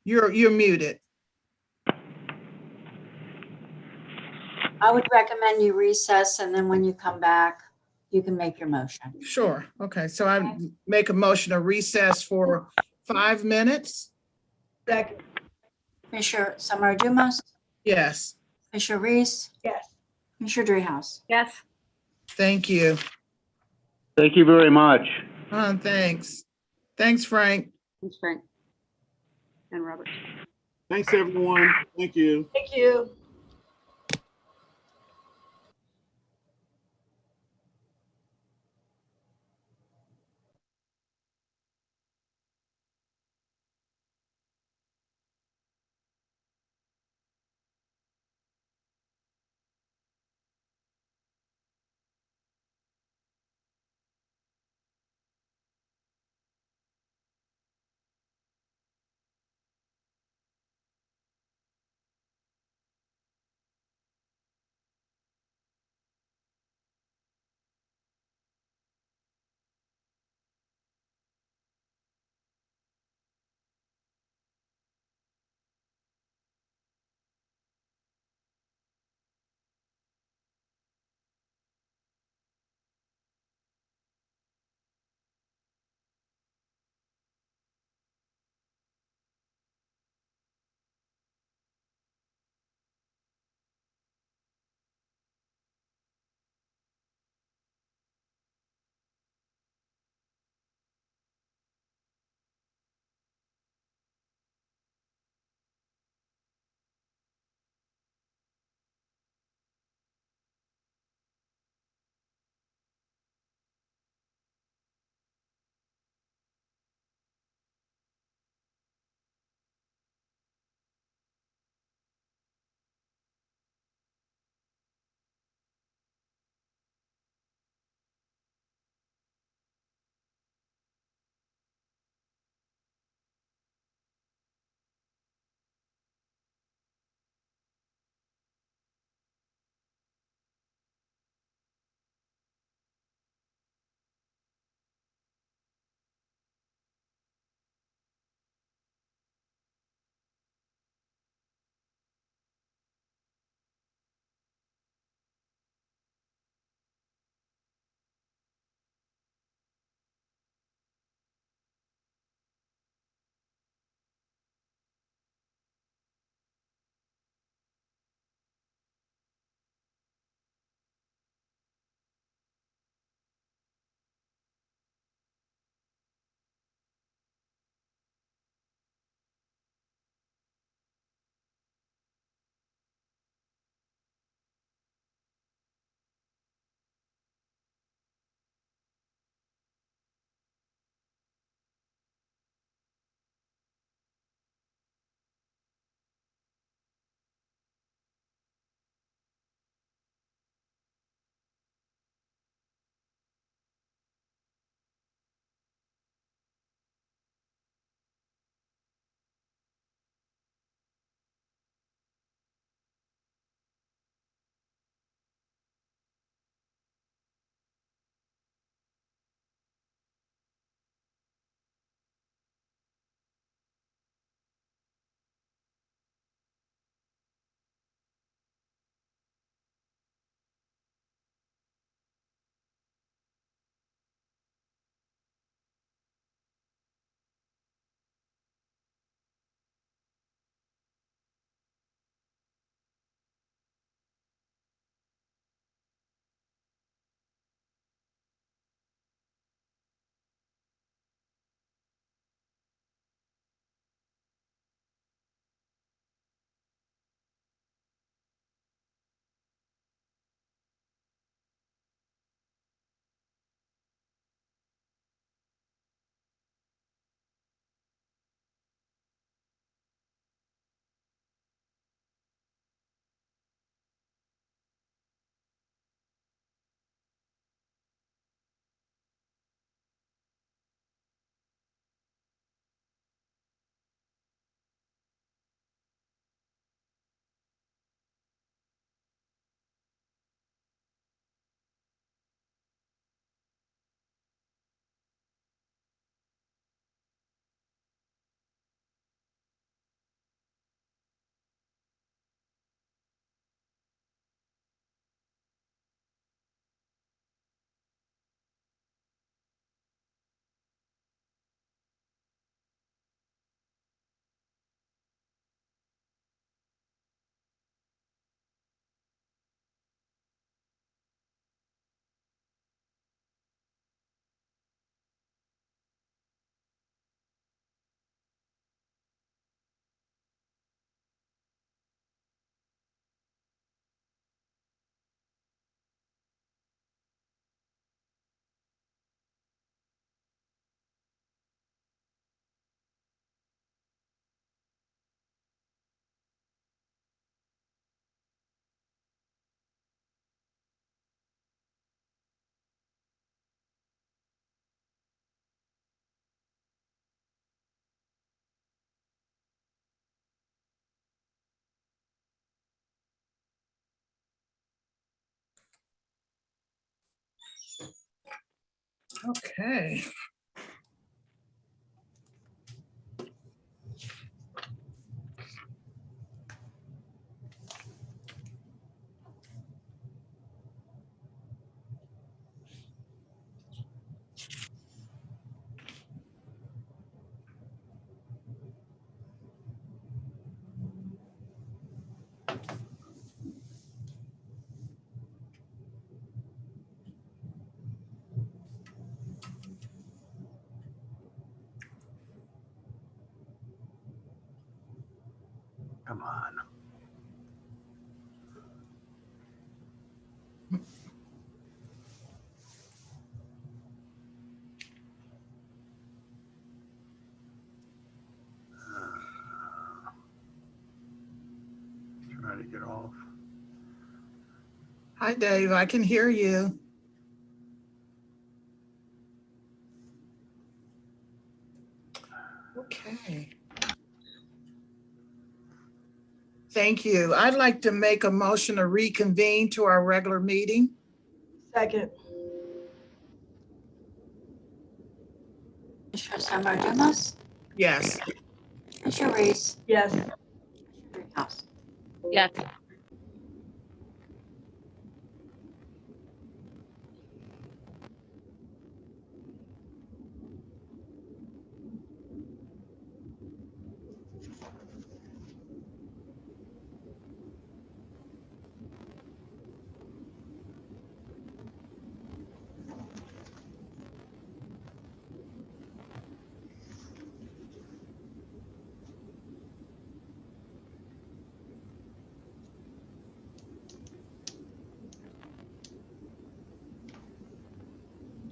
You're muted. I would recommend you recess, and then when you come back, you can make your motion. Sure. Okay, so I make a motion to recess for 5 minutes. Second, Commissioner Summer Dumas, Yes, Commissioner Reese, yes. Commissioner Dreehouse. Yes. thank you. Thank you very much. Thanks. Thanks, Frank. Thanks, Frank. And Robert. Thanks, everyone. Thank you. Thank you. Okay. Come on. Try to get off. Hi, Dave. I can hear you. Okay. Thank you. I'd like to make a motion to reconvene to our regular meeting. Second. Commissioner Summer Dumas, Yes. Commissioner Reese, Yes. House. Yes.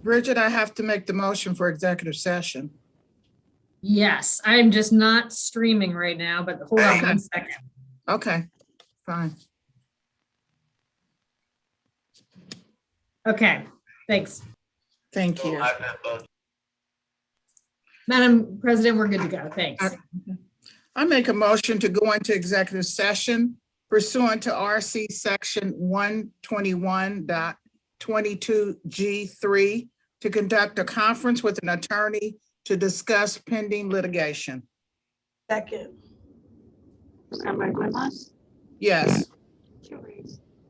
Bridget, I have to make the motion for executive session. Yes, I'm just not streaming right now, but hold on Okay. 1 second. Okay, fine. Okay, thanks. Thank you. Madam President, we're good to go. Thanks. I make a motion to go into executive session pursuant to RC Section 121.22G3 to conduct a conference with an attorney to discuss pending litigation. Second. Summer Dumas, Yes. Commissioner Reese,